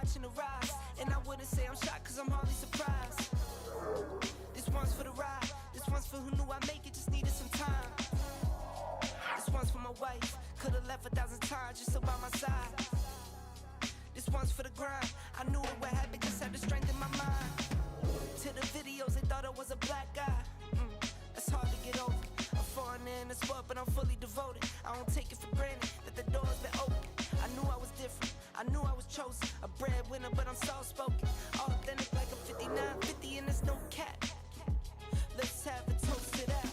watching the rise. And I wouldn't say I'm shocked cause I'm hardly surprised. This one's for the ride. This one's for who knew I'd make it, just needed some time. This one's for my wife. Could've left 1,000 times just to by my side. This one's for the grind. I knew it would happen, just had the strength in my mind. To the videos, they thought I was a black guy. That's hard to get over. I'm foreigner in the sport, but I'm fully devoted. I don't take it for granted that the door's been open. I knew I was different. I knew I was chosen. A breadwinner, but I'm soft-spoken. Authentic like a 5950 and there's no cap. Let's have a toast to that.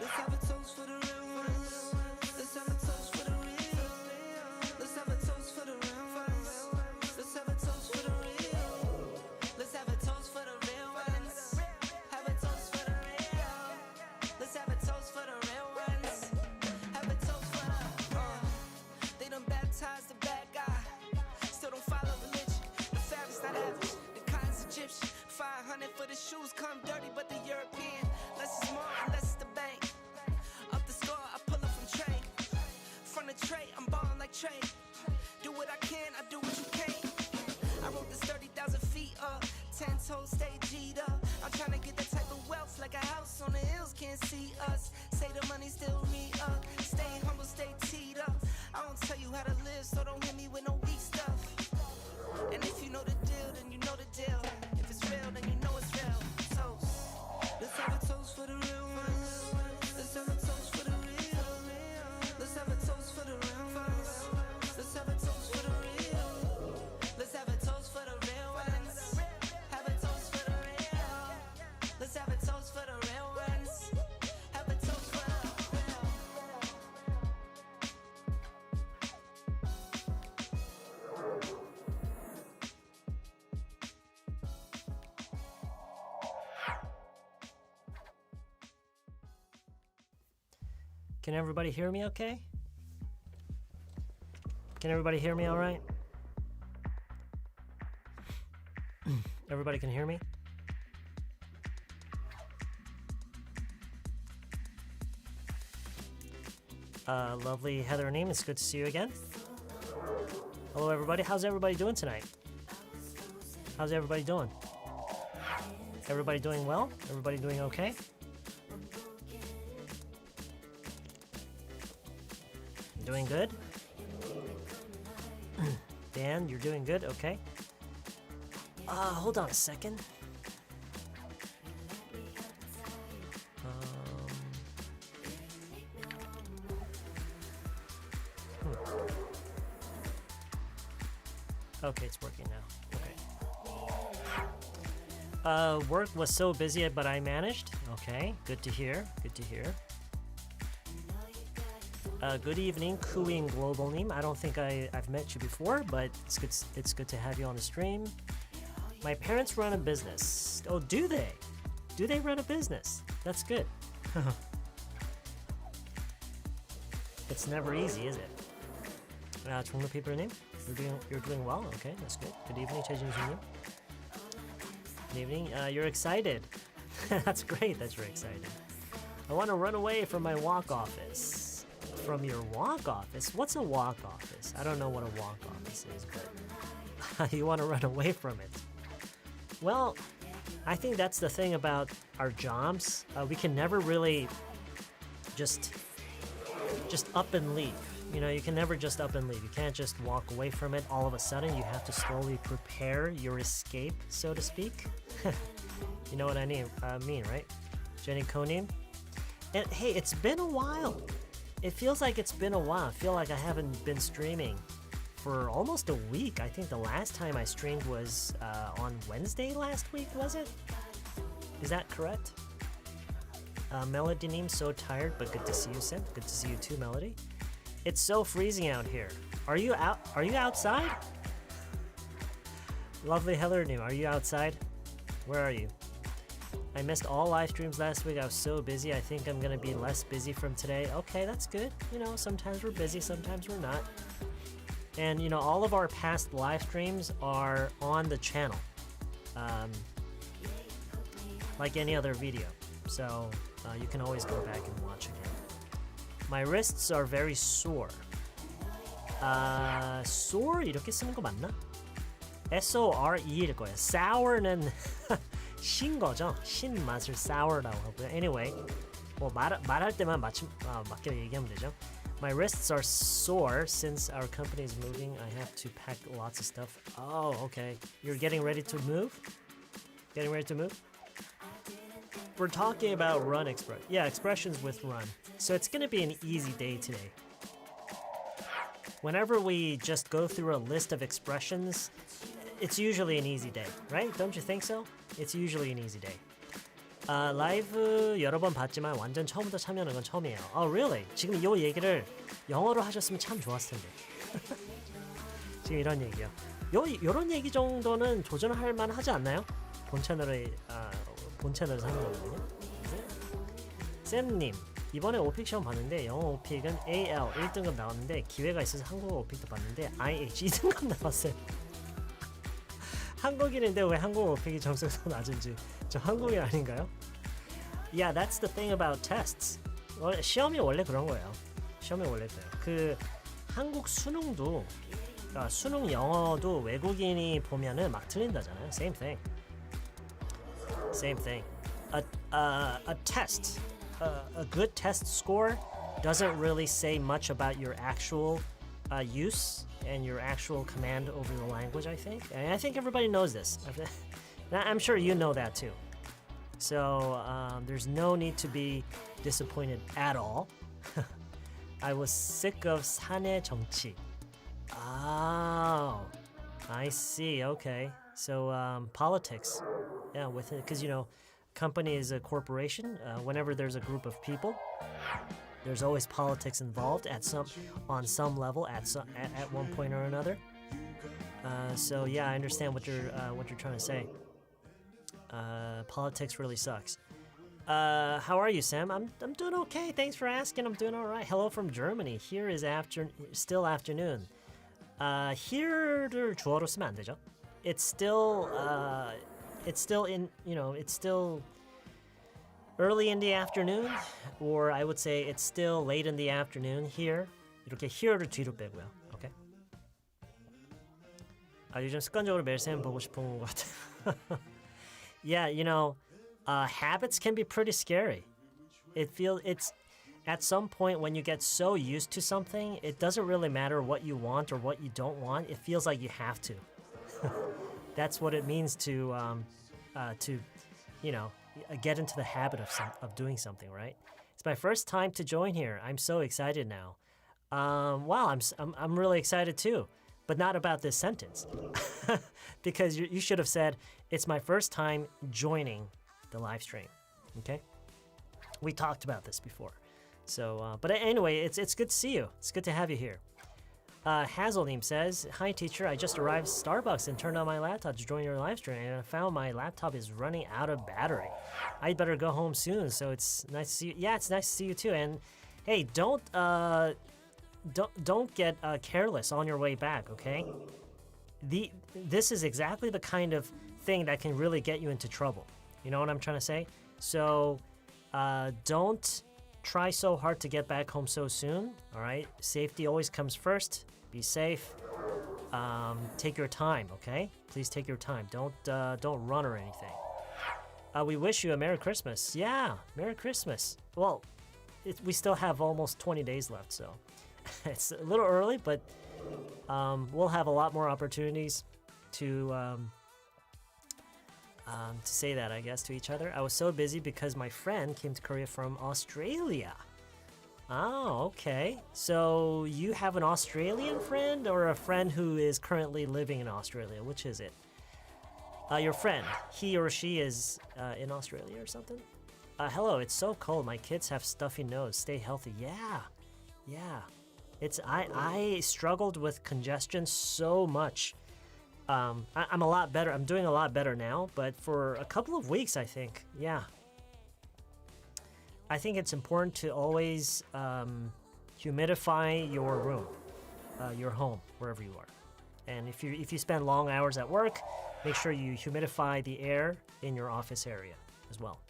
Let's have a toast for the real ones. Let's have a toast for the real. Let's have a toast for the real ones. Let's have a toast for the real. Let's have a toast for the real ones. Have a toast for the real. Let's have a toast for the real ones. Have a toast for the They done baptized the bad guy. Still don't follow religion. The fabric's not average. The cotton's Egyptian. 500 for the shoes come dirty, but the European. Less is more, less is the bank. Up the score, I pull up from trade. From the tray, I'm ballin' like Trey. Do what I can, I do what you can't. I wrote this 30,000 feet up. 10 toes, stay G'd up. I'm tryna get that type of wealth like a house on the hills, can't see us. Say the money still me up. Stay humble, stay teed up. I don't tell you how to live, so don't hit me with no weak stuff. And if you know the deal, then you know the deal. If it's real, then you know it's real. Toast. Let's have a toast for the real ones. Let's have a toast for the real. Let's have a toast for the real ones. Let's have a toast for the real. Let's have a toast for the real ones. Have a toast for the real. Let's have a toast for the real ones. Have a toast for the real. Can everybody hear me okay? Can everybody hear me all right? Everybody can hear me? Lovely Heather Neem, it's good to see you again. Hello everybody, how's everybody doing tonight? How's everybody doing? Everybody doing well? Everybody doing okay? Doing good? Dan, you're doing good? Okay. Hold on a second. Okay, it's working now. Okay. Work was so busy, but I managed. Okay, good to hear. Good to hear. Good evening, Kuing Global Neem. I don't think I've met you before, but it's good to have you on the stream. My parents run a business. Oh, do they? Do they run a business? That's good. It's never easy, is it? 종로 people name? You're doing well. Okay, that's good. Good evening, 최진수님. Good evening. You're excited. That's great. That's very exciting. I want to run away from my walk office. From your walk office? What's a walk office? I don't know what a walk office is, but you want to run away from it. Well, I think that's the thing about our jobs. We can never really just up and leave. You know, you can never just up and leave. You can't just walk away from it all of a sudden. You have to slowly prepare your escape, so to speak. You know what I mean, right? Jenny Konim? And hey, it's been a while. It feels like it's been a while. I feel like I haven't been streaming for almost a week. I think the last time I streamed was on Wednesday last week, was it? Is that correct? Melody Neem, so tired, but good to see you, Sim. Good to see you too, Melody. It's so freezing out here. Are you outside? Lovely Heather Neem, are you outside? Where are you? I missed all live streams last week. I was so busy. I think I'm gonna be less busy from today. Okay, that's good. You know, sometimes we're busy, sometimes we're not. And you know, all of our past live streams are on the channel, like any other video. So you can always go back and watch again. My wrists are very sore. Sore 이렇게 쓰는 거 맞나? S-O-R-E일 거예요. sour는 신 거죠. 신 맛을 sour라고 하고요. Anyway, 뭐 말할 때만 맞게 얘기하면 되죠. My wrists are sore since our company is moving. I have to pack lots of stuff. Oh, okay. You're getting ready to move? Getting ready to move? We're talking about run expression. Yeah, expressions with run. So it's going to be an easy day today. Whenever we just go through a list of expressions, it's usually an easy day, right? Don't you think so? It's usually an easy day. 라이브 여러 번 봤지만 완전 처음부터 참여하는 건 처음이에요. Oh, really? 지금 이 얘기를 영어로 하셨으면 참 좋았을 텐데. 지금 이런 얘기요. 요런 얘기 정도는 도전할 만하지 않나요? 본 채널에서 하는 거거든요. 쌤님, 이번에 오픽 시험 봤는데 영어 오픽은 AL 1등급 나왔는데 기회가 있어서 한국어 오픽도 봤는데 IH 2등급 나왔어요. 한국인인데 왜 한국어 오픽이 점수가 더 낮은지. 저 한국인 아닌가요? Yeah, that's the thing about tests. 시험이 원래 그런 거예요. 시험이 원래 그래요. 그 한국 수능도 수능 영어도 외국인이 보면은 막 틀린다잖아요. Same thing. Same thing. A test, a good test score doesn't really say much about your actual use and your actual command over the language, I think. And I think everybody knows this. I'm sure you know that too. So there's no need to be disappointed at all. I was sick of 사내 정치. Oh, I see. Okay. So politics. Yeah, with it, because company is a corporation. Whenever there's a group of people, there's always politics involved on some level at one point or another. So yeah, I understand what you're trying to say. Politics really sucks. How are you, Sam? I'm doing okay. Thanks for asking. I'm doing all right. Hello from Germany. Here is still afternoon. here를 주어로 쓰면 안 되죠. It's still early in the afternoon, or I would say it's still late in the afternoon here. 이렇게 here를 뒤로 빼고요. 오케이. 요즘 습관적으로 매일 쌤 보고 싶은 것 같아요. Yeah, habits can be pretty scary. It's at some point when you get so used to something, it doesn't really matter what you want or what you don't want. It feels like you have to. That's what it means to get into the habit of doing something, right? It's my first time to join here. I'm so excited now. Wow, I'm really excited too, but not about this sentence, because you should have said it's my first time joining the live stream. Okay, we talked about this before. So, but anyway, it's good to see you. It's good to have you here. Hazelneem says, "Hi teacher, I just arrived at Starbucks and turned on my laptop to join your live stream, and I found my laptop is running out of battery. I better go home soon. So it's nice to see you. Yeah, it's nice to see you too. And hey, don't get careless on your way back. Okay, this is exactly the kind of thing that can really get you into trouble. You know what I'm trying to say? So, don't try so hard to get back home so soon. All right, safety always comes first. Be safe. Take your time, okay? Please take your time. Don't run or anything. We wish you a Merry Christmas. Yeah, Merry Christmas. Well, we still have almost 20 days left, so it's a little early, but we'll have a lot more opportunities to say that, I guess, to each other. I was so busy because my friend came to Korea from Australia. Oh, okay. So you have an Australian friend or a friend who is currently living in Australia? Which is it? Your friend, he or she is in Australia or something? Hello, it's so cold. My kids have stuffy nose. Stay healthy. Yeah. I struggled with congestion so much. I'm a lot better. I'm doing a lot better now, but for a couple of weeks, I think, yeah. I think it's important to always humidify your room, your home, wherever you are. And if you spend long hours at work, make sure you humidify the air in your office area as well.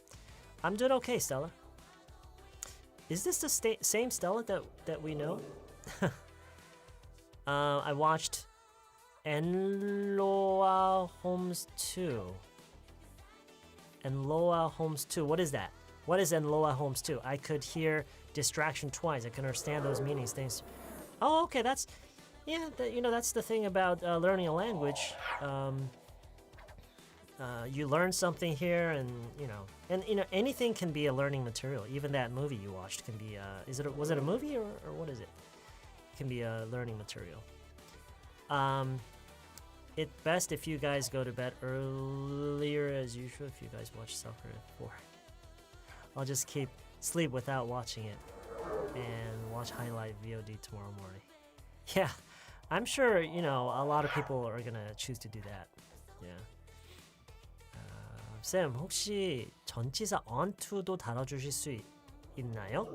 I'm doing okay, Stella. Is this the same Stella that we know? I watched Enloa Homes 2. Enloa Homes 2. What is that? What is Enloa Homes 2? I could hear distraction twice. I can understand those meanings. Things. Oh, okay. That's that's the thing about learning a language. You learn something here, and anything can be a learning material. Even that movie you watched can be. Was it a movie or what is it? It can be a learning material. It's best if you guys go to bed earlier as usual. If you guys watch soccer at 4, I'll just sleep without watching it and watch highlight VOD tomorrow morning. Yeah, I'm sure a lot of people are gonna choose to do that. Yeah. 쌤, 혹시 전치사 on to도 다뤄주실 수 있나요?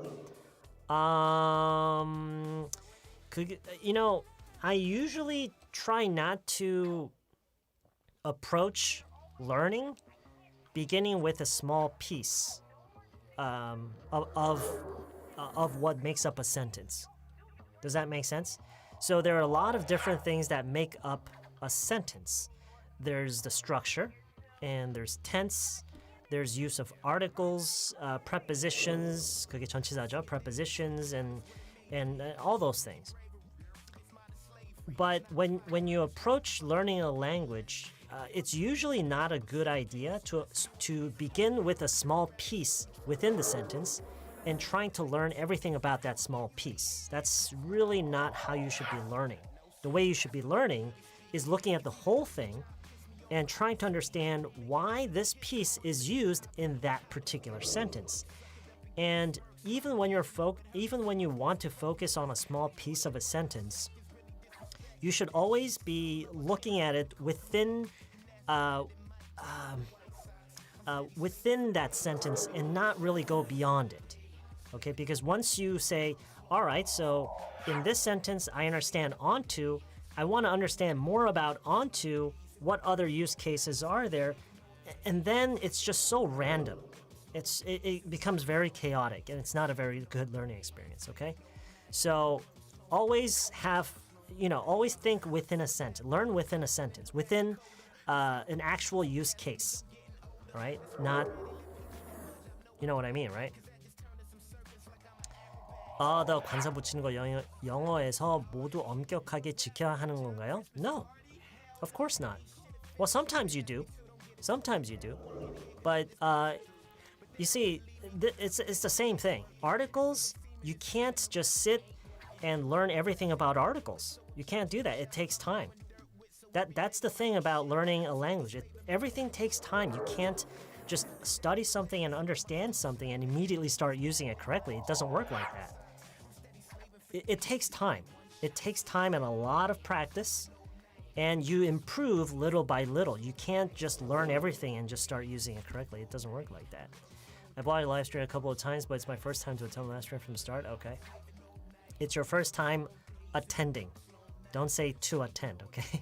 I usually try not to approach learning beginning with a small piece of what makes up a sentence. Does that make sense? So there are a lot of different things that make up a sentence. There's the structure, and there's tense, there's use of articles, prepositions, 그게 전치사죠, prepositions, and all those things. But when you approach learning a language, it's usually not a good idea to begin with a small piece within the sentence and trying to learn everything about that small piece. That's really not how you should be learning. The way you should be learning is looking at the whole thing and trying to understand why this piece is used in that particular sentence. And even when you want to focus on a small piece of a sentence, you should always be looking at it within that sentence and not really go beyond it. Okay, because once you say, all right, so in this sentence I understand onto, I want to understand more about onto, what other use cases are there, and then it's just so random. It becomes very chaotic, and it's not a very good learning experience, okay? So always always think within a sentence, learn within a sentence, within an actual use case, all right? Not, you know what I mean, right? 너 관사 붙이는 거 영어에서 모두 엄격하게 지켜야 하는 건가요? No, of course not. Well, sometimes you do. But you see, it's the same thing. Articles, you can't just sit and learn everything about articles. You can't do that. It takes time. That's the thing about learning a language. Everything takes time. You can't just study something and understand something and immediately start using it correctly. It doesn't work like that. It takes time. It takes time and a lot of practice. And you improve little by little. You can't just learn everything and just start using it correctly. It doesn't work like that. I've watched a live stream a couple of times, but it's my first time to attend a live stream from the start. Okay. It's your first time attending. Don't say to attend, okay?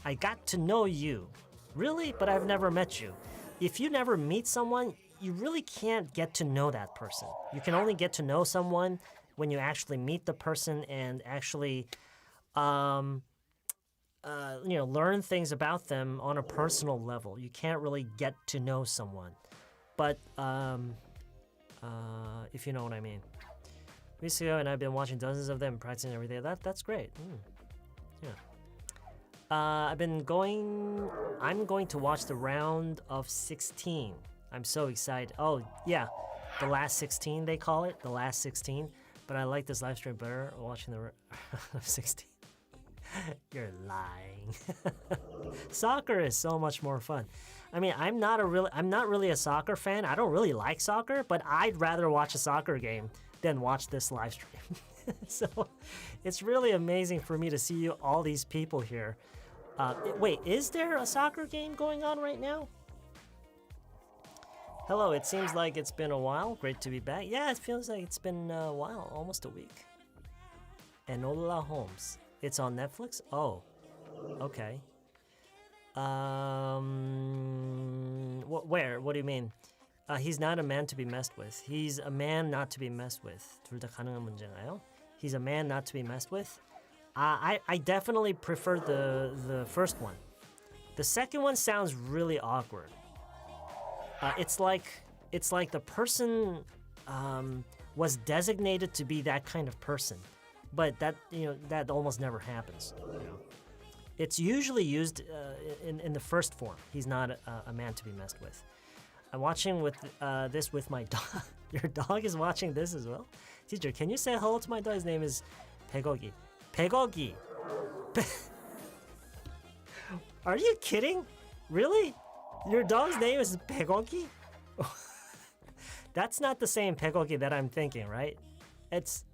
I got to know you. Really? But I've never met you. If you never meet someone, you really can't get to know that person. You can only get to know someone when you actually meet the person and actually learn things about them on a personal level. You can't really get to know someone. But if you know what I mean. Weeks ago, and I've been watching dozens of them, practicing every day. That's great. Yeah. I'm going to watch the round of 16. I'm so excited. Oh, yeah. The last 16, they call it. The last 16. But I like this live stream better watching the round of 16. You're lying. Soccer is so much more fun. I mean, I'm not really a soccer fan. I don't really like soccer, but I'd rather watch a soccer game than watch this live stream. So it's really amazing for me to see all these people here. Wait, is there a soccer game going on right now? Hello, it seems like it's been a while. Great to be back. Yeah, it feels like it's been a while, almost a week. Enola Holmes. It's on Netflix? Oh, okay. Where? What do you mean? He's not a man to be messed with. He's a man not to be messed with. 둘 다 가능한 문제인가요? He's a man not to be messed with? I definitely prefer the first one. The second one sounds really awkward. It's like the person was designated to be that kind of person, but that almost never happens. It's usually used in the first form. He's not a man to be messed with. I'm watching this with my dog. Your dog is watching this as well? Teacher, can you say hello to my dog? His name is 백억이. 백억이. Are you kidding? Really? Your dog's name is 백억이? That's not the same 백억이 that I'm thinking, right? It's...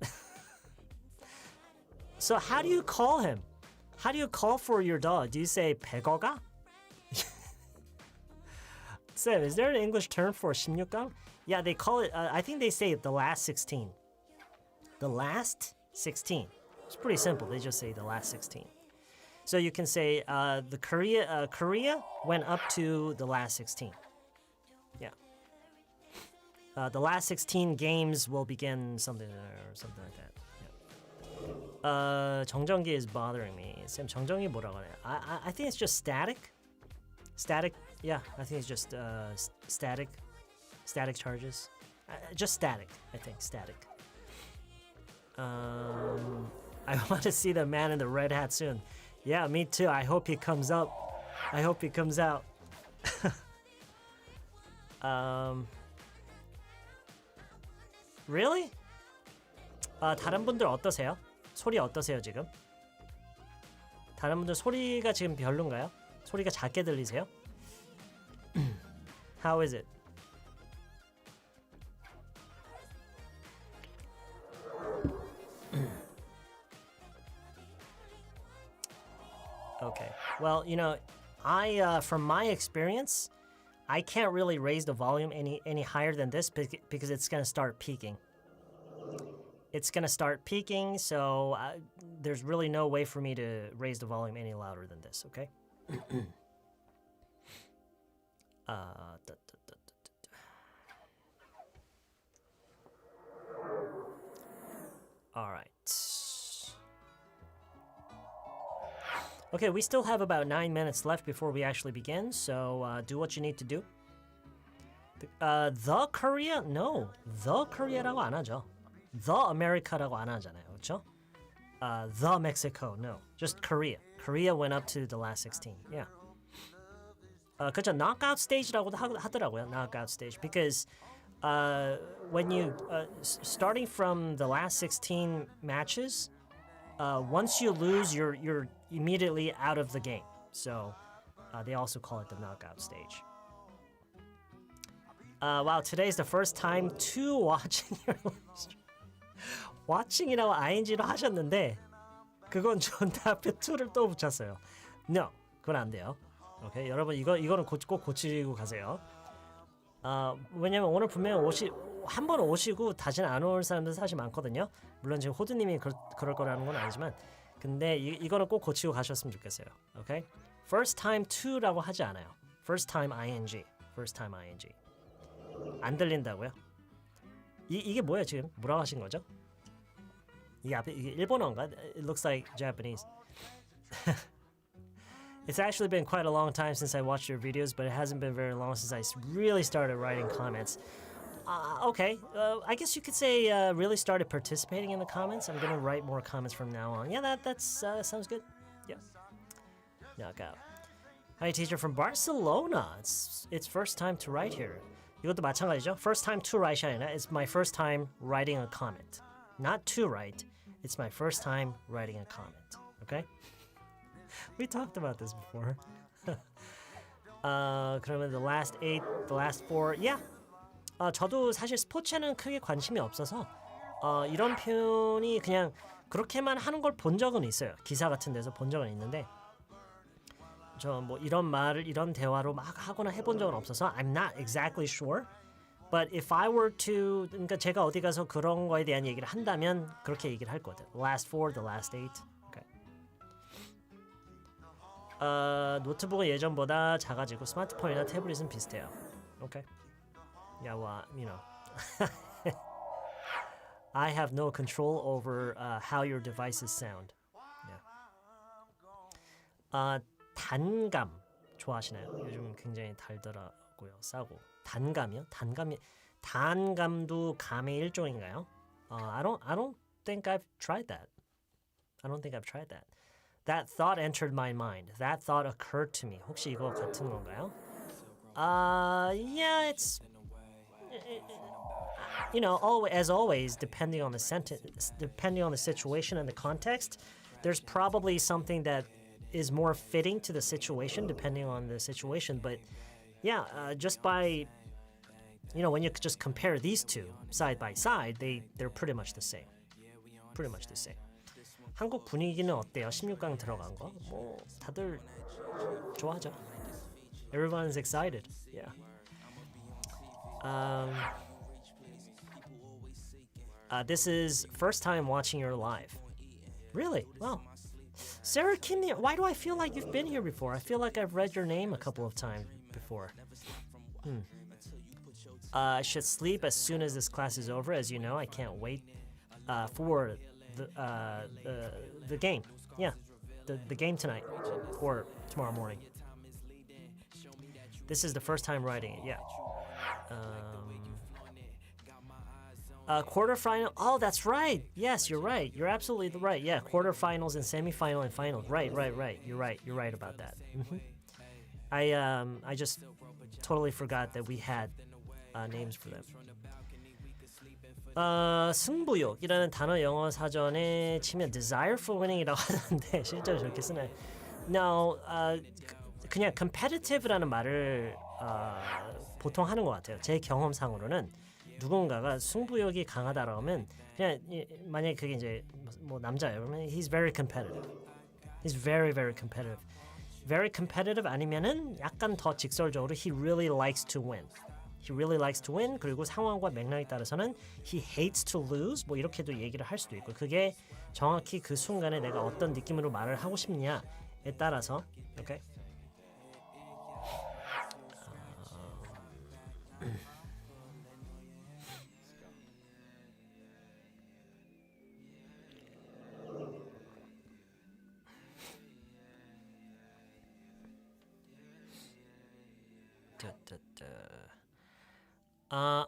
So how do you call him? How do you call for your dog? Do you say 백억아? Sam, is there an English term for 16강? Yeah, they call it, I think they say the last 16. The last 16. It's pretty simple. They just say the last 16. So you can say the Korea went up to the last 16. Yeah. The last 16 games will begin something like that. Yeah. 정전기 is bothering me. Sam, 정전기 뭐라고 하냐? I think it's just static. Static. Yeah, I think it's just static charges. Just static, I think, static. I want to see the man in the red hat soon. Yeah, me too. I hope he comes up. I hope he comes out. Really? 다른 분들 어떠세요? 소리 어떠세요, 지금? 다른 분들 소리가 지금 별론가요? 소리가 작게 들리세요? How is it? Okay. Well, I from my experience, I can't really raise the volume any higher than this because it's going to start peaking. It's going to start peaking, so there's really no way for me to raise the volume any louder than this, okay? All right. Okay, we still have about 9 minutes left before we actually begin, so do what you need to do. The Korea? No, the Korea라고 안 하죠. The America라고 안 하잖아요, 그렇죠? The Mexico, no, just Korea. Korea went up to the last 16. Yeah. 그렇죠. Knockout stage라고도 하더라고요. Knockout stage, because when you starting from the last 16 matches, once you lose, you're immediately out of the game. So they also call it the knockout stage. Wow, today is the first time to watching your live stream. watching이라고 ing로 하셨는데 그건 전 앞에 to를 또 붙였어요. No, 그건 안 돼요. 오케이, 여러분 이거는 꼭 고치고 가세요. 왜냐면 오늘 분명히 한 번 오시고 다시는 안 올 사람들 사실 많거든요. 물론 지금 호두님이 그럴 거라는 건 아니지만, 근데 이거는 꼭 고치고 가셨으면 좋겠어요. 오케이? First time to라고 하지 않아요. First time ing. First time ing. 안 들린다고요? 이게 뭐예요 지금? 뭐라고 하신 거죠? 이게 일본어인가? It looks like Japanese. It's actually been quite a long time since I watched your videos, but it hasn't been very long since I really started writing comments. Okay, I guess you could say really started participating in the comments. I'm gonna write more comments from now on. Yeah, that sounds good. Yeah. Knockout. Hi, teacher from Barcelona. It's first time to write here. 이것도 마찬가지죠. First time to write이 아니라 it's my first time writing a comment. Not to write. It's my first time writing a comment. Okay? We talked about this before. 그러면 the last 8, the last 4. Yeah. 저도 사실 스포츠에는 크게 관심이 없어서 이런 표현이 그냥 그렇게만 하는 걸 본 적은 있어요. 기사 같은 데서 본 적은 있는데 저 뭐 이런 말을 이런 대화로 막 하거나 해본 적은 없어서 I'm not exactly sure. But if I were to, 그러니까 제가 어디 가서 그런 거에 대한 얘기를 한다면 그렇게 얘기를 할 거거든. The last 4, the last 8. Okay. 노트북은 예전보다 작아지고 스마트폰이나 태블릿은 비슷해요. Okay. Yeah, well, I have no control over how your devices sound. Yeah. 단감 좋아하시나요? 요즘 굉장히 달더라고요. 싸고. 단감이요? 단감도 감의 일종인가요? I don't think I've tried that. I don't think I've tried that. That thought entered my mind. That thought occurred to me. 혹시 이거 같은 건가요? Yeah, it's as always, depending on the sentence, depending on the situation and the context, there's probably something that is more fitting to the situation, depending on the situation. But yeah, just by when you just compare these two side by side, they're pretty much the same. Pretty much the same. 한국 분위기는 어때요? 16강 들어간 거? 뭐 다들 좋아하죠. Everyone's excited. Yeah. This is first time watching your live. Really? Wow. Sarah Kinney, why do I feel like you've been here before? I feel like I've read your name a couple of times before. I should sleep as soon as this class is over. As you know, I can't wait for the game. Yeah, the game tonight or tomorrow morning. This is the first time writing it. Yeah. Quarterfinal. Oh, that's right. Yes, you're right. You're absolutely right. Yeah, quarterfinals and semifinal and finals. Right. You're right. You're right about that. I just totally forgot that we had names for them. 승부욕이라는 단어 영어 사전에 치면 desire for winning이라고 하는데 실제로 저렇게 쓰나요? No, 그냥 competitive라는 말을 보통 하는 것 같아요. 제 경험상으로는 누군가가 승부욕이 강하다라고 하면 그냥 만약에 그게 이제 뭐 남자예요. 그러면 he's very competitive. He's very competitive. Very competitive 아니면은 약간 더 직설적으로 he really likes to win. He really likes to win. 그리고 상황과 맥락에 따라서는 he hates to lose. 뭐 이렇게도 얘기를 할 수도 있고 그게 정확히 그 순간에 내가 어떤 느낌으로 말을 하고 싶냐에 따라서 오케이.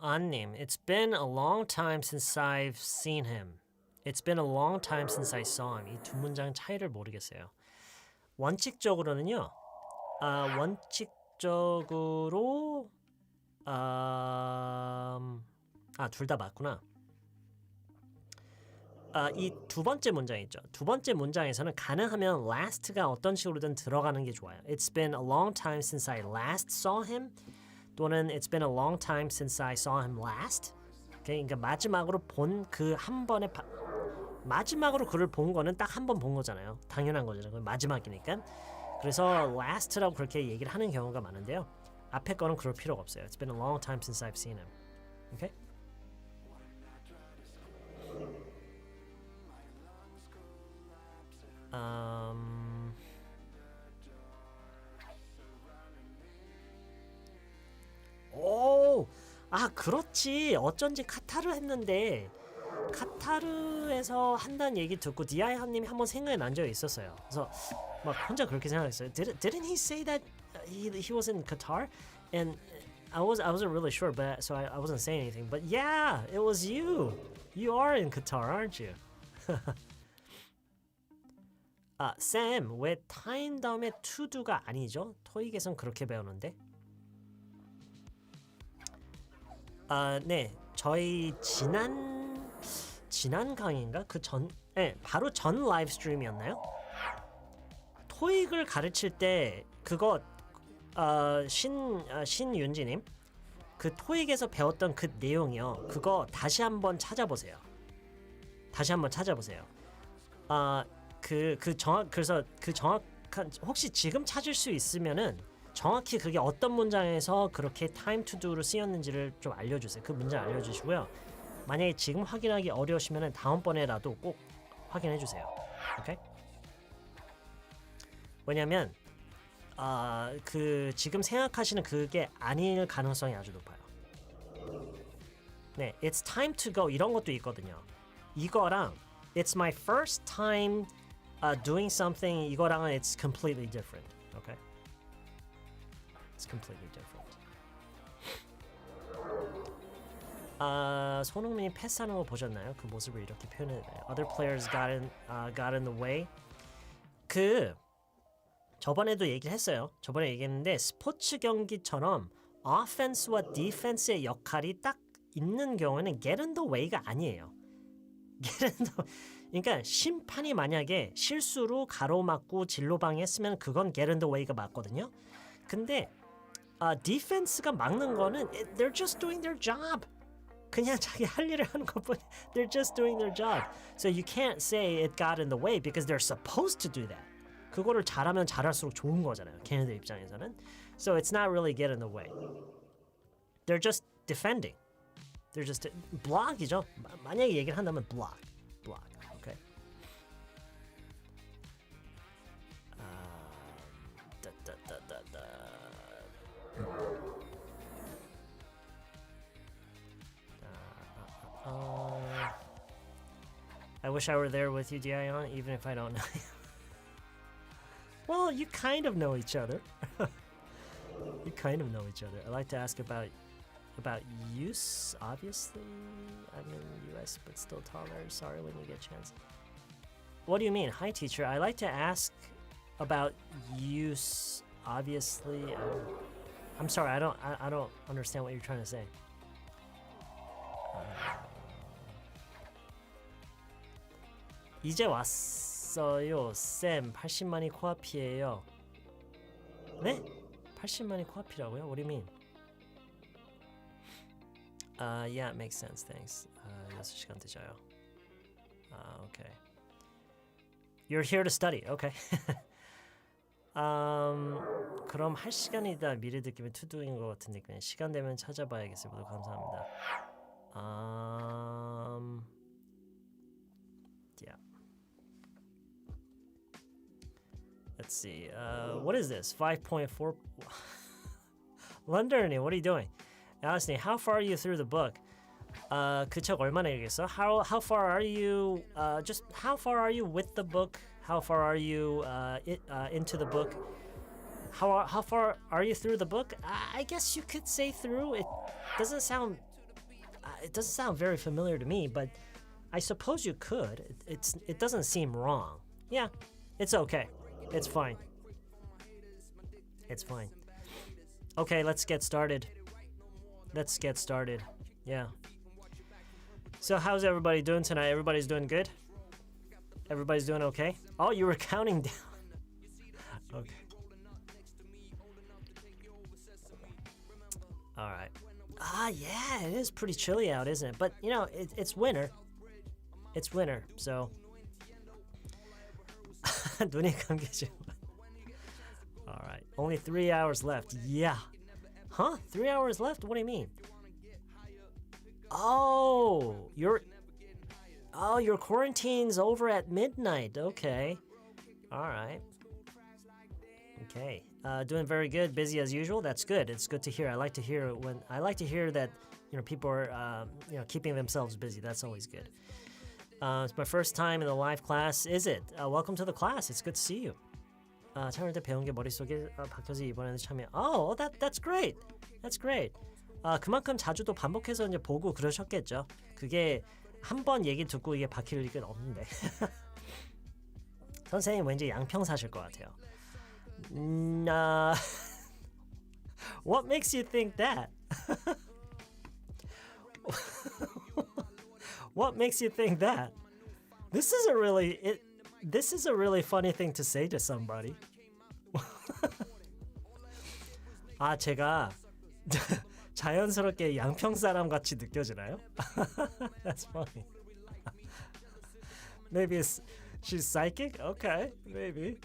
안님, it's been a long time since I've seen him. It's been a long time since I saw him. 이 두 문장 차이를 모르겠어요. 원칙적으로는요. 원칙적으로 둘 다 맞구나. 이 두 번째 문장 있죠. 두 번째 문장에서는 가능하면 last가 어떤 식으로든 들어가는 게 좋아요. It's been a long time since I last saw him. 또는 It's been a long time since I saw him last. 그러니까 마지막으로 본 그 한 번에 마지막으로 그를 본 거는 딱 한 번 본 거잖아요. 당연한 거잖아요. 마지막이니까. 그래서 last라고 그렇게 얘기를 하는 경우가 많은데요. 앞에 거는 그럴 필요가 없어요. It's been a long time since I've seen him. Okay? 그렇지. 어쩐지 카타르 했는데 카타르에서 한다는 얘기 듣고 디아이하님이 한번 생각이 난 적이 있었어요. 그래서 막 혼자 그렇게 생각했어요. Didn't he say that he was in Qatar? And I wasn't really sure, but so I wasn't saying anything. But yeah, it was you. You are in Qatar, aren't you? 쌤, 왜 time 다음에 to do가 아니죠? 토익에선 그렇게 배우는데. 네, 저희 지난 강의인가 바로 전 라이브 스트림이었나요? 토익을 가르칠 때 그거 신윤지님 그 토익에서 배웠던 그 내용이요. 그거 다시 한번 찾아보세요. 그래서 그 정확한 혹시 지금 찾을 수 있으면은. 정확히 그게 어떤 문장에서 그렇게 time to do로 쓰였는지를 좀 알려주세요. 그 문장 알려주시고요. 만약에 지금 확인하기 어려우시면 다음번에라도 꼭 확인해주세요. 오케이? 왜냐면 그 지금 생각하시는 그게 아닐 가능성이 아주 높아요. 네, it's time to go 이런 것도 있거든요. 이거랑 it's my first time doing something 이거랑은 it's completely different. Okay? It's completely different. 손흥민이 패스하는 거 보셨나요? 그 모습을 이렇게 표현해요. Other players got in the way. 저번에도 얘기를 했어요. 저번에 얘기했는데 스포츠 경기처럼 offense와 defense의 역할이 딱 있는 경우에는 get in the way가 아니에요. 그러니까 심판이 만약에 실수로 가로막고 진로방해했으면 그건 get in the way가 맞거든요. 근데 defense가 막는 거는 they're just doing their job. 그냥 자기 할 일을 하는 것뿐. They're just doing their job. So you can't say it got in the way because they're supposed to do that. 그거를 잘하면 잘할수록 좋은 거잖아요. 걔네들 입장에서는. So it's not really get in the way. They're just defending. They're just block이죠. 만약에 얘기를 한다면 block. Okay. I wish I were there with you, Dion, even if I don't know you. Well, you kind of know each other. You kind of know each other. I like to ask about use, obviously. I'm in the US, but still taller. Sorry when you get a chance. What do you mean? Hi, teacher. I like to ask about use, obviously. I'm sorry. I don't understand what you're trying to say. 이제 왔어요. 쌤, 80만이 코앞이에요. 네? 80만이 코앞이라고요? What do you mean? Yeah, it makes sense. Thanks. 6시간 늦어요. Okay. You're here to study. Okay. 그럼 할 시간이다. 미리 느끼면 투두인 것 같은데 시간 되면 찾아봐야겠어요. 모두 감사합니다. Yeah. Let's see. What is this? 5.4. London, what are you doing? Alice, how far are you through the book? 그 책 얼마나 읽었어? How far are you? Just how far are you with the book? How far are you into the book? How far are you through the book? I guess you could say through. It doesn't sound very familiar to me, but I suppose you could. It doesn't seem wrong. Yeah, it's okay. It's fine. It's fine. Okay, let's get started. Yeah. So how's everybody doing tonight? Everybody's doing good? Everybody's doing okay? Oh, you were counting down. Okay. All right. Yeah, it is pretty chilly out, isn't it? But, you know, it's winter. It's winter, so. 눈이 감기죠. All right. Only 3 hours left. Yeah. Huh? 3 hours left? What do you mean? Oh, your quarantine's over at midnight. Okay. All right. Okay. Doing very good. Busy as usual. That's good. It's good to hear. I like to hear that, you know, people are keeping themselves busy. That's always good. It's my first time in the live class. Is it? Welcome to the class. It's good to see you. 참여할 때 배운 게 머릿속에 박혀서 이번에는 참여. Oh, that's great. That's great. 그만큼 자주 또 반복해서 이제 보고 그러셨겠죠. 그게 한 번 얘기 듣고 이게 박힐 리가 없는데. 선생님 왠지 양평 사실 것 같아요. What makes you think that? What makes you think that? This is a really funny thing to say to somebody. 제가 자연스럽게 양평 사람 같이 느껴지나요? That's funny. Maybe she's psychic? Okay, maybe.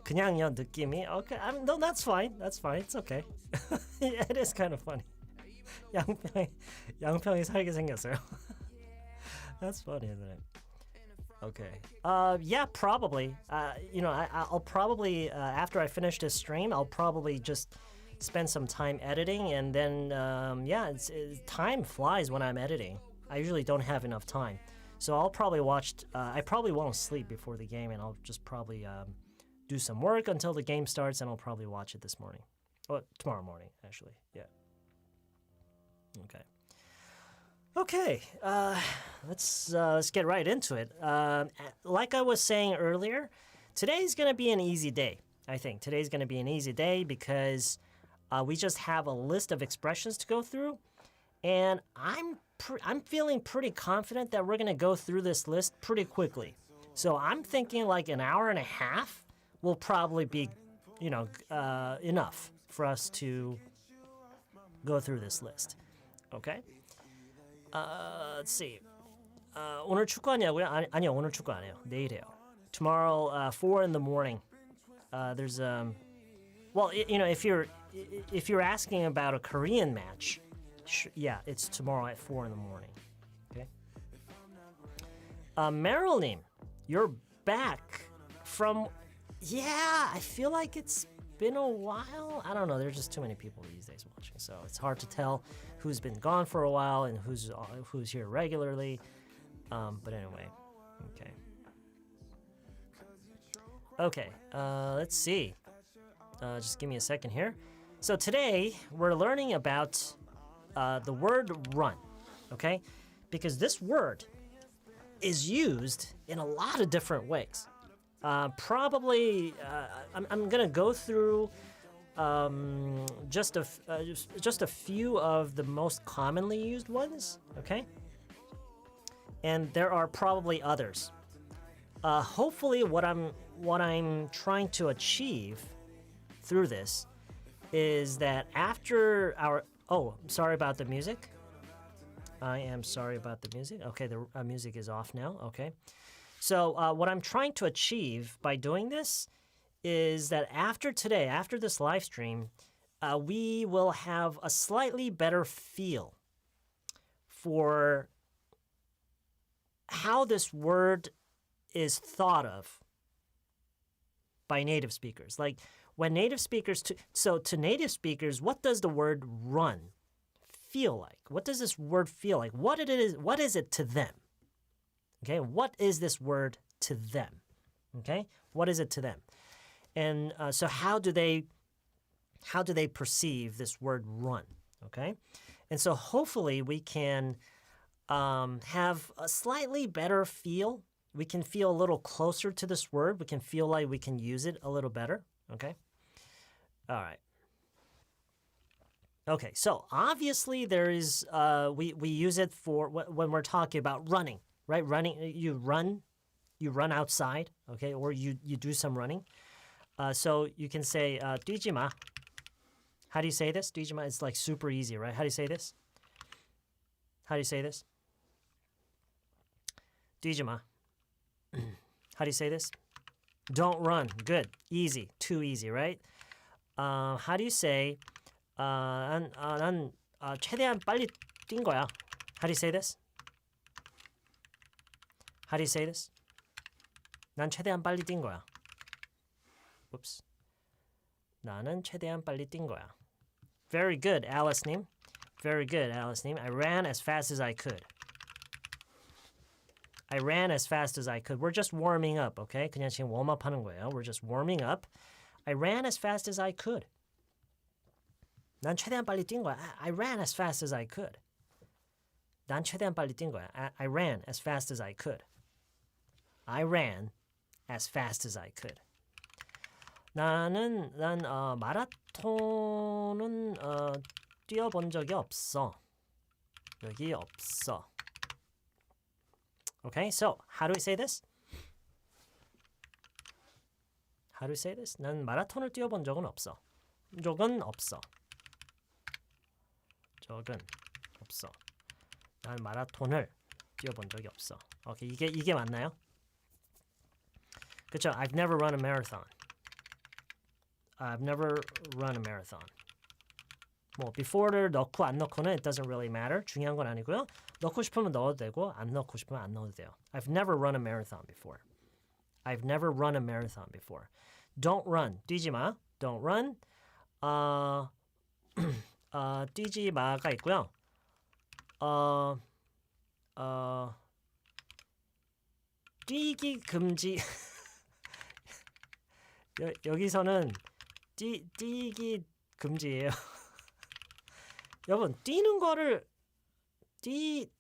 그냥요 느낌이. Okay, no, that's fine. That's fine. It's okay. It is kind of funny. 양평이 살게 생겼어요. That's funny, isn't it? Okay. Yeah, probably. I'll probably after I finish this stream, I'll probably just spend some time editing, and then time flies when I'm editing. I usually don't have enough time. So I'll probably watch, I probably won't sleep before the game, and I'll just probably do some work until the game starts, and I'll probably watch it this morning. Or tomorrow morning, actually. Yeah. Okay. Okay, let's get right into it. Like I was saying earlier, today's going to be an easy day, I think. Today's going to be an easy day because we just have a list of expressions to go through, and I'm feeling pretty confident that we're going to go through this list pretty quickly. So I'm thinking like an hour and a half will probably be, enough for us to go through this list. Okay? Let's see. 오늘 축구하냐고요? 아니요, 오늘 축구 안 해요. 내일 해요. Tomorrow, 4 in the morning. There's well, if you're asking about a Korean match, yeah, it's tomorrow at 4 in the morning. Okay. Meryl님, you're back from. Yeah, I feel like it's been a while. I don't know. There's just too many people these days watching, so it's hard to tell who's been gone for a while and who's here regularly. But anyway, okay. Okay, let's see. Just give me a second here. So today we're learning about the word run, okay? Because this word is used in a lot of different ways. Probably, I'm gonna go through just a few of the most commonly used ones, okay? And there are probably others. Hopefully, what I'm trying to achieve through this is that after our sorry about the music. I am sorry about the music. Okay, the music is off now. Okay. So what I'm trying to achieve by doing this is that after today, after this live stream, we will have a slightly better feel for how this word is thought of by native speakers. Like when native speakers, to native speakers, what does the word run feel like? What does this word feel like? What is it to them? Okay, what is this word to them? Okay, what is it to them? And so how do they perceive this word run? Okay, and so hopefully we can have a slightly better feel. We can feel a little closer to this word. We can feel like we can use it a little better. Okay, all right. Okay, so obviously there is we use it for when we're talking about running. Right, running. You run outside, okay, or you do some running. So you can say 뛰지 마. How do you say this? 뛰지 마. It's like super easy, right? How do you say this? How do you say this? 뛰지 마. How do you say this? Don't run. Good. Easy. Too easy, right? How do you say 난 최대한 빨리 뛴 거야. How do you say this? How do you say this? 난 최대한 빨리 뛴 거야. Whoops. 나는 최대한 빨리 뛴 거야. Very good, Alice-님. Very good, Alice-님. I ran as fast as I could. I ran as fast as I could. We're just warming up, okay? 그냥 지금 웜업 하는 거예요. We're just warming up. I ran as fast as I could. 난 최대한 빨리 뛴 거야. I ran as fast as I could. 난 최대한 빨리 뛴 거야. I ran as fast as I could. I ran as fast as I could. 난 마라톤은 뛰어본 적이 없어. 여기 없어. Okay, so how do we say this? How do we say this? 난 마라톤을 뛰어본 적은 없어. 적은 없어. 적은 없어. 난 마라톤을 뛰어본 적이 없어. 오케이, 이게 맞나요? 그렇죠. I've never run a marathon. I've never run a marathon. 뭐 before를 넣고 안 넣고는 it doesn't really matter. 중요한 건 아니고요. 넣고 싶으면 넣어도 되고 안 넣고 싶으면 안 넣어도 돼요. I've never run a marathon before. I've never run a marathon before. Don't run. 뛰지 마. Don't run. 뛰지 마가 있고요. 뛰기 금지. 여기서는 뛰기 금지예요. 여러분 뛰는 거를 뛰기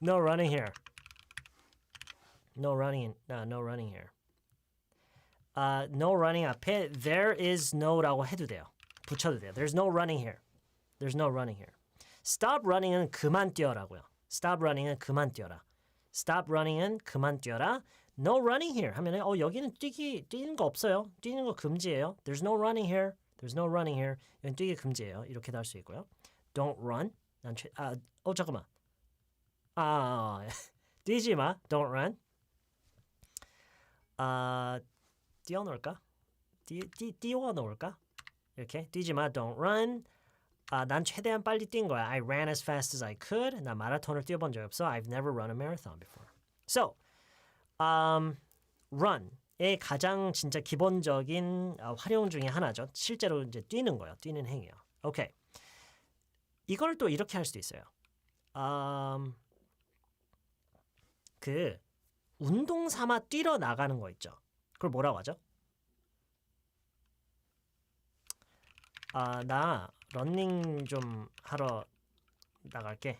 No running here. No running here. No running 앞에 there is no라고 해도 돼요. 붙여도 돼요. There's no running here. There's no running here. Stop running은 그만 뛰어라고요. Stop running은 그만 뛰어라. Stop running은 그만 뛰어라. No running here 하면은 여기는 뛰는 거 없어요. 뛰는 거 금지예요. There's no running here. There's no running here. 여기 뛰기 금지예요. 이렇게도 할 수 있고요. Don't run. 잠깐만. 뛰지 마. Don't run. 뛰어놀까? 뛰어놀까? 이렇게 뛰지 마. Don't run. 난 최대한 빨리 뛴 거야. I ran as fast as I could. 나 마라톤을 뛰어본 적이 없어. I've never run a marathon before. So, run의 가장 진짜 기본적인 활용 중에 하나죠. 실제로 이제 뛰는 거예요. 뛰는 행위요. 오케이. 이걸 또 이렇게 할 수도 있어요. 그 운동 삼아 뛰러 나가는 거 있죠. 그걸 뭐라고 하죠? 나 러닝 좀 하러 나갈게.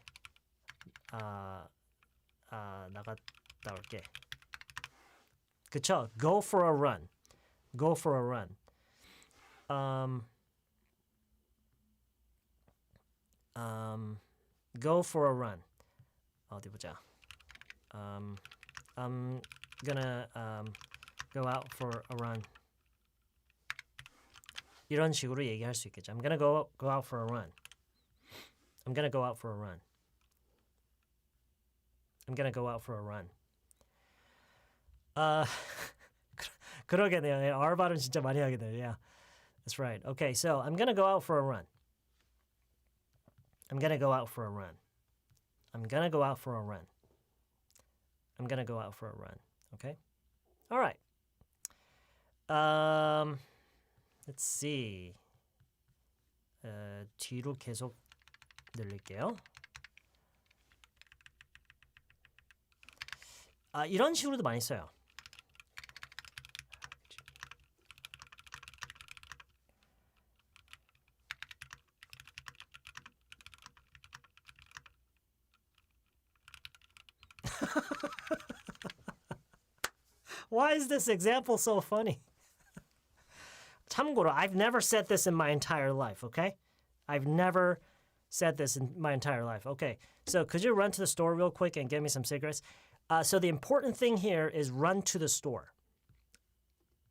나갔다 올게. 그쵸? Go for a run. Go for a run. Go for a run. 어디 보자. I'm gonna go out for a run. 이런 식으로 얘기할 수 있겠죠. I'm gonna go out for a run. I'm gonna go out for a run. I'm gonna go out for a run. 그러겠네요. R 발음 진짜 많이 하겠네요. Yeah, that's right. Okay, so I'm gonna go out for a run. I'm gonna go out for a run. I'm gonna go out for a run. I'm gonna go out for a run. Okay? All right. Let's see. 뒤로 계속 늘릴게요. 이런 식으로도 많이 써요. Why is this example so funny? 참고로, I've never said this in my entire life, okay? I've never said this in my entire life. Okay, so could you run to the store real quick and get me some cigarettes? So the important thing here is run to the store.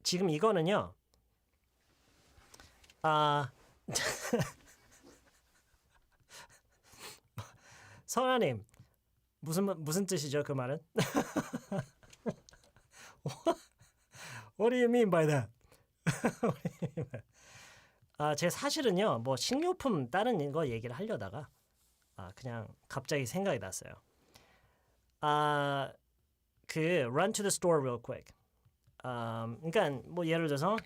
지금 이거는요. 선아님, 무슨 뜻이죠, 그 말은? What do you mean by that? 제가 사실은요, 뭐 식료품 다른 거 얘기를 하려다가 그냥 갑자기 생각이 났어요. 그 run to the store real quick. 그러니까 뭐 예를 들어서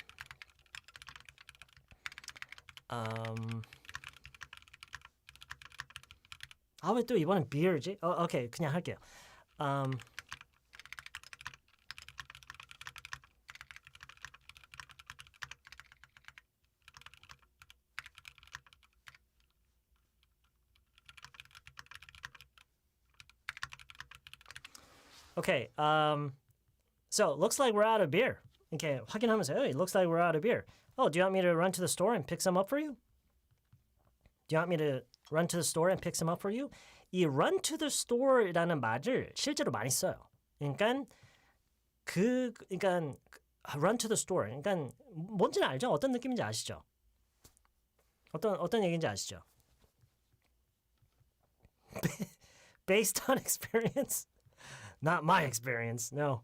왜 또 이번엔 beer지? 오케이, 그냥 할게요. Okay, so it looks like we're out of beer. Okay, 확인하면서, hey, it looks like we're out of beer. Oh, do you want me to run to the store and pick some up for you? Do you want me to run to the store and pick some up for you? 이 run to the store라는 말을 실제로 많이 써요. 그러니까 run to the store. 그러니까 뭔지는 알죠? 어떤 느낌인지 아시죠? 어떤 얘기인지 아시죠? Based on experience? Not my experience. No.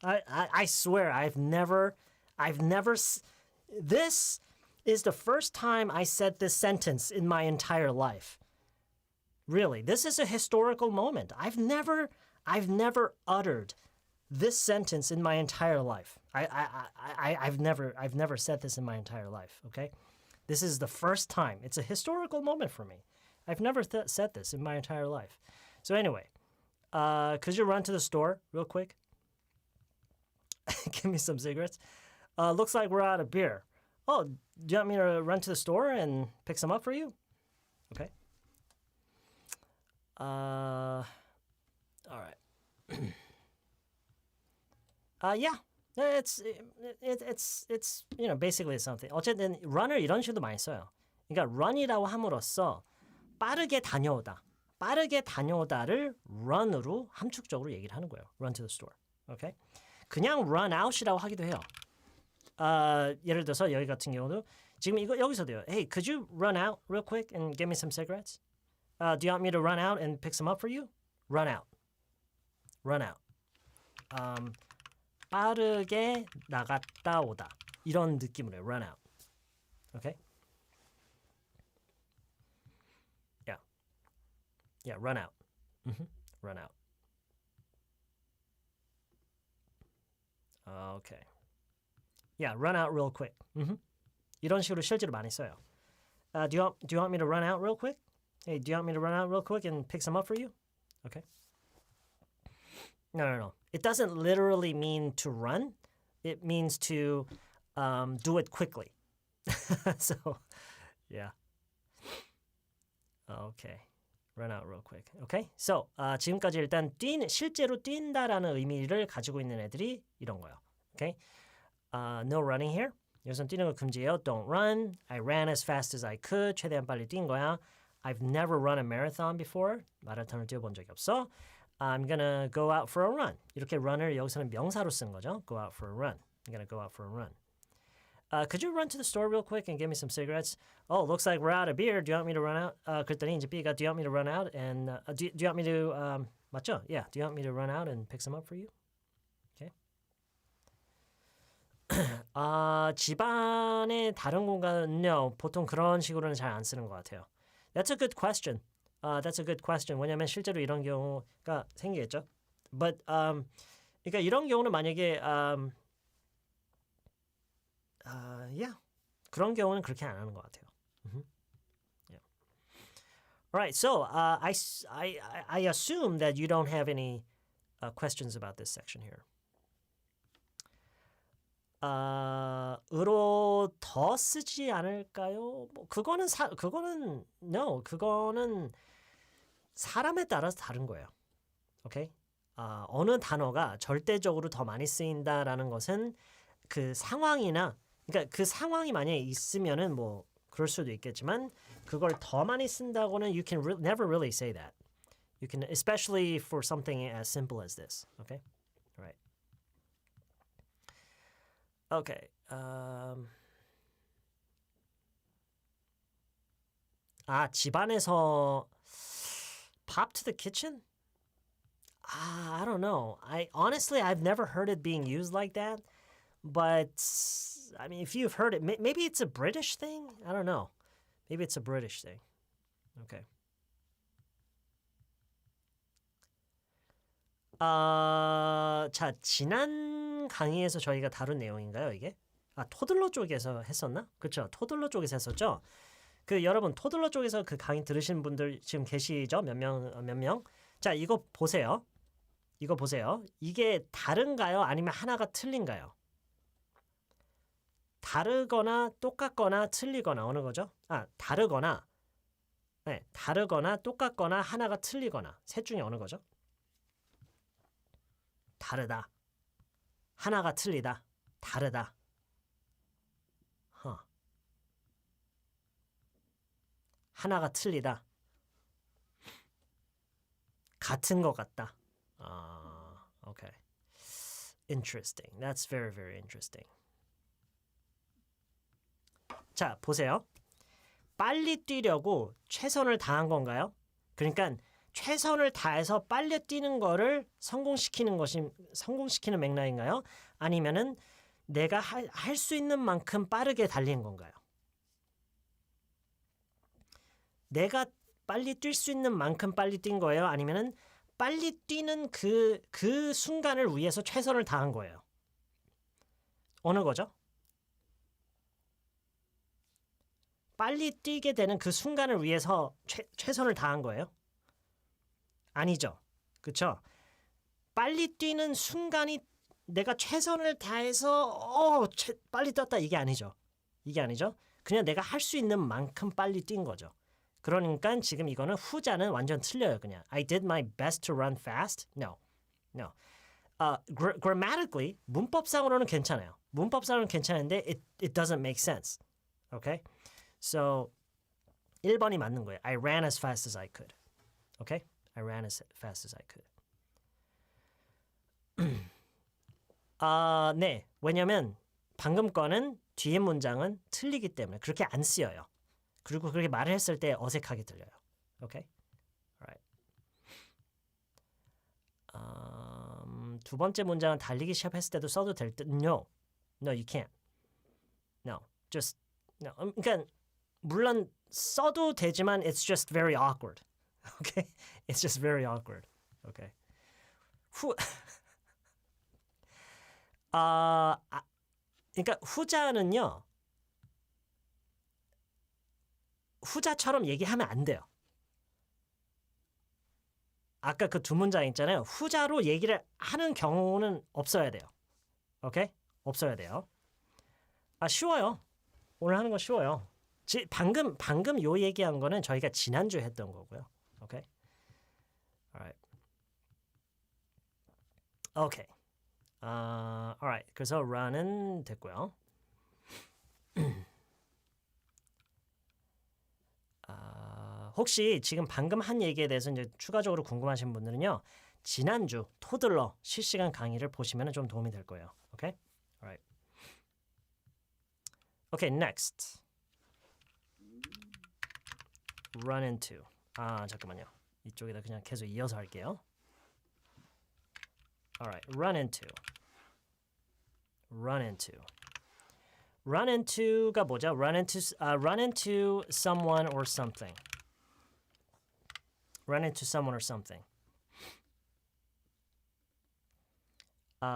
I swear I've never this is the first time I said this sentence in my entire life. Really, this is a historical moment. I've never uttered this sentence in my entire life. I've never said this in my entire life. Okay, this is the first time. It's a historical moment for me. I've never said this in my entire life. So anyway, could you run to the store real quick? Give me some cigarettes. Looks like we're out of beer. Oh, do you want me to run to the store and pick some up for you? Okay. All right. Yeah. It's basically something. 어쨌든 run을 이런 식으로 많이 써요. 그러니까 run이라고 함으로써 빠르게 다녀오다. 빠르게 다녀오다를 run으로 함축적으로 얘기를 하는 거예요. Run to the store. 오케이? 그냥 run out이라고 하기도 해요. 예를 들어서 여기 같은 경우도 지금 이거 여기서도요. Hey, could you run out real quick and get me some cigarettes? Do you want me to run out and pick some up for you? Run out. Run out. 빠르게 나갔다 오다. 이런 느낌으로 run out. Okay? Yeah. Yeah, run out. Run out. Okay. Yeah, run out real quick. 이런 식으로 실제로 많이 써요. Do you want me to run out real quick? Hey, do you want me to run out real quick and pick some up for you? Okay. No. It doesn't literally mean to run. It means to do it quickly. So, yeah. Okay. Run out real quick. Okay? So, 지금까지 일단 실제로 뛴다라는 의미를 가지고 있는 애들이 이런 거예요. Okay? No running here. 여기서는 뛰는 거 금지예요. Don't run. I ran as fast as I could. 최대한 빨리 뛴 거야. I've never run a marathon before. 마라톤을 뛰어본 적이 없어. I'm gonna go out for a run. 이렇게 run을 여기서는 명사로 쓴 거죠. Go out for a run. I'm gonna go out for a run. Could you run to the store real quick and get me some cigarettes? Oh, looks like we're out of beer. Do you want me to run out? 그랬더니 이제 B가 do you want me to run out and do you want me to 맞죠? Yeah. Do you want me to run out and pick some up for you? Okay. 집안의 다른 공간은 no. 보통 그런 식으로는 잘 안 쓰는 것 같아요. That's a good question. That's a good question. 왜냐면 실제로 이런 경우가 생기겠죠. But 그러니까 이런 경우는 만약에 yeah. 그런 경우는 그렇게 안 하는 것 같아요. Yeah. All right. So I assume that you don't have any questions about this section here. 으로 더 쓰지 않을까요? 뭐 그거는 no. 그거는 사람에 따라서 다른 거예요. 오케이? 어느 단어가 절대적으로 더 많이 쓰인다라는 것은 그 상황이나 그러니까 그 상황이 만약에 있으면은 뭐 그럴 수도 있겠지만 그걸 더 많이 쓴다고는 you can never really say that. You can especially for something as simple as this. Okay? All right. Okay. 집안에서 pop to the kitchen? I don't know. I've never heard it being used like that. But I mean, if you've heard it, maybe it's a British thing. I don't know. Maybe it's a British thing. Okay. 자, 지난 강의에서 저희가 다룬 내용인가요, 이게? 토들러 쪽에서 했었나? 그렇죠. 토들러 쪽에서 했었죠. 여러분 토들러 쪽에서 그 강의 들으신 분들 지금 계시죠? 몇 명? 자, 이거 보세요. 이게 다른가요? 아니면 하나가 틀린가요? 다르거나 똑같거나 틀리거나 어느 거죠? 다르거나. 네, 다르거나 똑같거나 하나가 틀리거나 셋 중에 어느 거죠? 다르다. 하나가 틀리다. 다르다. 하나가 틀리다. 같은 것 같다. Okay. Interesting. That's very, very interesting. 자, 보세요. 빨리 뛰려고 최선을 다한 건가요? 그러니까 최선을 다해서 빨리 뛰는 거를 성공시키는 맥락인가요? 아니면은 내가 할 수 있는 만큼 빠르게 달린 건가요? 내가 빨리 뛸 수 있는 만큼 빨리 뛴 거예요? 아니면은 빨리 뛰는 그 순간을 위해서 최선을 다한 거예요. 어느 거죠? 빨리 뛰게 되는 그 순간을 위해서 최선을 다한 거예요? 아니죠. 그쵸? 빨리 뛰는 순간이 내가 최선을 다해서 빨리 뛰었다 이게 아니죠. 이게 아니죠. 그냥 내가 할 수 있는 만큼 빨리 뛴 거죠. 그러니까 지금 이거는 후자는 완전 틀려요. 그냥 I did my best to run fast. No. Grammatically 문법상으로는 괜찮아요. 문법상으로는 괜찮은데 it doesn't make sense. Okay? So 1번이 맞는 거예요. I ran as fast as I could. Okay? I ran as fast as I could. 네. 왜냐면 방금 거는 뒤에 문장은 틀리기 때문에 그렇게 안 쓰여요. 그리고 그렇게 말을 했을 때 어색하게 들려요. Okay? Alright. 두 번째 문장은 달리기 시합했을 때도 써도 될 듯. No. No, you can't. No. Just no. 그러니까 물론 써도 되지만 it's just very awkward. Okay? It's just very awkward. Okay. 그러니까 후자는요. 후자처럼 얘기하면 안 돼요. 아까 그 두 문장 있잖아요. 후자로 얘기를 하는 경우는 없어야 돼요. 오케이? 없어야 돼요. 쉬워요. 오늘 하는 거 쉬워요. 방금 요 얘기한 거는 저희가 지난주에 했던 거고요. 오케이? Alright. 오케이. Alright. 그래서 run은 됐고요. 혹시 지금 방금 한 얘기에 대해서 이제 추가적으로 궁금하신 분들은요. 지난주 토들러 실시간 강의를 보시면 좀 도움이 될 거예요. 오케이? Alright. Okay, next. Run into. 잠깐만요. 이쪽에다 그냥 계속 이어서 할게요. Alright, run into. Run into. Run into가 뭐죠? Run into someone or something. Run into someone or something.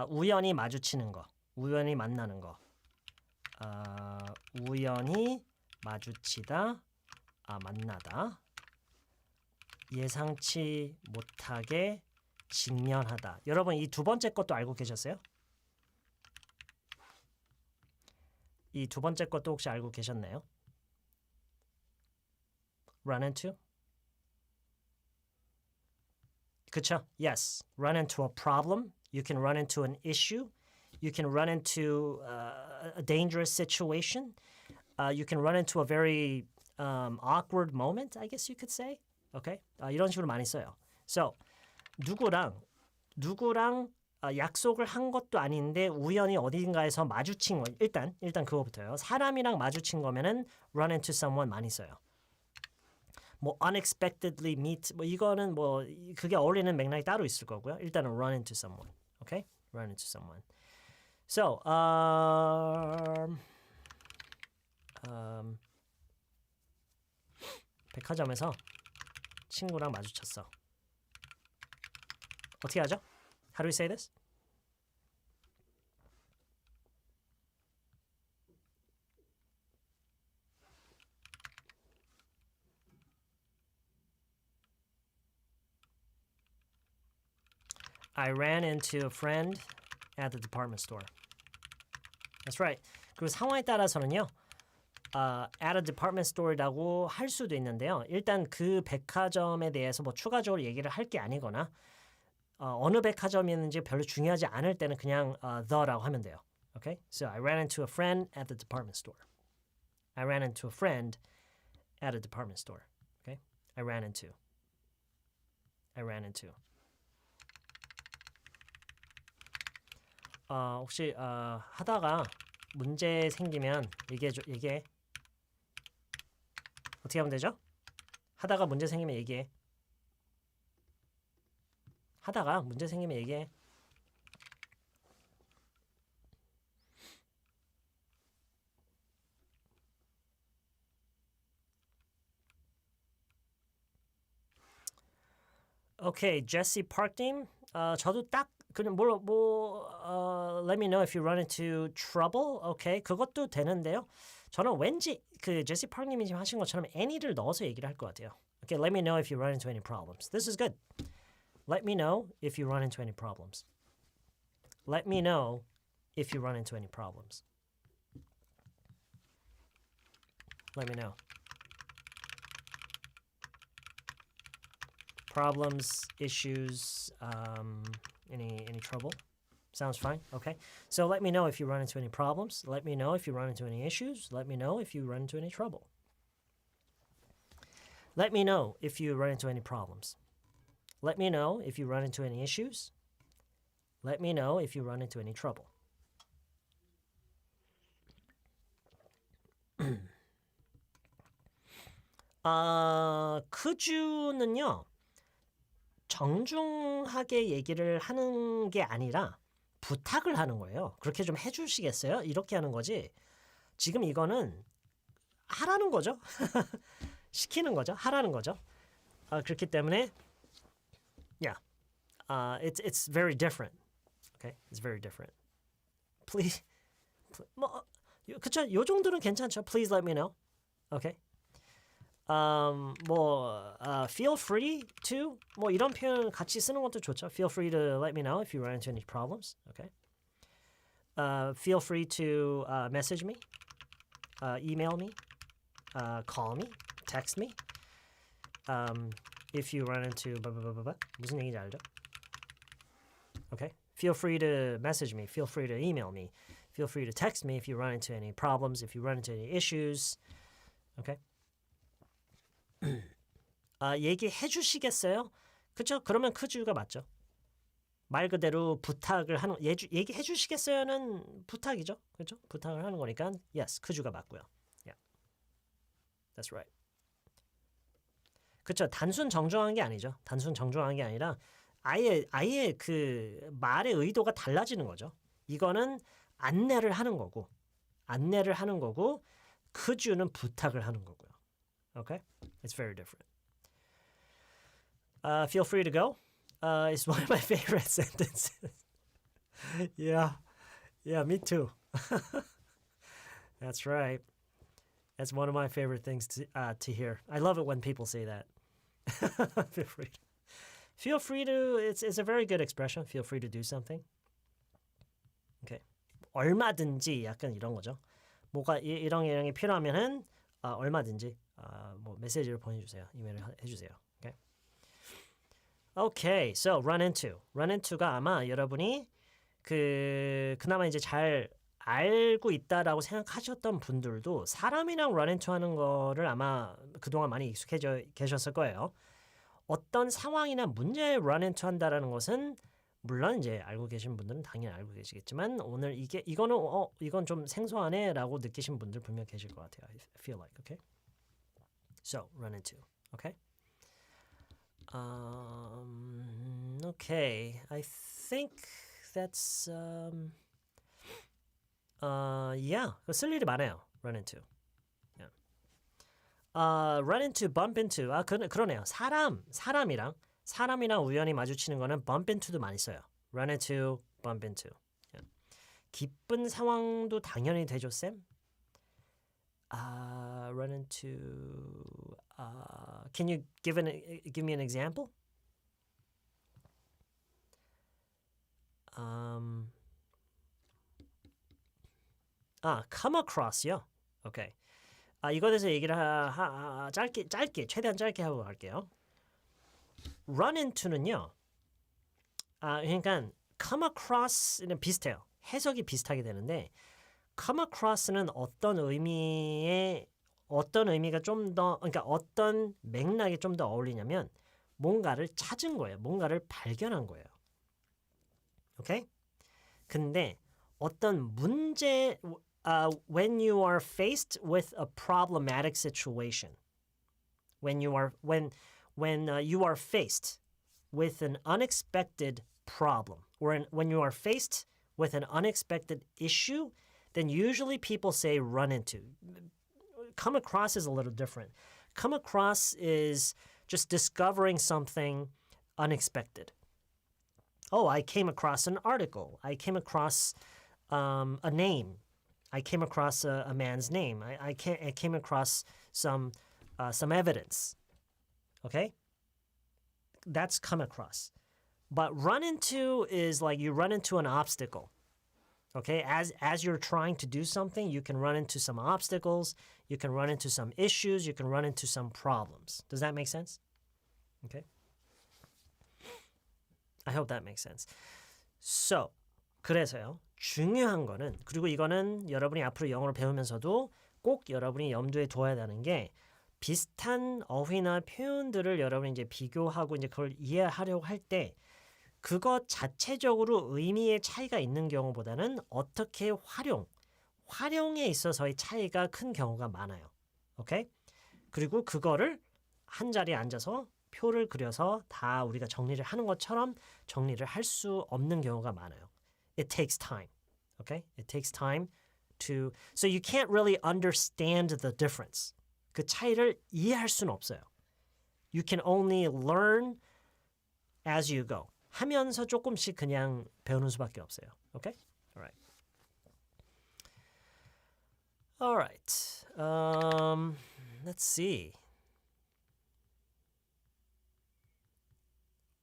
우연히 마주치는 거. 우연히 만나는 거. 우연히 마주치다. 만나다. 예상치 못하게 직면하다. 여러분 이 두 번째 것도 알고 계셨어요? 이 두 번째 것도 혹시 알고 계셨나요? Run into? 그쵸? Yes. Run into a problem. You can run into an issue. You can run into a dangerous situation. You can run into a very awkward moment, I guess you could say. Okay? 이런 식으로 많이 써요. So, 누구랑 약속을 한 것도 아닌데 우연히 어딘가에서 마주친 거. 일단 그거부터요. 사람이랑 마주친 거면은 run into someone 많이 써요. 뭐 unexpectedly meet 뭐 이거는 뭐 그게 어울리는 맥락이 따로 있을 거고요. 일단은 run into someone. Okay? Run into someone. So, 백화점에서 친구랑 마주쳤어. 어떻게 하죠? How do we say this? I ran into a friend at the department store. That's right. 그리고 상황에 따라서는요. at a department store라고 할 수도 있는데요. 일단 그 백화점에 대해서 뭐 추가적으로 얘기를 할 게 아니거나 어느 백화점이었는지 별로 중요하지 않을 때는 그냥 the라고 하면 돼요. Okay? So I ran into a friend at the department store. I ran into a friend at a department store. Okay? I ran into. 혹시 하다가 문제 생기면 얘기해. 어떻게 하면 되죠? 하다가 문제 생기면 얘기해. 하다가 문제 생기면 얘기해. 오케이, 제시 파크님. 저도 딱 그냥 let me know if you run into trouble. 오케이, 그것도 되는데요. 저는 왠지 그 제시 파크님이 지금 하신 것처럼 any를 넣어서 얘기를 할 것 같아요. Okay, let me know if you run into any problems. This is good. Let me know if you run into any problems. Let me know if you run into any problems. Let me know. Problems, issues, any trouble? Sounds fine. Okay. So let me know if you run into any problems. Let me know if you run into any issues. Let me know if you run into any trouble. Let me know if you run into any problems. Let me know if you run into any issues. Let me know if you run into any trouble. 크주는요, 정중하게 얘기를 하는 게 아니라 부탁을 하는 거예요. 그렇게 좀 해주시겠어요? 이렇게 하는 거지. 지금 이거는 하라는 거죠. 시키는 거죠. 하라는 거죠. 그렇기 때문에 yeah, it's very different. Okay, it's very different. Please, 뭐 그쵸? 요 정도는 괜찮죠. Please let me know. Okay. Feel free to 뭐 이런 표현 같이 쓰는 것도 좋죠. Feel free to let me know if you run into any problems. Okay. Feel free to message me, email me, call me, text me. If you run into 무슨 얘기인지 알죠? Okay. Feel free to message me. Feel free to email me. Feel free to text me if you run into any problems. If you run into any issues. Okay. 얘기해 주시겠어요? 그렇죠? 그러면 크주가 맞죠. 말 그대로 부탁을 하는 얘기해 주시겠어요는 부탁이죠. 그렇죠? 부탁을 하는 거니까 yes, 크주가 맞고요. Yeah. That's right. 그렇죠. 단순 정중한 게 아니죠. 단순 정중한 게 아니라 아예 그 말의 의도가 달라지는 거죠. 이거는 안내를 하는 거고 크주는 부탁을 하는 거고요. Okay? It's very different. Feel free to go. It's one of my favorite sentences. Yeah, me too. That's right. That's one of my favorite things to hear. I love it when people say that. Feel free. Feel free to. It's a very good expression. Feel free to do something. Okay. 얼마든지 약간 이런 거죠. 뭐가 이런 게 필요하면은 얼마든지 뭐 메시지를 보내주세요. 이메일을 해주세요. Okay. Okay. So run into가 아마 여러분이 그나마 이제 잘 알고 있다라고 생각하셨던 분들도 사람이랑 run into 하는 거를 아마 그동안 많이 익숙해져 계셨을 거예요. 어떤 상황이나 문제에 run into 한다라는 것은 물론 이제 알고 계신 분들은 당연히 알고 계시겠지만 오늘 이건 좀 생소하네라고 느끼신 분들 분명 계실 것 같아요. I feel like, okay? So, run into, okay? Okay, I think that's yeah, 쓸 일이 많아요. Run into. Yeah. Run into, bump into. 그러네요. 사람이랑 우연히 마주치는 거는 bump into도 많이 써요. Run into, bump into. Yeah. 기쁜 상황도 당연히 되죠, 쌤? Run into. Can you give me an example? Come across요. Okay. 이거에 대해서 얘기를 짧게 최대한 짧게 하고 갈게요. Run into는요. 그러니까 come across는 비슷해요. 해석이 비슷하게 되는데 come across는 어떤 의미가 좀 더 그러니까 어떤 맥락에 좀 더 어울리냐면 뭔가를 찾은 거예요. 뭔가를 발견한 거예요. 오케이? 근데 어떤 문제 when you are faced with a problematic situation. When you are faced with an unexpected problem or when you are faced with an unexpected issue, then usually people say run into. Come across is a little different. Come across is just discovering something unexpected. Oh, I came across an article. I came across a name. I came across a man's name. I came across some evidence. Okay? That's come across. But run into is like you run into an obstacle. Okay? As you're trying to do something, you can run into some obstacles. You can run into some issues. You can run into some problems. Does that make sense? Okay? I hope that makes sense. So, 그래서요. 중요한 거는 그리고 이거는 여러분이 앞으로 영어를 배우면서도 꼭 여러분이 염두에 둬야 되는 게 비슷한 어휘나 표현들을 여러분이 이제 비교하고 이제 그걸 이해하려고 할 때 그것 자체적으로 의미의 차이가 있는 경우보다는 어떻게 활용에 있어서의 차이가 큰 경우가 많아요. 오케이? 그리고 그거를 한 자리에 앉아서 표를 그려서 다 우리가 정리를 하는 것처럼 정리를 할 수 없는 경우가 많아요. It takes time. Okay? It takes time to so you can't really understand the difference. 그 차이를 이해할 수는 없어요. You can only learn as you go. 하면서 조금씩 그냥 배우는 수밖에 없어요. Okay? All right. All right. Let's see.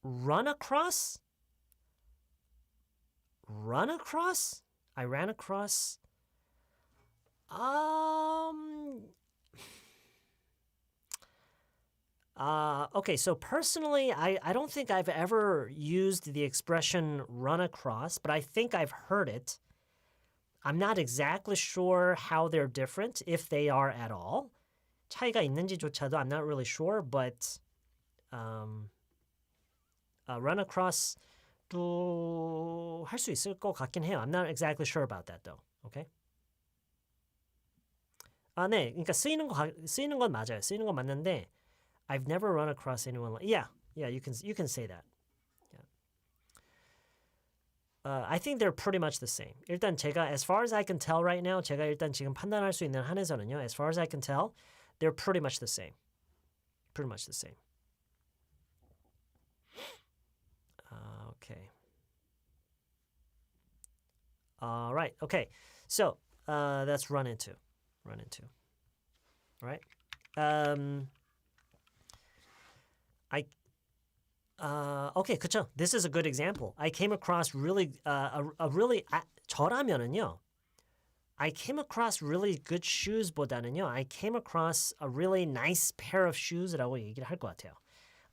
Run across? Run across? I ran across. Okay, so personally, I don't think I've ever used the expression run across, but I think I've heard it. I'm not exactly sure how they're different, if they are at all. 차이가 있는지조차도 I'm not really sure, but run across 또 할 수 있을 것 같긴 해요. I'm not exactly sure about that though. Okay? 네. 그러니까 쓰이는 건 맞아요. 쓰이는 건 맞는데 I've never run across anyone like Yeah, you can say that. Yeah. I think they're pretty much the same. 일단 제가 as far as I can tell right now, 제가 일단 지금 판단할 수 있는 한에서는요. As far as I can tell, they're pretty much the same. Pretty much the same. Okay. All right. Okay. So that's run into. Run into. All right. Okay, 그쵸. This is a good example. I came across really 저라면은요. I came across really good shoes보다는요. I came across a really nice pair of shoes라고 얘기를 할 것 같아요.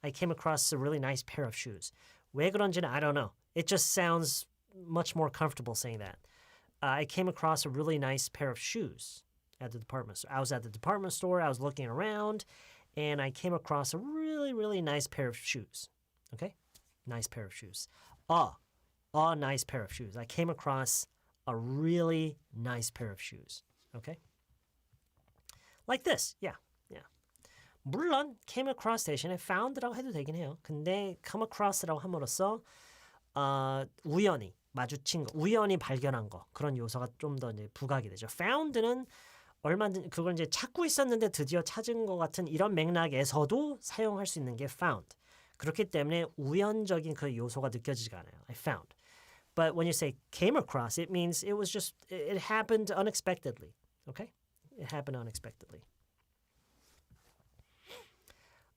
I came across a really nice pair of shoes. 왜 그런지는 I don't know. It just sounds much more comfortable saying that. I came across a really nice pair of shoes at the department store. I was at the department store. I was looking around, and I came across a really, really nice pair of shoes. Okay? Nice pair of shoes. A nice pair of shoes. I came across a really nice pair of shoes. Okay? Like this. Yeah. 물론 came across 대신에 found라고 해도 되긴 해요. 근데 come across라고 함으로써 우연히 마주친 거, 우연히 발견한 거 그런 요소가 좀 더 이제 부각이 되죠. found는 얼마든지 그걸 이제 찾고 있었는데 드디어 찾은 것 같은 이런 맥락에서도 사용할 수 있는 게 found. 그렇기 때문에 우연적인 그 요소가 느껴지지가 않아요. I found. But when you say came across, it means it happened unexpectedly. Okay? It happened unexpectedly.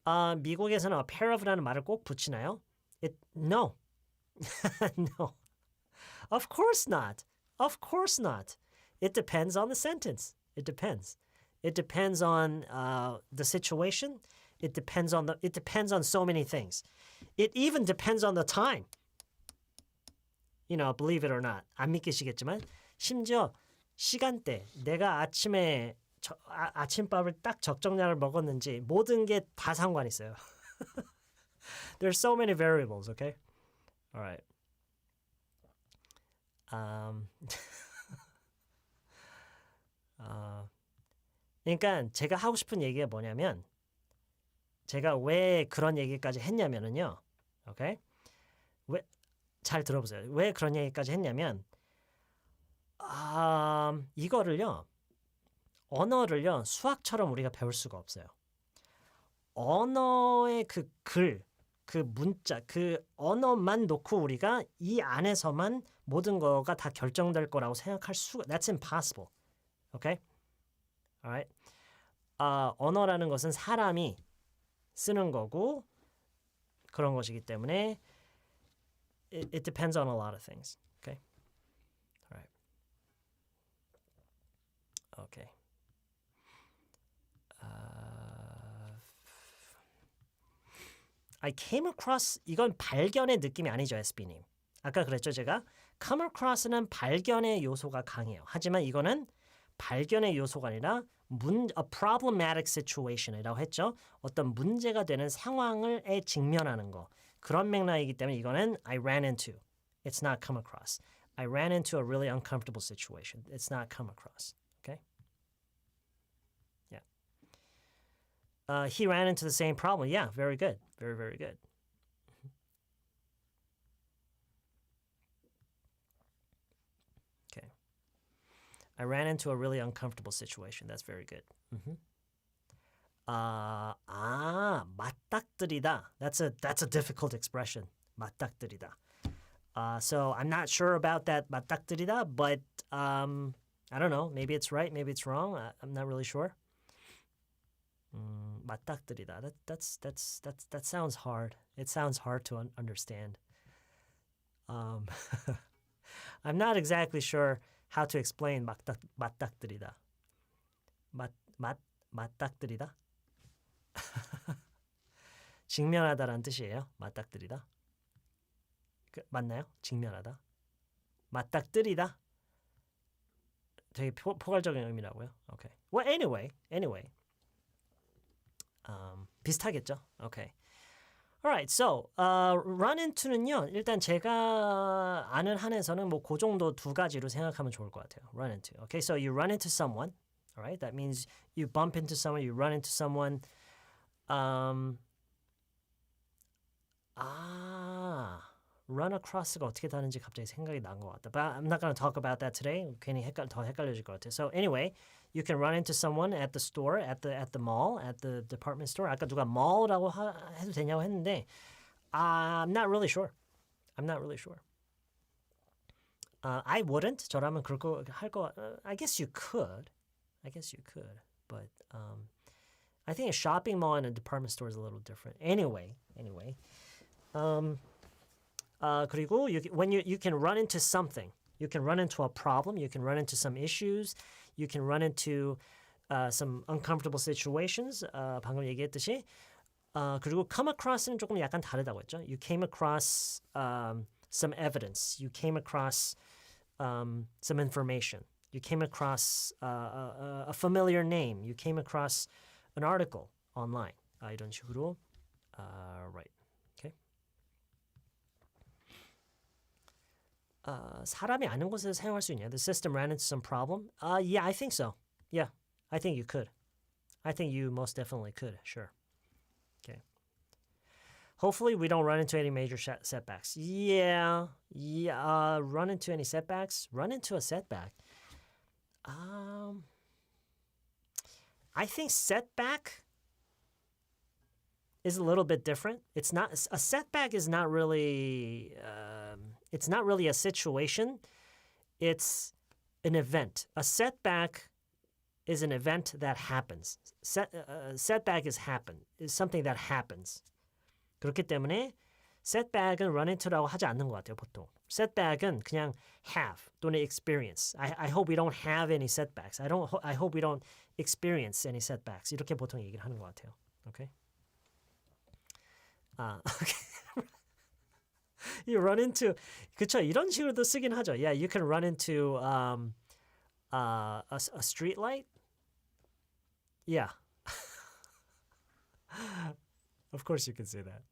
미국에서는 a pair of라는 말을 꼭 붙이나요? No. No. Of course not. Of course not. It depends on the sentence. It depends. It depends on the situation. It depends on so many things. It even depends on the time. You know, believe it or not. 안 믿기시겠지만 심지어 시간대, 내가 아침에 아침밥을 딱 적정량을 먹었는지 모든 게 다 상관 있어요. There's so many variables, okay? All right. 그러니까 제가 하고 싶은 얘기가 뭐냐면 제가 왜 그런 얘기까지 했냐면은요. 오케이? 잘 들어보세요. 왜 그런 얘기까지 했냐면 이거를요. 언어를요. 수학처럼 우리가 배울 수가 없어요. 언어의 그 글, 그 문자, 그 언어만 놓고 우리가 이 안에서만 모든 거가 다 결정될 거라고 생각할 수가 That's impossible. Okay? Alright? 언어라는 것은 사람이 쓰는 거고 그런 것이기 때문에 it depends on a lot of things. Okay? Alright. Okay. I came across 이건 발견의 느낌이 아니죠, SB님. 아까 그랬죠, 제가 come across는 발견의 요소가 강해요. 하지만 이거는 발견의 요소가 아니라 a problematic situation이라고 했죠. 어떤 문제가 되는 상황을에 직면하는 거. 그런 맥락이기 때문에 이거는 I ran into. It's not come across. I ran into a really uncomfortable situation. It's not come across. Okay? Yeah. He ran into the same problem. Yeah, very good. Very, very good. Okay. I ran into a really uncomfortable situation. That's very good. 맞닥뜨리다. That's a difficult expression. 맞닥뜨리다. So I'm not sure about that 맞닥뜨리다, but I don't know. Maybe it's right. Maybe it's wrong. I'm not really sure. 맞닥뜨리다. That sounds hard. It sounds hard to understand. I'm not exactly sure how to explain 맞닥뜨리다. 맞닥뜨리다? 직면하다라는 뜻이에요. 맞닥뜨리다. 맞나요? 직면하다. 맞닥뜨리다. 되게 포괄적인 의미라고요. Okay. Well, anyway. 비슷하겠죠. Okay. Alright, so run into는요. 일단 제가 아는 한에서는 뭐 그 정도 두 가지로 생각하면 좋을 것 같아요. Run into. Okay, so you run into someone. Alright, that means you bump into someone, you run into someone. Run across가 어떻게 다른지 갑자기 생각이 난 것 같다. But I'm not going to talk about that today. 괜히 더 헷갈려질 것 같아요. So anyway, you can run into someone at the store, at the mall, at the department store. 아까 누가 mall라고 해도 되냐고 했는데 I'm not really sure. I wouldn't. 저라면 그럴 거 할 거. I guess you could. But I think a shopping mall and a department store is a little different. Anyway. 그리고 when you can run into something, you can run into a problem, you can run into some issues, you can run into some uncomfortable situations. 방금 얘기했듯이. 그리고 come across는 조금 약간 다르다고 했죠. You came across some evidence. You came across some information. You came across a familiar name. You came across an article online. 이런 식으로. Right. Okay. 사람이 아는 곳에서 사용할 수 있냐? The system ran into some problem. Yeah, I think so. Yeah, I think you could. I think you most definitely could. Sure. Okay. Hopefully we don't run into any major setbacks. Yeah. Run into any setbacks? Run into a setback. I think setback is a little bit different. It's not a setback. Is not really. It's not really a situation. It's an event. A setback is an event that happens. Setback is something that happens. 그렇기 때문에 setback은 run into라고 하지 않는 것 같아요, 보통. setback은 그냥 have 또는 experience. I hope we don't have any setbacks. I hope we don't experience any setbacks. 이렇게 보통 얘기를 하는 것 같아요. Okay? Okay. You run into 그쵸 이런 식으로도 쓰긴 하죠. Yeah, you can run into a street light. Yeah. Of course you can say that.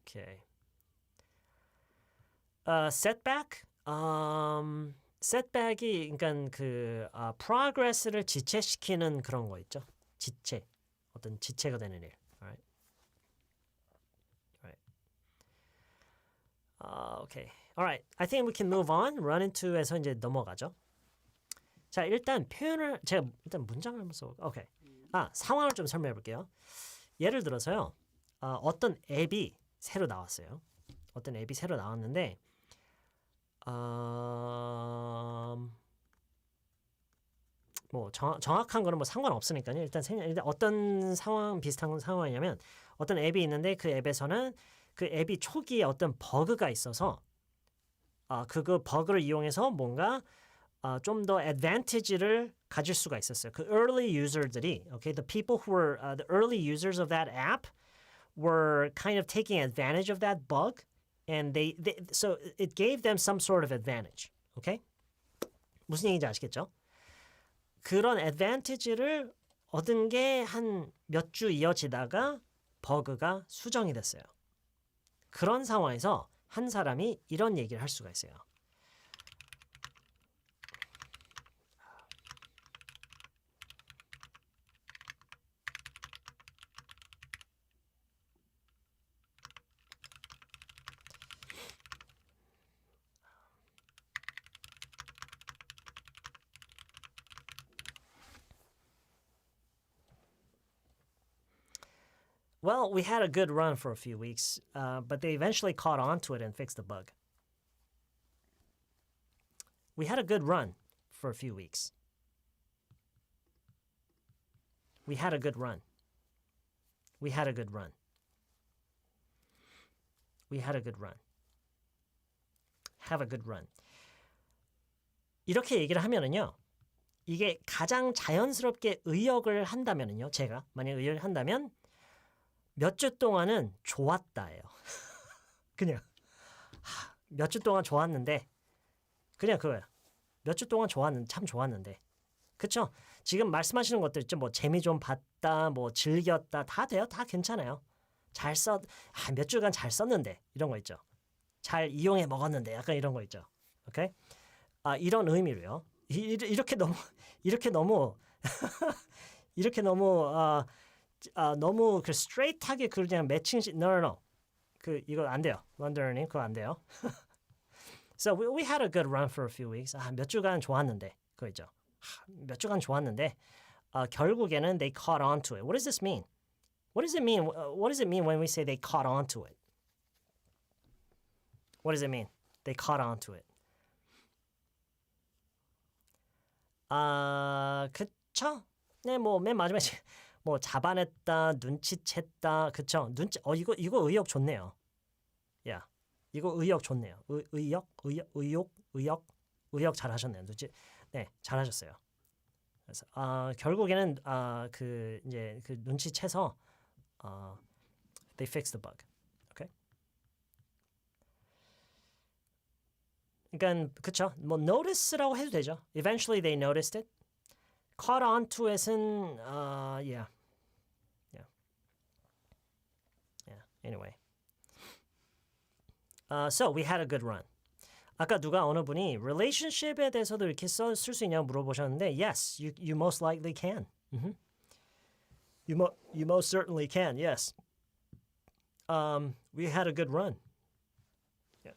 Okay. Setback. setback이 그러니까 그 progress를 지체시키는 그런 거 있죠. 지체. 어떤 지체가 되는 일. Alright. Okay. Alright. I think we can move on. Run into에서 이제 넘어가죠. 자, 일단 표현을 제가 일단 문장을 한번 써볼게요. Okay. 상황을 좀 설명해 볼게요. 예를 들어서요. 어떤 앱이 새로 나왔어요. 어떤 앱이 새로 나왔는데 뭐 정확한 거는 뭐 상관없으니까요. 일단 어떤 상황 비슷한 상황이냐면 어떤 앱이 있는데 그 앱에서는 그 앱이 초기에 어떤 버그가 있어서 그 버그를 이용해서 뭔가 좀 더 advantage를 가질 수가 있었어요. 그 early user들이, okay, the people who were the early users of that app were kind of taking advantage of that bug, and so it gave them some sort of advantage. Okay? 무슨 얘기인지 아시겠죠? 그런 advantage를 얻은 게 한 몇 주 이어지다가 버그가 수정이 됐어요. 그런 상황에서 한 사람이 이런 얘기를 할 수가 있어요. Well, we had a good run for a few weeks, but they eventually caught on to it and fixed the bug. We had a good run for a few weeks. We had a good run. We had a good run. We had a good run. Have a good run. 이렇게 얘기를 하면은요. 이게 가장 자연스럽게 의역을 한다면은요. 제가 만약 의역을 한다면 몇 주 동안은 좋았다예요. 그냥 몇 주 동안 좋았는데 그냥 그거예요. 몇 주 동안 참 좋았는데. 그쵸? 지금 말씀하시는 것들 있죠. 뭐 재미 좀 봤다, 뭐 즐겼다 다 돼요. 다 괜찮아요. 몇 주간 잘 썼는데 이런 거 있죠. 잘 이용해 먹었는데 약간 이런 거 있죠. 오케이? 이런 의미로요. 이렇게 너무 너무 그 스트레이트하게 그냥 매칭 no. 이거 안 돼요. 런더님 그거 안 돼요. So we had a good run for a few weeks. 몇 주간 좋았는데 그거 있죠. 몇 주간 좋았는데 결국에는 they caught on to it. What does this mean? What does it mean? What does it mean when we say they caught on to it? What does it mean? They caught on to it. 그쵸? 네, 뭐 맨 마지막에 뭐 잡아냈다, 눈치챘다, 그쵸? 이거 의역 좋네요. 야, 이거 의역 좋네요. 의역 잘하셨네요. 네, 잘하셨어요. 그래서 결국에는 그 눈치채서 they fixed the bug. Okay? 그러니까 그쵸? 뭐 notice라고 해도 되죠. Eventually they noticed it. Caught on to it은 yeah. Anyway. So we had a good run. 아까 어느 분이 relationship에 대해서도 이렇게 쓸 수 있냐고 물어보셨는데 yes, you most likely can. Mm-hmm. You most certainly can. Yes. We had a good run. Yeah.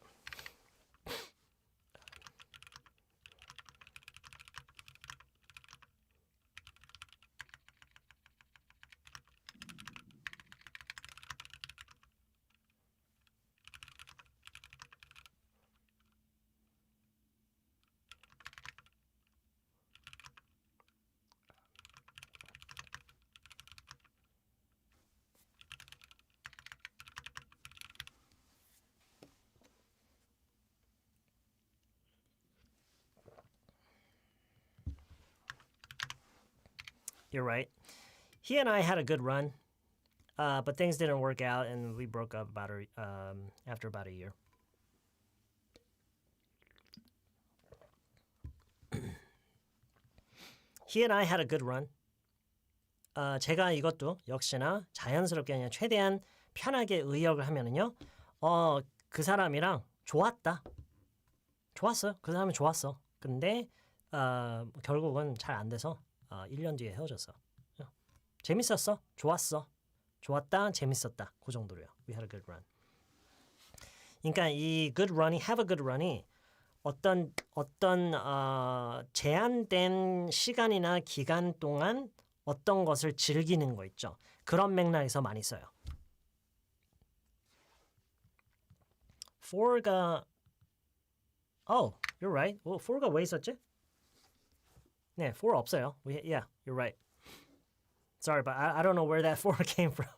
You're right. He and I had a good run, but things didn't work out, and we broke up after about a year. He and I had a good run. 제가 이것도 역시나 자연스럽게 그냥 최대한 편하게 의역을 하면은요. 그 사람이랑 좋았다. 좋았어요. 그 사람이 좋았어. 근데 결국은 잘 안 돼서 1년 뒤에 헤어졌어. 재밌었어. 좋았어. 좋았다. 재밌었다. 그 정도로요. We had a good run. 그러니까 이 good run이 have a good run이 어떤 제한된 시간이나 기간 동안 어떤 것을 즐기는 거 있죠. 그런 맥락에서 많이 써요. for가 Oh, you're right. for가 왜 있었지? 네, for 없어요. Yeah, you're right. Sorry, but I don't know where that for came from.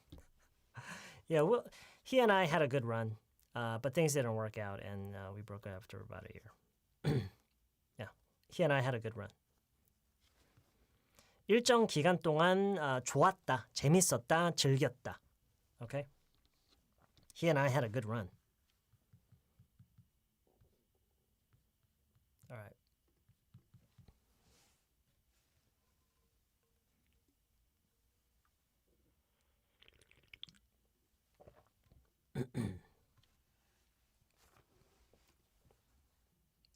Yeah, well, he and I had a good run, but things didn't work out, and we broke up after about a year. Yeah, he and I had a good run. 일정 기간 동안 좋았다, 재밌었다, 즐겼다. Okay? He and I had a good run. All right.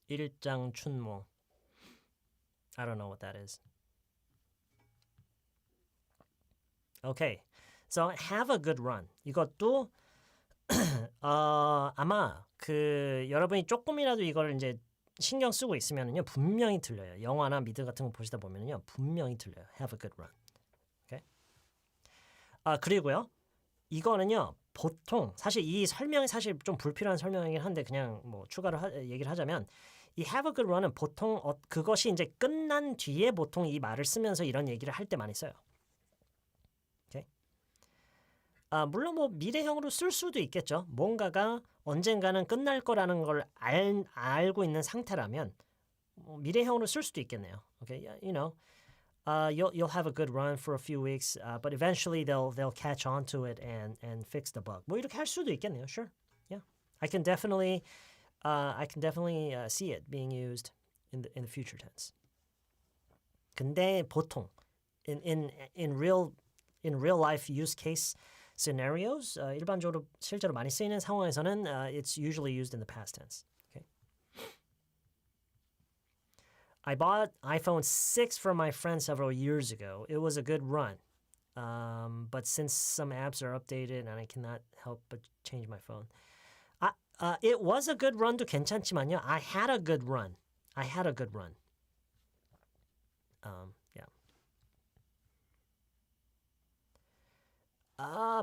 일장춘몽. I don't know what that is. Okay. So have a good run. 이것도 아마 여러분이 조금이라도 이걸 이제 신경 쓰고 있으면은요 분명히 들려요. 영화나 미드 같은 거 보시다 보면은요 분명히 들려요. Have a good run. Okay? 그리고요 이거는요 보통 사실 이 설명이 사실 좀 불필요한 설명이긴 한데 그냥 뭐 추가로 얘기를 하자면 이 have a good run은 보통 그것이 이제 끝난 뒤에 보통 이 말을 쓰면서 이런 얘기를 할 때 많이 써요. Okay? 물론 뭐 미래형으로 쓸 수도 있겠죠. 뭔가가 언젠가는 끝날 거라는 걸 알고 있는 상태라면 미래형으로 쓸 수도 있겠네요. Okay, you know, you'll have a good run for a few weeks, but eventually they'll catch on to it and fix the bug. 뭐 이렇게 할 수도 있겠네요. Sure, yeah, I can definitely see it being used in the future tense. 근데 보통 in real life use case scenarios, 일반적으로 실제로 많이 쓰이는 상황에서는 it's usually used in the past tense. Okay. I bought iPhone 6 from my friend several years ago. It was a good run. But since some apps are updated and I cannot help but change my phone. It was a good run도 괜찮지만요. I had a good run. Yeah.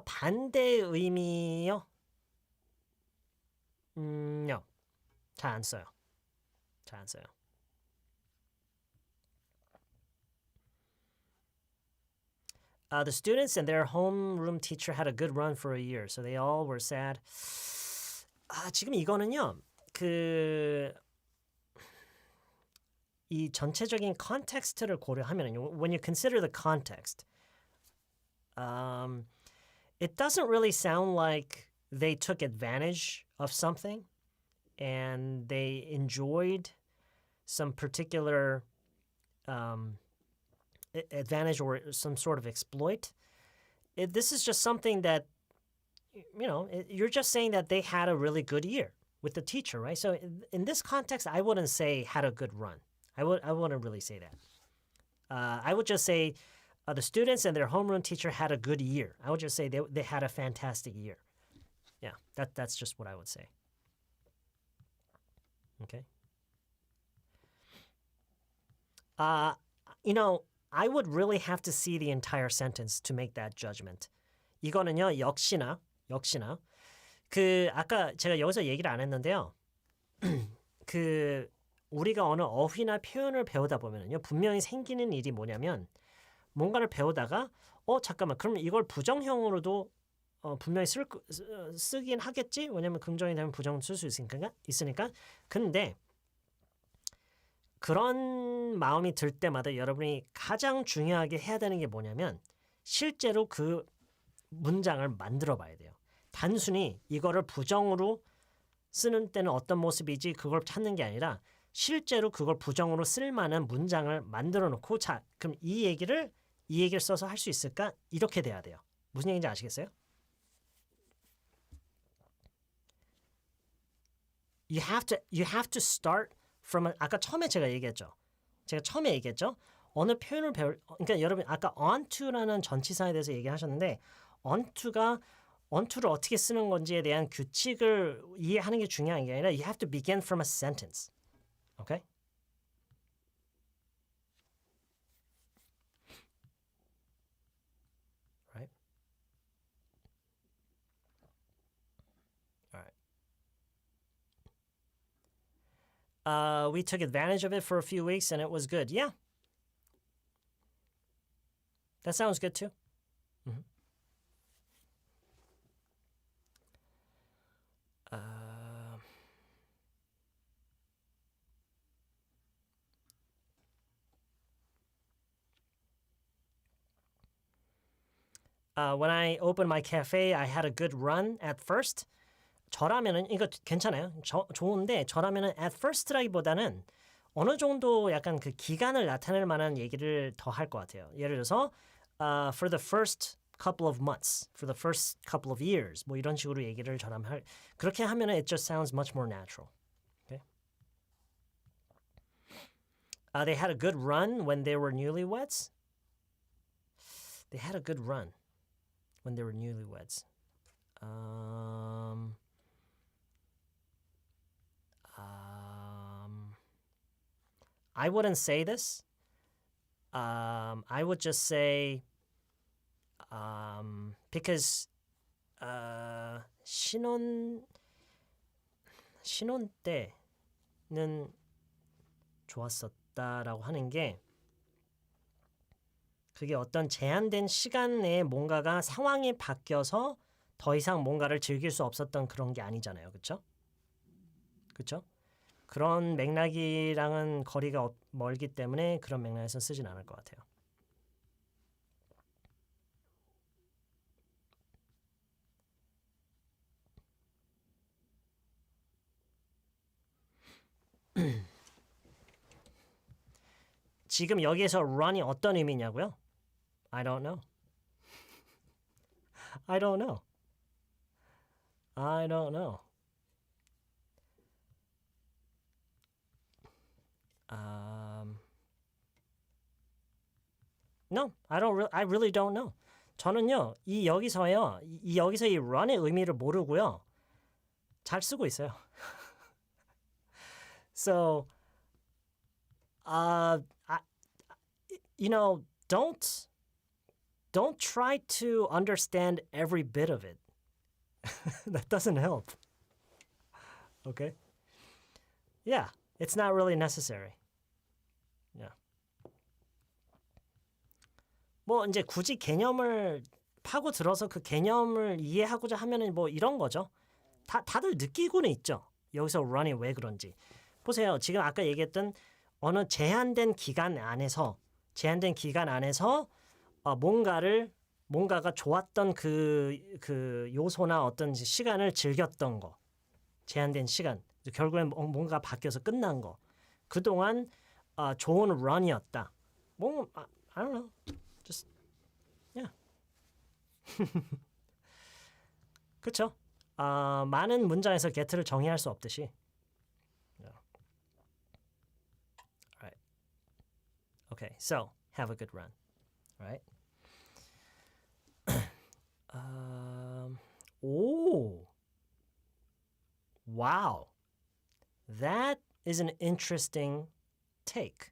반대 의미요? No. 잘 안 써요. The students and their homeroom teacher had a good run for a year, so they all were sad. 지금 이거는요. 이 전체적인 컨텍스트를 고려하면요. When you consider the context, it doesn't really sound like they took advantage of something and they enjoyed some particular advantage or some sort of exploit. This is just something that, you know, you're just saying that they had a really good year with the teacher, right? So in this context, I wouldn't say had a good run. I wouldn't really say that. I would just say the students and their homeroom teacher had a good year. I would just say they had a fantastic year. Yeah, that's just what I would say. Okay. You know, I would really have to see the entire sentence to make that judgment. 이거는요, 역시나 아까 제가 여기서 얘기를 안 했는데요. 우리가 어느 어휘나 표현을 배우다 보면은요, 분명히 생기는 일이 뭐냐면 뭔가를 배우다가 잠깐만, 그럼 이걸 부정형으로도 분명히 쓰긴 하겠지? 왜냐면 긍정이 되면 부정 쓸 수 있으니까. 근데 그런 마음이 들 때마다 여러분이 가장 중요하게 해야 되는 게 뭐냐면 실제로 그 문장을 만들어 봐야 돼요. 단순히 이거를 부정으로 쓰는 때는 어떤 모습이지 그걸 찾는 게 아니라 실제로 그걸 부정으로 쓸 만한 문장을 만들어 놓고 자, 그럼 이 얘기를 써서 할 수 있을까? 이렇게 돼야 돼요. 무슨 얘기인지 아시겠어요? You have to start from 아까 처음에 제가 얘기했죠. 어느 표현을 그러니까 여러분 아까 onto라는 전치사에 대해서 얘기하셨는데 onto를 어떻게 쓰는 건지에 대한 규칙을 이해하는 게 중요한 게 아니라 you have to begin from a sentence. Okay? We took advantage of it for a few weeks and it was good. Yeah. That sounds good too. Mm-hmm. When I opened my cafe, I had a good run at first. 저라면은 이거 괜찮아요. 좋은데 저라면은 at first라기보다는 어느 정도 약간 그 기간을 나타낼 만한 얘기를 더 할 것 같아요. 예를 들어서 for the first couple of months, for the first couple of years 뭐 이런 식으로 얘기를 저라면 그렇게 하면은 it just sounds much more natural. Okay? They had a good run when they were newlyweds. They had a good run when they were newlyweds. I wouldn't say this. I would just say because 신혼 때는 좋았었다라고 하는 게 그게 어떤 제한된 시간 내에 뭔가가 상황이 바뀌어서 더 이상 뭔가를 즐길 수 없었던 그런 게 아니잖아요. 그렇죠? 그렇죠? 그런 맥락이랑은 거리가 멀기 때문에 그런 맥락에서 쓰진 않을 것 같아요. 지금 여기에서 run이 어떤 의미냐고요? I don't know. I don't know. I don't know. No, I really don't know. 저는요, 여기서 이 run의 의미를 모르고요. 잘 쓰고 있어요. So, don't try to understand every bit of it. That doesn't help. Okay? Yeah, it's not really necessary. Yeah. 뭐 이제 굳이 개념을 파고 들어서 그 개념을 이해하고자 하면은 뭐 이런 거죠. 다들 느끼고는 있죠. 여기서 run이 왜 그런지. 보세요. 지금 아까 얘기했던 어느 제한된 기간 안에서 뭔가가 좋았던 그 요소나 어떤 시간을 즐겼던 거. 제한된 시간. 결국엔 뭔가 바뀌어서 끝난 거. 그동안 좋은 run이었다. 뭐 I don't know. Just yeah. 그렇죠? 많은 문장에서 get를 정의할 수 없듯이. Yeah. All right. Okay, so have a good run. All right. Oh. Wow. That is an interesting take.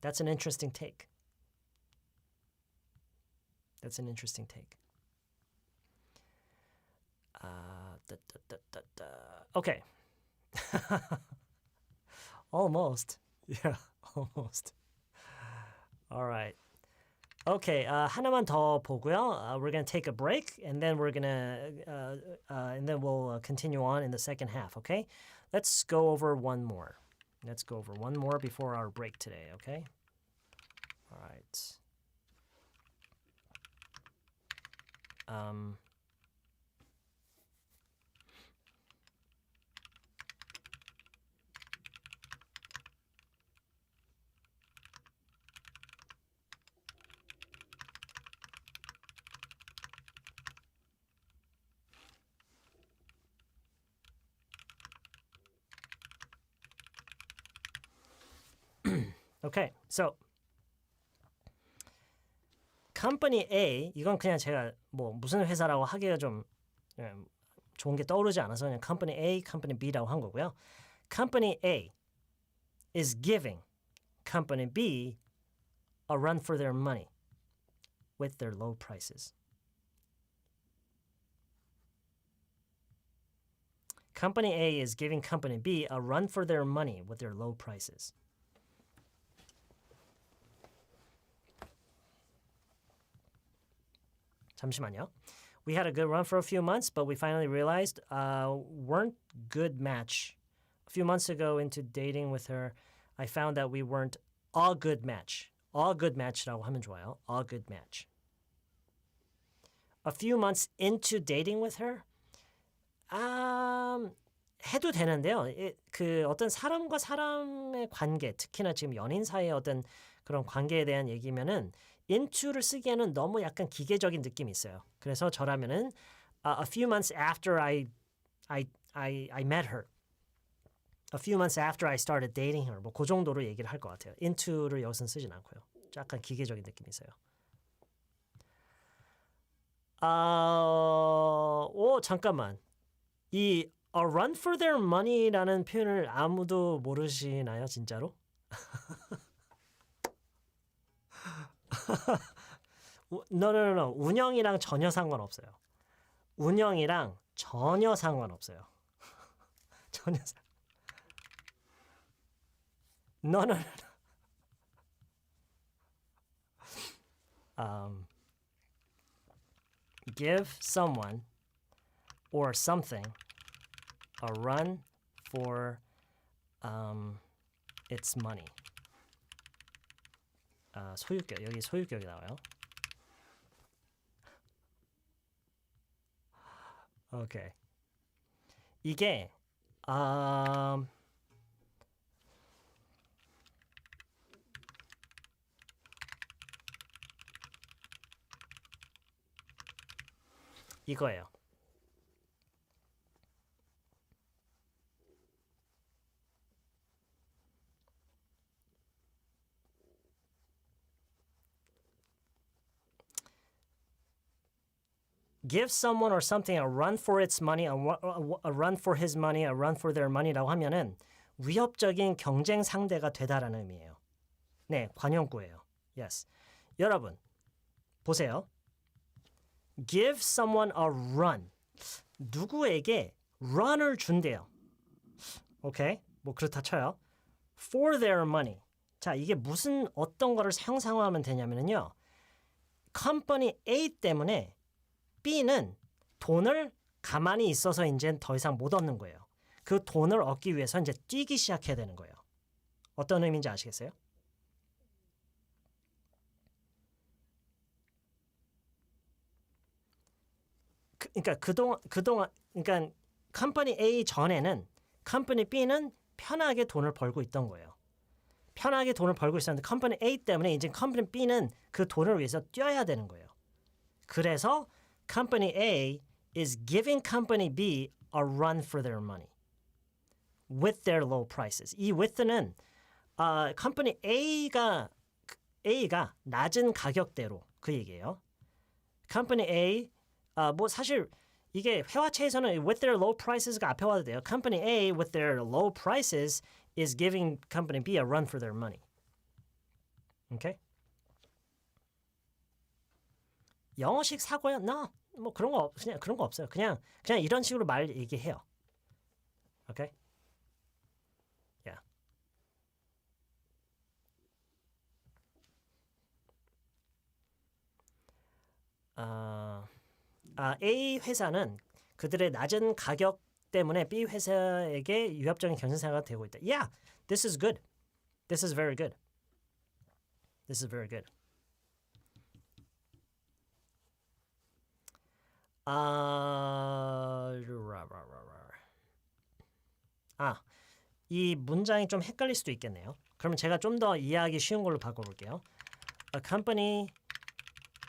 That's an interesting take. That's an interesting take. Okay. Almost. Yeah, almost. All right. Okay, 하나만 더 보고요. We're going to take a break and then we'll continue on in the second half, okay? Let's go over one more. Let's go over one more before our break today, okay? All right. Okay, so Company A 이건 그냥 제가 뭐 무슨 회사라고 하기가 좀 좋은 게 떠오르지 않아서 그냥 Company A, Company B라고 한 거고요. Company A is giving Company B a run for their money with their low prices. Company A is giving Company B a run for their money with their low prices. 잠시만요. We had a good run for a few months, but we finally realized weren't good match. A few months ago into dating with her, I found that we weren't a good match. A good match라고 하면 좋아요. A good match. A few months into dating with her, 해도 되는데요. 그 어떤 사람과 사람의 관계, 특히나 지금 연인 사이의 어떤 그런 관계에 대한 얘기면은 into를 쓰기에는 너무 약간 기계적인 느낌이 있어요. 그래서 저라면은 a few months after I met her, a few months after I started dating her, 뭐 그 정도로 얘기를 할 것 같아요. into를 여기서는 쓰진 않고요. 약간 기계적인 느낌이 있어요. 잠깐만. 이 a run for their money라는 표현을 아무도 모르시나요, 진짜로? No. 운영이랑 전혀 상관없어요. 운영이랑 전혀 상관없어요. 전혀 No. Give someone or something a run for its money. 소유격, 여기 소유격이 나와요. 오케이. 이게 이거예요. Give someone or something a run for its money, a run for his money, a run for their money라고 하면은 위협적인 경쟁 상대가 되다라는 의미예요. 네, 관용구예요. Yes. 여러분, 보세요. Give someone a run. 누구에게 run을 준대요. 오케이? 뭐 그렇다 쳐요. For their money. 자, 이게 무슨 어떤 거를 상상하면 되냐면요. Company A 때문에 B는 돈을 가만히 있어서 이제 더 이상 못 얻는 거예요. 그 돈을 얻기 위해서 이제 뛰기 시작해야 되는 거예요. 어떤 의미인지 아시겠어요? 그러니까 그동안 그러니까 컴퍼니 A 전에는 컴퍼니 B는 편하게 돈을 벌고 있던 거예요. 편하게 돈을 벌고 있었는데 컴퍼니 A 때문에 이제 컴퍼니 B는 그 돈을 위해서 뛰어야 되는 거예요. 그래서 Company A is giving Company B a run for their money with their low prices. 이 with는 Company A가 낮은 가격대로 그 얘기예요. Company A 뭐 사실 이게 회화체에서는 with their low prices가 앞에 와도 돼요. Company A with their low prices is giving Company B a run for their money. Okay? 영어식 사고요? No. 뭐 그런 거 그냥 그런 거 없어요. 그냥 이런 식으로 말 얘기해요. 오케이? 야. A 회사는 그들의 낮은 가격 때문에 B 회사에게 위협적인 경쟁사가 되고 있다. Yeah, this is good. This is very good. This is very good. 이 문장이 좀 헷갈릴 수도 있겠네요. 그럼 제가 좀 더 이해하기 쉬운 걸로 바꿔볼게요. A company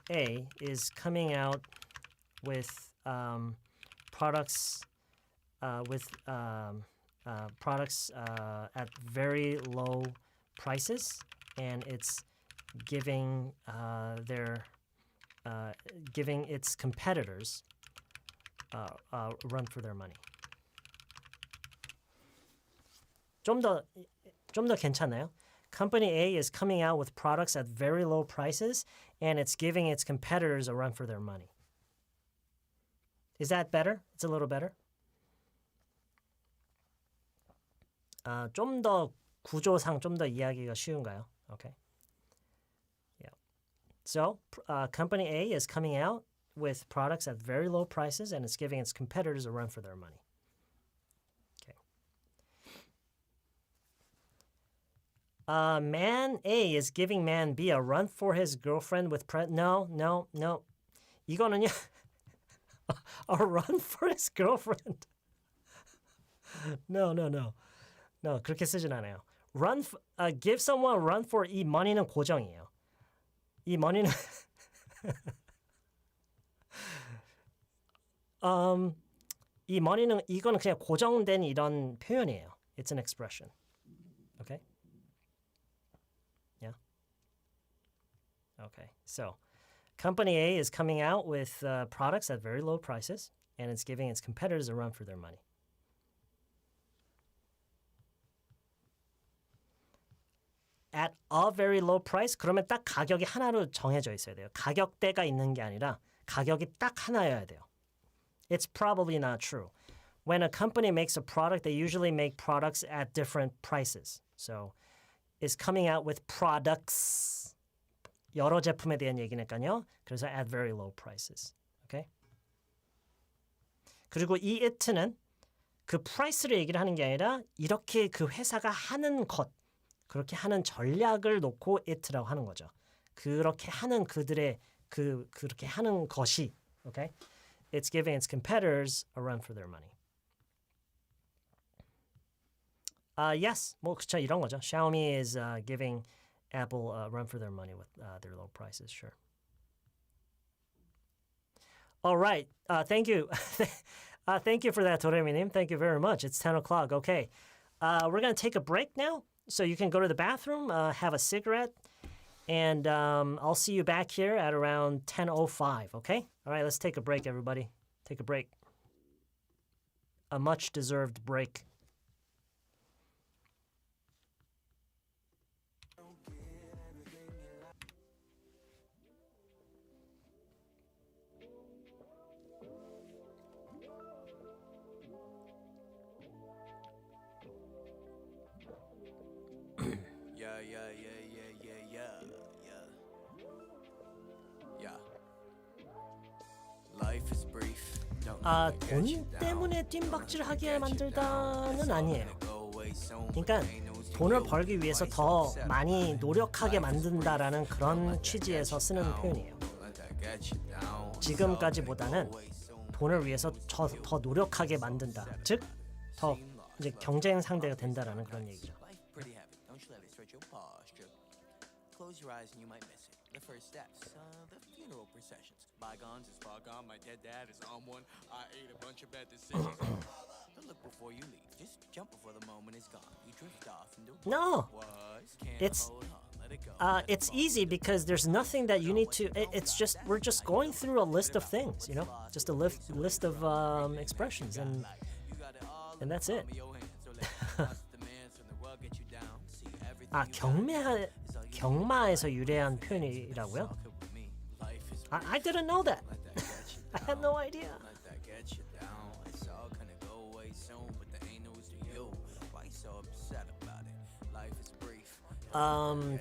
A is coming out with products at very low prices, and it's giving giving its competitors a run for their money. 좀 더 괜찮나요? Company A is coming out with products at very low prices, and it's giving its competitors a run for their money. Is that better? It's a little better. 좀 더 구조상 좀 더 이해하기가 쉬운가요? Okay. Yeah. So, company A is coming out with products at very low prices and it's giving its competitors a run for their money. Okay. Man A is giving man B a run for his girlfriend with no. 이거는요. A run for his girlfriend. No. No, 그렇게 쓰진 않아요. Give someone a run for 이 money는 고정이에요. 이 money는 이 money는 이거는 그냥 고정된 이런 표현이에요. It's an expression. Okay? Yeah. Okay. So, company A is coming out with products at very low prices and it's giving its competitors a run for their money. At a very low price, 그러면 딱 가격이 하나로 정해져 있어야 돼요. 가격대가 있는 게 아니라 가격이 딱 하나여야 돼요. It's probably not true. When a company makes a product, they usually make products at different prices. So, it's coming out with products. 여러 제품에 대한 얘기니까요. 그래서 at very low prices. Okay? 그리고 이 it는 그 price를 얘기를 하는 게 아니라 이렇게 그 회사가 하는 것, 그렇게 하는 전략을 놓고 it라고 하는 거죠. 그렇게 하는 그들의 그렇게 하는 것이, okay? It's giving its competitors a run for their money. Yes, 뭐 그쵸 이런 거죠. Xiaomi is giving Apple a run for their money with their low prices, sure. All right, thank you. Thank you for that, 도레미님. Thank you very much. It's 10 o'clock. Okay, we're going to take a break now. So you can go to the bathroom, have a cigarette, and I'll see you back here at around 10:05, okay? All right, let's take a break, everybody. Take a break. A much-deserved break. 돈 때문에 뜀박질하게 만들다는 아니에요. 그러니까 돈을 벌기 위해서 더 많이 노력하게 만든다라는 그런 취지에서 쓰는 표현이에요. 지금까지보다는 돈을 위해서 더 노력하게 만든다. 즉, 더 이제 경쟁 상대가 된다라는 그런 얘기죠. Close your eyes and you might miss it. The first steps, the funeral processions. Bygones is far gone. My dead dad is on one. I ate a bunch of bad decisions. But look before you leave. Just jump before the moment is gone. You drift off into No, it's easy because there's nothing that you need to. It's just we're just going through a list of things, you know, just a list of expressions, and that's it. 경마에서 유래한 표현이라고요? I didn't know that. I had no idea.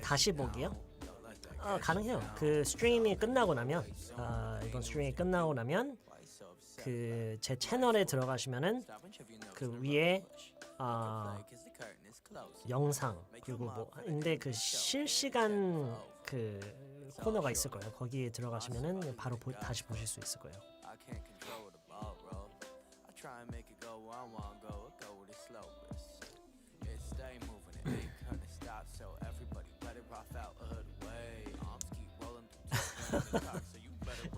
다시 보기요? 가능해요. 그 스트리밍이 끝나고 나면 이번 스트리밍이 끝나고 나면 그 제 채널에 들어가시면은 그 위에 영상 그리고 뭐 근데 그 실시간 그 코너가 있을 거예요. 거기에 들어가시면은 바로 다시 보실 수 있을 거예요.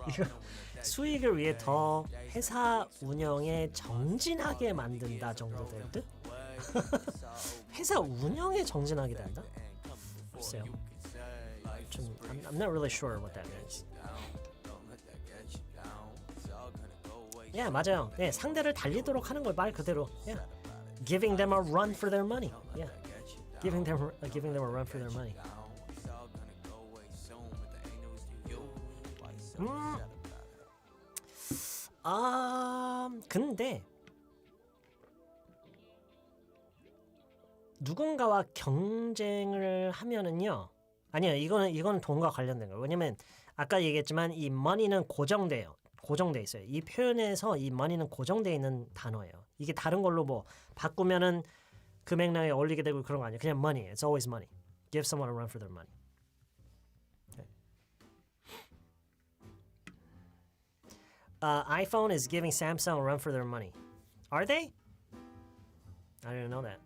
이거 수익을 위해 더 회사 운영에 정진하게 만든다 정도 될 듯? 회사 운영에 정진하게 된다? 글쎄요. I'm not really sure what that means. Yeah, 맞아요. 네, 상대를 달리도록 하는 걸 말 그대로. Yeah. Giving them a run for their money. Yeah. Giving them a run for their money. 근데 누군가와 경쟁을 하면은요. 아니요, 이거는 돈과 관련된 거예요. 왜냐면 아까 얘기했지만 이 money는 고정돼 있어요. 이 표현에서 이 money는 고정돼 있는 단어예요. 이게 다른 걸로 뭐 바꾸면은 그 맥락에 어울리게 되고 그런 거 아니에요. 그냥 money. It's always money. Give someone a run for their money. iPhone is giving Samsung a run for their money. Are they? I didn't know that.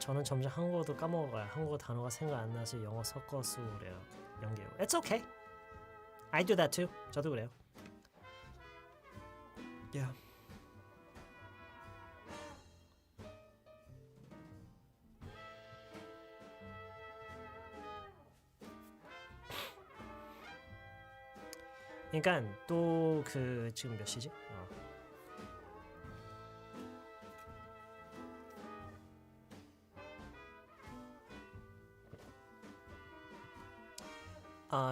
저는 점점 한국어도 까먹어요. 한국어 단어가 생각 안 나서 영어 섞어서 그래요. 연기요. It's okay. I do that too. 저도 그래요. Yeah. 그러니까 또 그 지금 몇 시지?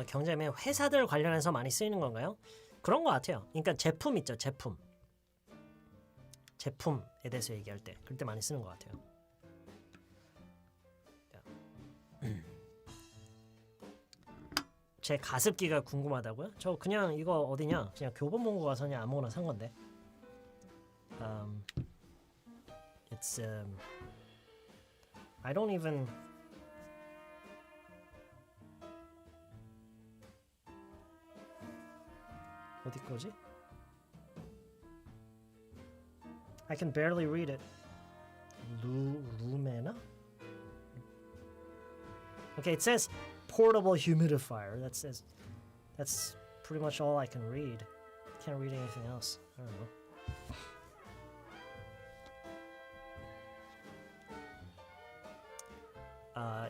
경제면 회사들 관련해서 많이 쓰이는 건가요? 그런 것 같아요. 그러니까 제품 있죠, 제품. 제품에 대해서 얘기할 때 그럴 때 많이 쓰는 것 같아요. 제 가습기가 궁금하다고요? 저 그냥 이거 어디냐? 그냥 교보문고 가서 그냥 아무거나 산 건데. It's I don't even 어디 거지? I can barely read it. 루메나? Okay, it says portable humidifier. That's pretty much all I can read. Can't read anything else. I don't know.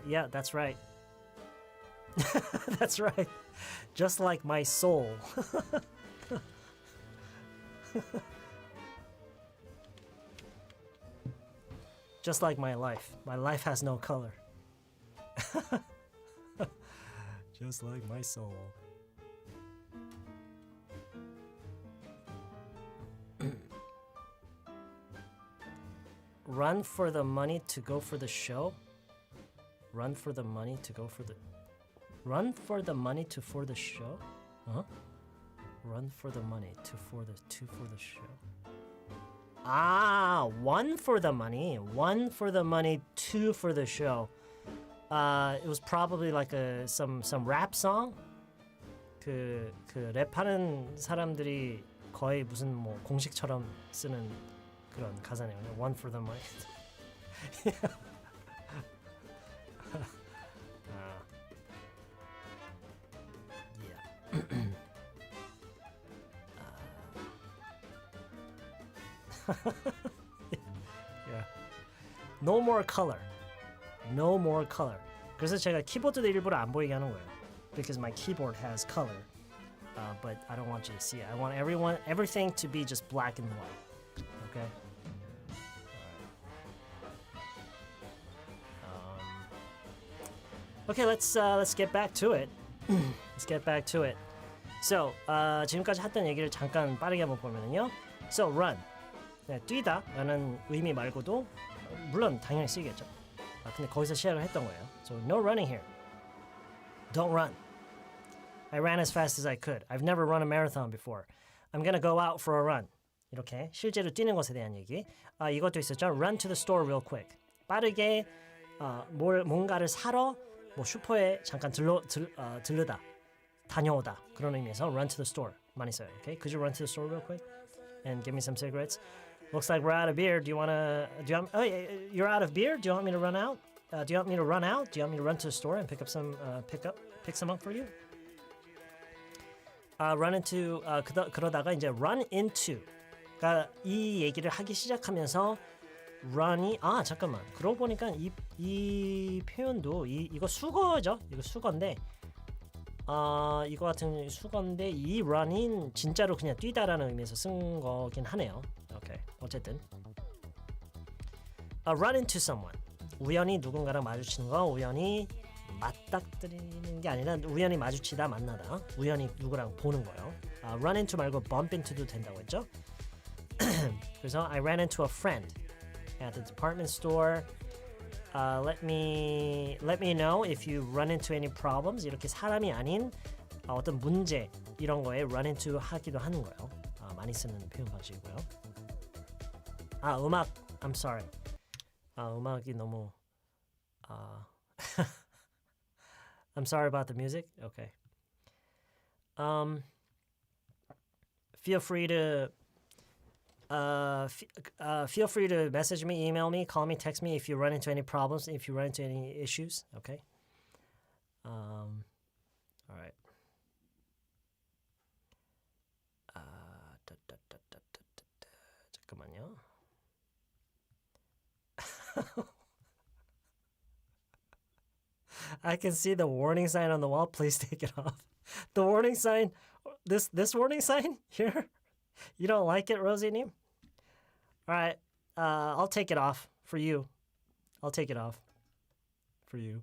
Yeah, that's right. That's right. Just like my soul. Just like my life. My life has no color. Just like my soul. Run for the money to go for the show? Run for the money to go for the... Run for the money to for the show? Huh? Run for the money to for the show. Ah, one for the money, two for the show. It was probably like some rap song. 그 랩하는 사람들이 거의 무슨 뭐 공식처럼 쓰는 그런 가사네요. One for the money. Yeah. No more color. No more color. 그래서 제가 키보드도 일부러 안 보이게 하는 거예요. Because my keyboard has color. But I don't want you to see it. I want everything to be just black and white. Okay? Okay, let's get back to it. Let's get back to it. So, 지금까지 했던 얘기를 잠깐 빠르게 한번 보면은요. So, run. 네, 뛰다라는 의미 말고도 물론 당연히 쓰이겠죠. 근데 거기서 시작을 했던 거예요. So, no running here. Don't run. I ran as fast as I could. I've never run a marathon before. I'm gonna go out for a run. 이렇게 실제로 뛰는 것에 대한 얘기. 이것도 있었죠. Run to the store real quick. 빠르게 뭔가를 사러 뭐 슈퍼에 잠깐 들르다. 다녀오다. 그런 의미에서 run to the store 많이 써요. Okay? Could you run to the store real quick and give me some cigarettes? Looks like we're out of beer. You're out of beer? Do you want me to run out? Do you want me to run out? Do you want me to run to the store and pick some up for you? Run into 그러다가 이제 run into가 이 얘기를 하기 시작하면서 run이 잠깐만. 그러고 보니까 이 표현도 이거 수거죠. 이거 수거인데 이거 같은 수건데 이 run인 진짜로 그냥 뛰다라는 의미에서 쓴 거긴 하네요. 오케이. 어쨌든 run into someone. 우연히 누군가랑 마주치는 거, 우연히 맞닥뜨리는 게 아니라 우연히 마주치다 만나다. 우연히 누구랑 보는 거요. run into 말고 bump into도 된다고 했죠? 그래서 I ran into a friend at the department store. Let me know if you run into any problems. 이렇게 사람이 아닌 어떤 문제 이런 거에 run into 하기도 하는 거예요. 많이 쓰는 표현 방식이고요. 음악. I'm sorry. 음악이 너무 I'm sorry about the music. Okay. Feel free to feel free to message me, email me, call me, text me if you run into any problems, if you run into any issues. Okay. All right. 잠깐만요. I can see the warning sign on the wall. Please take it off. The warning sign, this warning sign here. You don't like it, Rosie-님? All right, I'll take it off for you. I'll take it off for you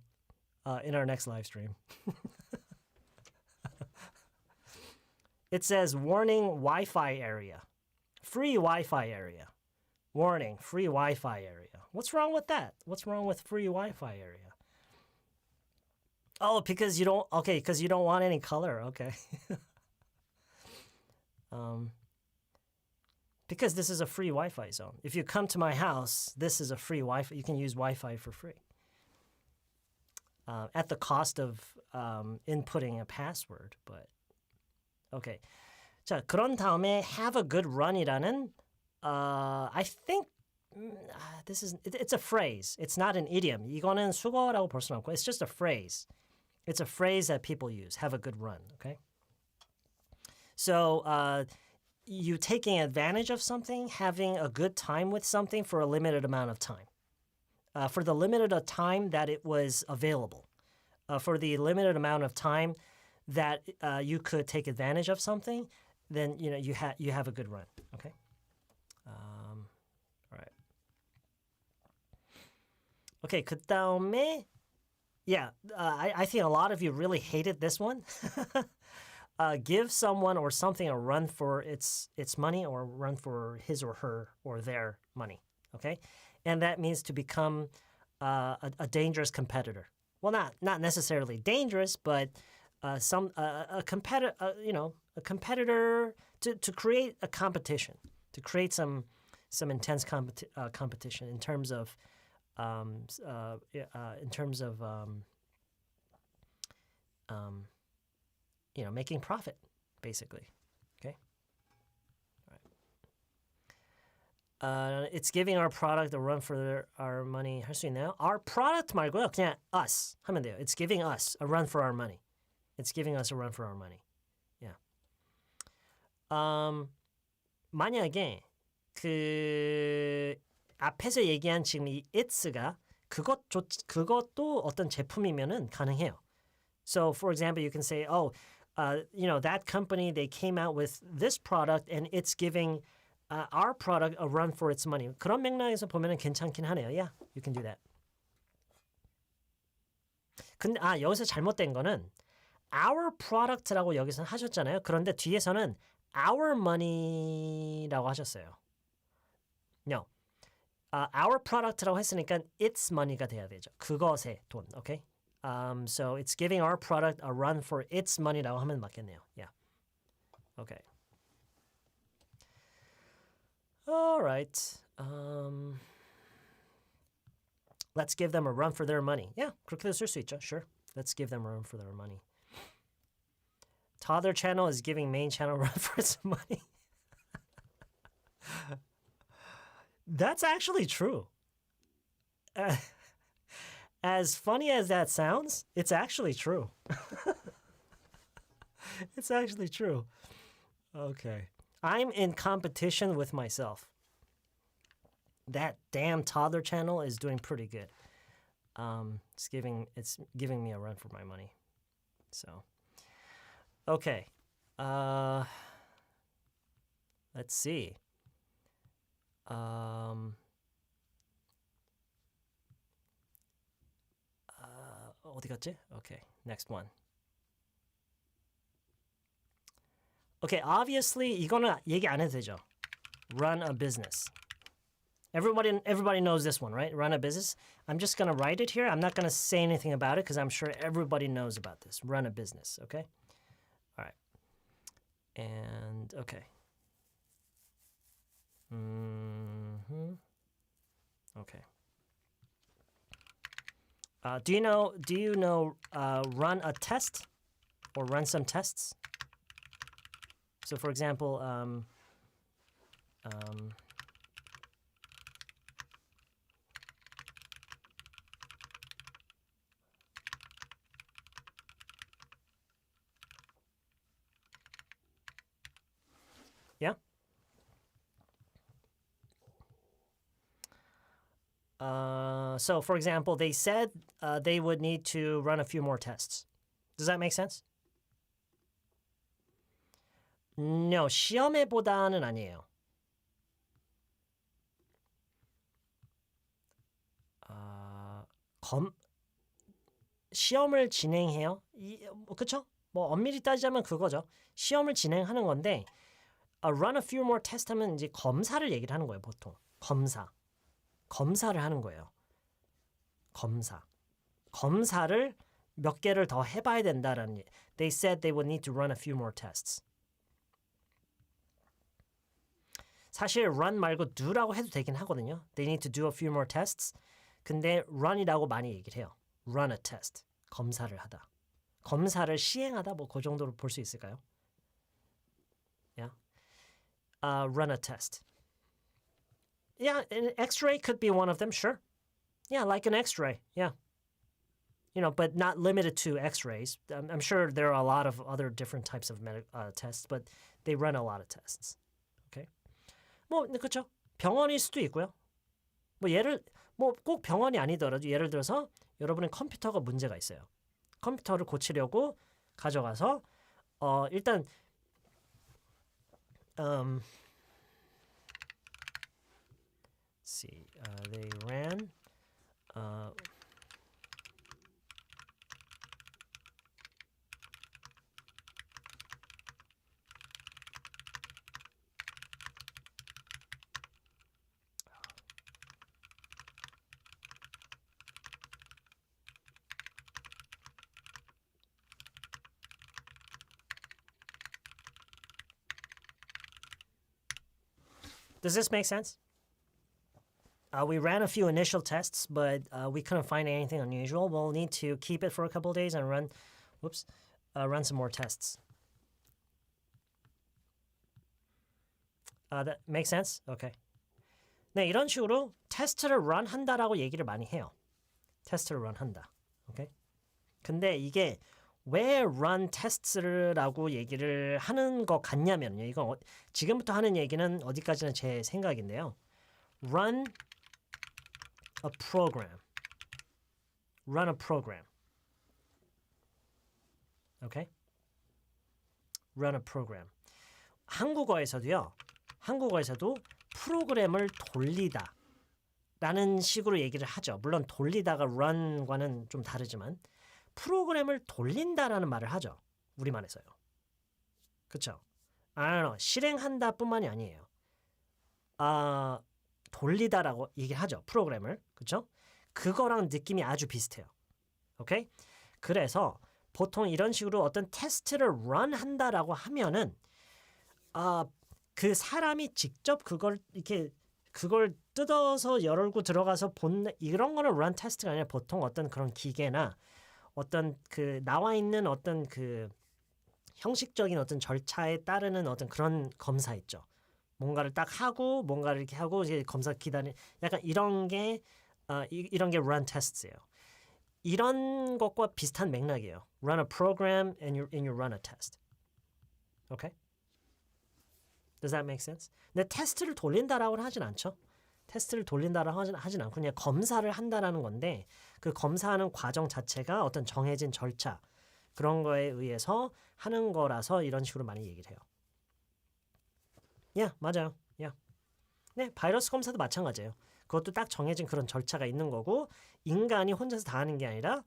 in our next live stream. It says warning Wi-Fi area, free Wi-Fi area. Warning, free Wi-Fi area. What's wrong with that? What's wrong with free Wi-Fi area? Oh, because you don't. Okay, because you don't want any color. Okay. Because this is a free Wi-Fi zone. If you come to my house, this is a free Wi-Fi. You can use Wi-Fi for free. At the cost of inputting a password, but okay. 자, 그런 다음에 have a good run이라는 I think it's a phrase. It's not an idiom. 이거는 수거라고 볼 수는 없고 it's just a phrase. It's a phrase that people use. Have a good run, okay? So, you taking advantage of something, having a good time with something for a limited amount of time. For the limited time that it was available. For the limited amount of time that you could take advantage of something, then you have a good run, okay? All right. Okay, 그 다음에 yeah, I think a lot of you really hated this one. Give someone or something a run for its money or run for his or her or their money, okay? And that means to become a dangerous competitor. Well, not necessarily dangerous, but a competitor, a competitor to create a competition, to create some intense competition in terms of making profit, basically. Okay. All right. It's giving our product a run for our money. 할 수 있나요? Our product 말고요. 그냥 us 하면 돼요. It's giving us a run for our money. It's giving us a run for our money. Yeah. 만약에 그 앞에서 얘기한 지금 이 it's가 그것도 어떤 제품이면은 가능해요. So, for example, you can say, that company, they came out with this product and it's giving our product a run for its money. 그런 맥락에서 보면은 괜찮긴 하네요. Yeah, you can do that. 근데 여기서 잘못된 거는 our product라고 여기서 하셨잖아요. 그런데 뒤에서는 our money라고 하셨어요. No. Our product라고 했으니까 its money가 돼야 되죠. 그것의 돈, okay? So it's giving our product a run for its money라고 하면 맞겠네요. Yeah. Okay. All right. Let's give them a run for their money. Yeah, 그렇게도 쓸 수 있죠. Sure. Let's give them a run for their money. Toddler channel is giving main channel a run for its money. That's actually true. As funny as that sounds, it's actually true. It's actually true. Okay. I'm in competition with myself. That damn toddler channel is doing pretty good. It's giving me a run for my money. So, okay. Let's see. 어디 갔지? Okay, next one. Okay, obviously 이거는 얘기 안 해도 되죠. Run a business. Everybody knows this one, right? Run a business. I'm just going to write it here. I'm not going to say anything about it because I'm sure everybody knows about this. Run a business, okay? All right. And, okay. Okay. Do you know run a test or run some tests? So for example, yeah? So for example, they said they would need to run a few more tests. Does that make sense? No, 시험해보다는 아니에요. 시험을 진행해요. 그쵸? 뭐 엄밀히 따지자면 그거죠. 시험을 진행하는 건데 run a few more tests 하면 이제 검사를 얘기를 하는 거예요, 보통. 검사를 하는 거예요. 검사를 몇 개를 더 해봐야 된다라는. They said they would need to run a few more tests. 사실 run 말고 do라고 해도 되긴 하거든요. They need to do a few more tests. 근데 run이라고 많이 얘기를 해요. Run a test. 검사를 하다. 검사를 시행하다 뭐 그 정도로 볼 수 있을까요? Yeah. Run a test. Yeah, an X-ray could be one of them, sure. Yeah, like an X-ray, yeah. You know, but not limited to X-rays. I'm sure there are a lot of other different types of tests, but they run a lot of tests. Okay? 뭐, 그렇죠. 병원일 수도 있고요. 뭐 꼭 병원이 아니더라도 예를 들어서 여러분의 컴퓨터가 문제가 있어요. 컴퓨터를 고치려고 가져가서 일단 see, they ran Does this make sense? We ran a few initial tests, but we couldn't find anything unusual. We'll need to keep it for a couple of days and run some more tests. That makes sense? Okay. 네, 이런 식으로 테스트를 run 한다라고 얘기를 많이 해요. 테스트를 run 한다. Okay? 근데 이게 왜 run tests라고 얘기를 하는 것 같냐면요. 이건 지금부터 하는 얘기는 어디까지나 제 생각인데요. Run a program. Run a program. Okay? Run a program. 한국어에서도 프로그램을 돌리다 라는 식으로 얘기를 하죠. 물론 돌리다가 run과는 좀 다르지만 프로그램을 돌린다라는 말을 하죠. 우리말에서요. 그렇죠? 실행한다 뿐만이 아니에요. 돌리다라고 얘기하죠. 프로그램을. 그렇죠? 그거랑 느낌이 아주 비슷해요. 오케이? 그래서 보통 이런 식으로 어떤 테스트를 run 한다라고 하면은 그 사람이 직접 그걸 뜯어서 열고 들어가서 본 이런 거는 run 테스트가 아니라 보통 어떤 그런 기계나 어떤 그 나와 있는 어떤 그 형식적인 어떤 절차에 따르는 어떤 그런 검사 있죠. 뭔가를 딱 하고 뭔가를 이렇게 하고 이제 검사 기다리는 약간 이런 게 run test예요. 이런 것과 비슷한 맥락이에요. Run a program and you run a test. Okay? Does that make sense? 근데 테스트를 돌린다라고는 하진 않죠. 테스트를 돌린다라고 하진 않고 그냥 검사를 한다라는 건데 그 검사하는 과정 자체가 어떤 정해진 절차 그런 거에 의해서 하는 거라서 이런 식으로 많이 얘기를 해요. 맞아요. 네, 바이러스 검사도 마찬가지예요. 그것도 딱 정해진 그런 절차가 있는 거고 인간이 혼자서 다 하는 게 아니라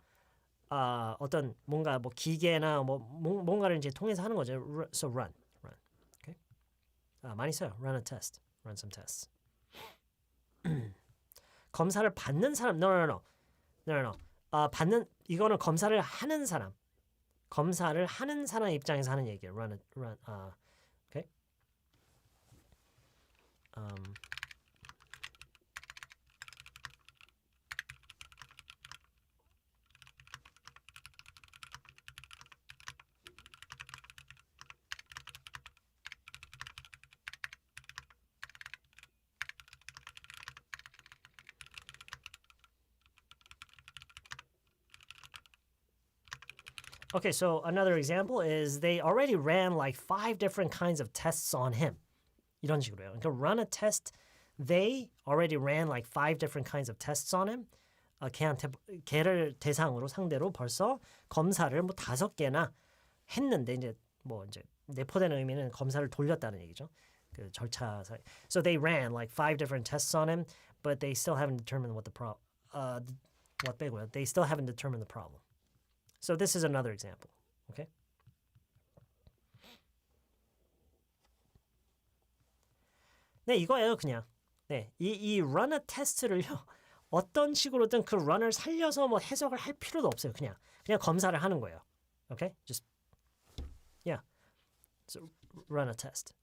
어떤 뭔가 뭐 기계나 뭔가를 이제 통해서 하는 거죠. So run. 많이 써요. Run a test. Run some tests. 검사를 받는 사람. No. 이거는 검사를 하는 사람. 검사를 하는 사람 입장에서 하는 얘기예요. Okay. Okay, so another example is they already ran like 5 different kinds of tests on him. 이런 식으로요. 그러니까 run a test, they already ran like 5 different kinds of tests on him. 걔를 대상으로 상대로 벌써 검사를 뭐 5개나 했는데 이제 내포되는 의미는 검사를 돌렸다는 얘기죠. 그 절차상. So they ran like 5 different tests on him, but they still haven't determined what 빼고요. They still haven't determined the problem. So this is another example. Okay? 네, 이거예요, 그냥. 네, 이 run a test를요. 어떤 식으로든 그 run을 살려서 뭐 해석을 할 필요도 없어요. 그냥 검사를 하는 거예요. Okay? Just yeah. So run a test.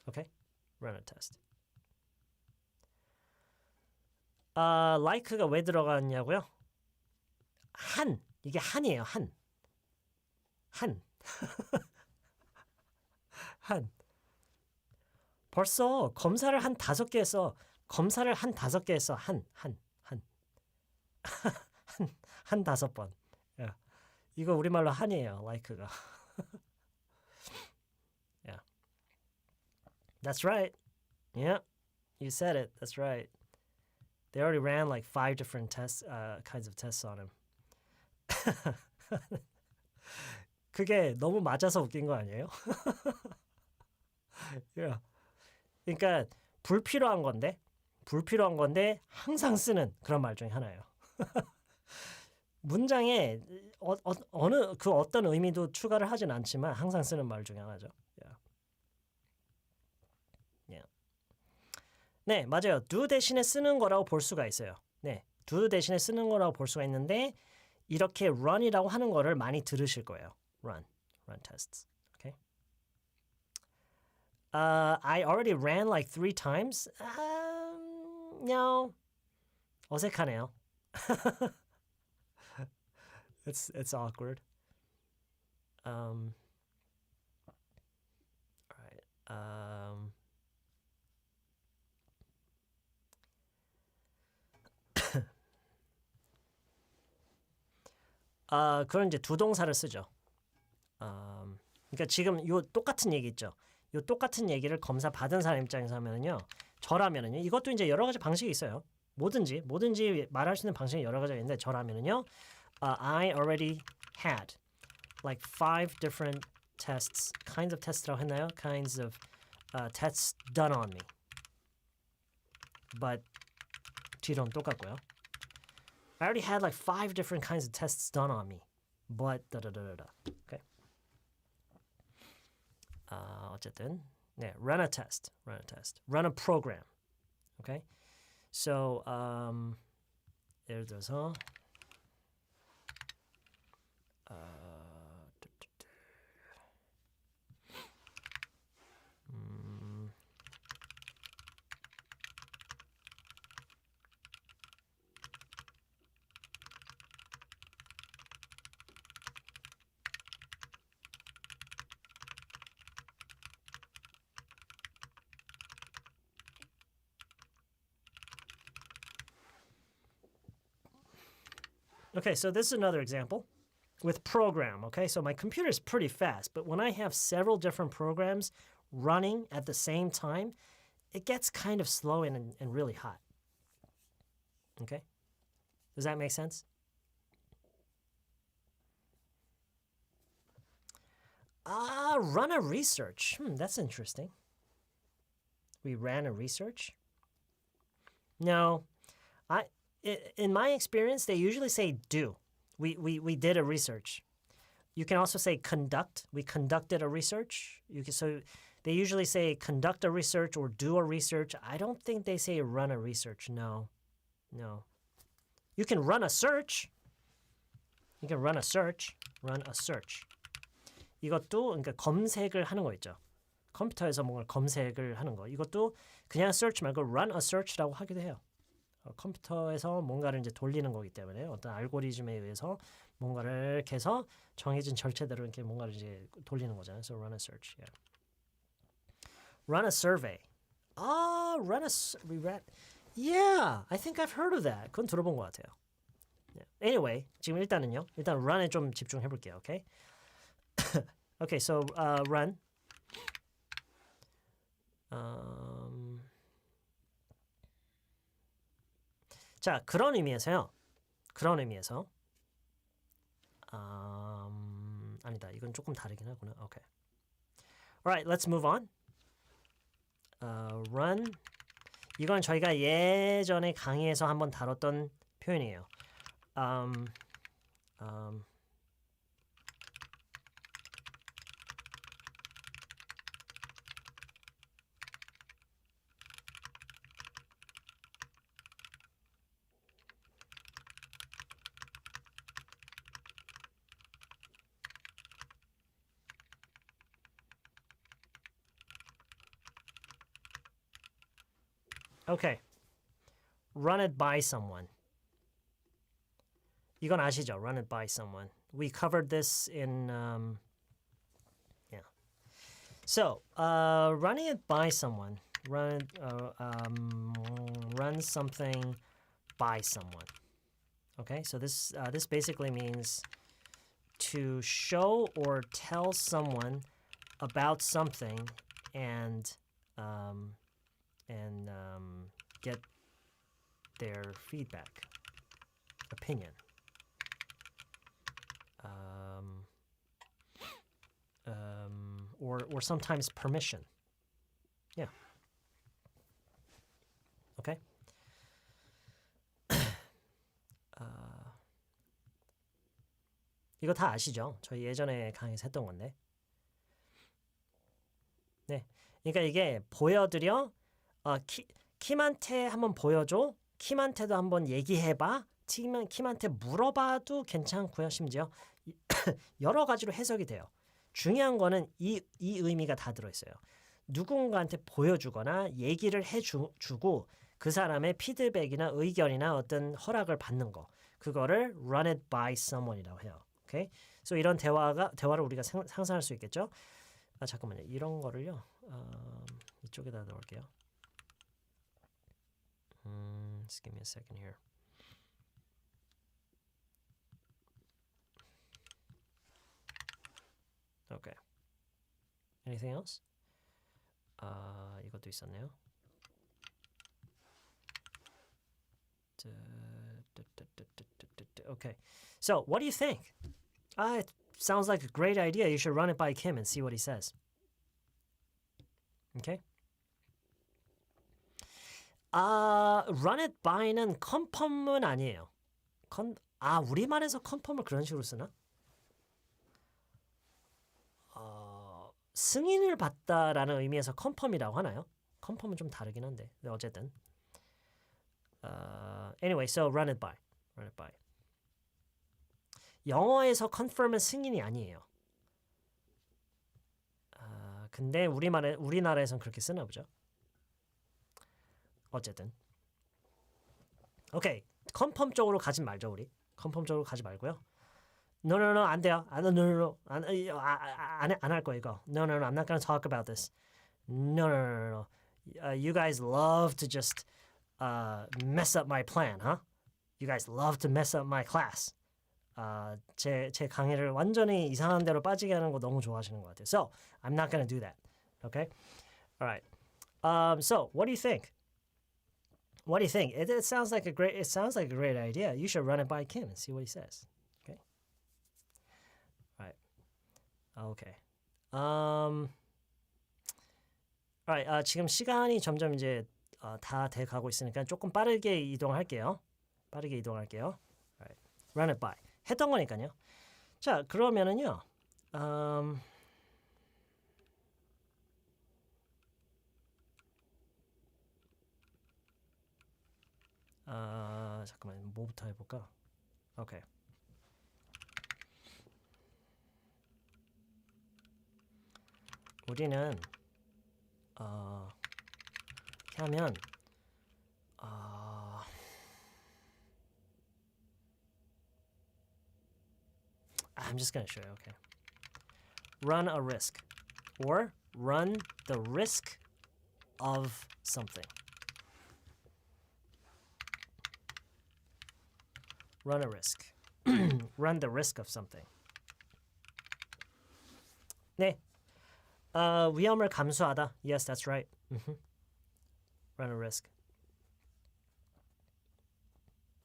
Okay? Run a test. like가 왜 들어갔냐고요? 이게 한이에요. 한. 벌써 검사를 한 5개 했어. 한 5번. Yeah. 이거 우리말로 한이에요. like가. Yeah. That's right. Yeah. You said it. That's right. They already ran like 5 different kinds of tests on him. 그게 너무 맞아서 웃긴 거 아니에요? yeah. 그러니까 불필요한 건데 항상 쓰는 그런 말 중에 하나예요. 문장에 어떤 의미도 추가를 하진 않지만 항상 쓰는 말 중에 하나죠. Yeah. Yeah. 네, 맞아요. do 대신에 쓰는 거라고 볼 수가 있어요. 네, do 대신에 쓰는 거라고 볼 수가 있는데 이렇게 run이라고 하는 거를 많이 들으실 거예요. run tests. Okay. I already ran like 3 times. No. 어색하네요. It's awkward. All right. 그런 이제 두 동사를 쓰죠. 그러니까 지금 요 똑같은 얘기 있죠. 요 똑같은 얘기를 검사 받은 사람 입장에서 하면은요. 저라면은요. 이것도 이제 여러 가지 방식이 있어요. 뭐든지 말할 수 있는 방식이 여러 가지가 있는데 저라면은요. I already had like 5 different tests, kinds of test라고 했나요? Kinds of tests done on me. But 뒤로는 똑같고요. I already had like 5 different kinds of tests done on me. But da-da-da-da-da. Okay. 어쨌든 네, run a test. Run a program. Okay. So 예를 들어서 Okay, so this is another example with program, okay? So my computer is pretty fast, but when I have several different programs running at the same time, it gets kind of slow and really hot. Okay? Does that make sense? Run a research. That's interesting. We ran a research? No. In my experience, they usually say do. We did a research. You can also say conduct. We conducted a research. So They usually say conduct a research or do a research. I don't think they say run a research. No. You can run a search. You can run a search. Run a search. 이것도 그러니까 검색을 하는 거 있죠. 컴퓨터에서 뭔가 검색을 하는 거. 이것도 그냥 search 말고 run a search라고 하기도 해요. 컴퓨터에서 뭔가를 이제 돌리는 거기 때문에 어떤 알고리즘에 의해서 뭔가를 해서 정해진 절차대로 이렇게 뭔가를 이제 돌리는 거잖아요. So run a search. Yeah. Run a survey. Yeah, I think I've heard of that. 그건 들어본 것 같아요. Yeah. Anyway, 지금 일단 run에 좀 집중해 볼게요. Okay. Okay, so run. 자, 그런 의미에서요. 아니다. 이건 조금 다르긴 하구나. Okay. Alright, let's move on. Run. 이건 저희가 예전에 강의에서 한번 다뤘던 표현이에요. Okay. Run it by someone. 이건 아시죠? Run it by someone. We covered this in yeah. So, running it by someone. Run something by someone. Okay? So this basically means to show or tell someone about something and get their feedback, opinion, or sometimes permission. Yeah. Okay. 이거 다 아시죠? 저희 예전에 강의에서 했던 건데. 네. 그러니까 이게 보여드려. 킴한테 한번 보여줘. 킴한테도 한번 얘기해봐. 킴한테 물어봐도 괜찮고요. 심지어 여러 가지로 해석이 돼요. 중요한 거는 이 의미가 다 들어있어요. 누군가한테 보여주거나 얘기를 해주고 그 사람의 피드백이나 의견이나 어떤 허락을 받는 거. 그거를 run it by someone이라고 해요. 오케이? So 이런 대화를 우리가 상상할 수 있겠죠? 잠깐만요. 이런 거를요. 이쪽에다 넣을게요. Just give me a second here. Okay. Anything else? 이것도 있었네요. Okay. So, what do you think? It sounds like a great idea. You should run it by Kim and see what he says. Okay? Run it by는 컨펌은 아니에요. 우리말에서 컨펌을 그런 식으로 쓰나? 승인을 받다라는 의미에서 컨펌이라고 하나요? 컨펌은 좀 다르긴 한데. 어쨌든. Anyway, so run it by. Run it by. 영어에서 confirm은 승인이 아니에요. 근데 우리나라에선 그렇게 쓰나 보죠. 어쨌든. 오케이. 컨펌 쪽으로 가지 말죠, 우리. 컨펌 쪽으로 가지 말고요. No, 안 돼요. No. 안 할 거예요, 이거. No, I'm not going to talk about this. No. You guys love to just mess up my plan, huh? You guys love to mess up my class. 제 강의를 완전히 이상한 데로 빠지게 하는 거 너무 좋아하시는 것 같아요. So, I'm not going to do that. Okay? All right. So, what do you think? What do you think? It sounds like a great idea. You should run it by Kim and see what he says. Okay? All right. Okay. All right. 지금 시간이 점점 이제 다 돼 가고 있으니까 조금 빠르게 이동할게요. All right. Run it by. 했던 거니까요. 자, 그러면은요. 잠깐만 뭐부터 해볼까? 오케이. 우리는 하면 I'm just gonna show you. Okay. Run a risk, or run the risk of something. Run a risk. Run the risk of something. 네. 위험을 감수하다. Yes, that's right. Run a risk.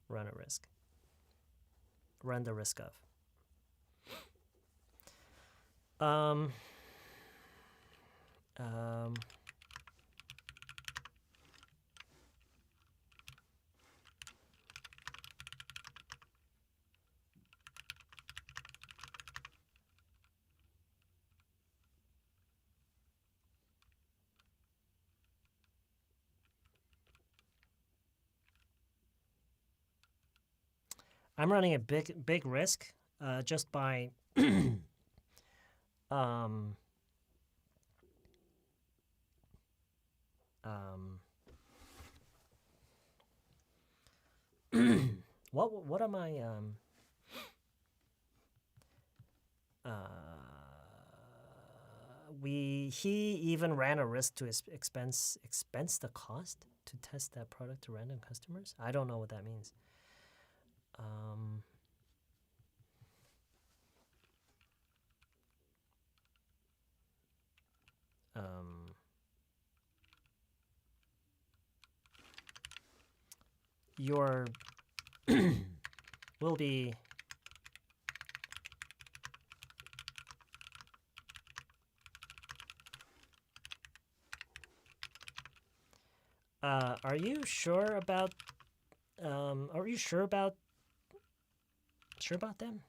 Run a risk. Run the risk of. I'm running a big risk just by what am I he even ran a risk to expense the cost to test that product to random customers. I don't know what that means. Your will be are you sure about them?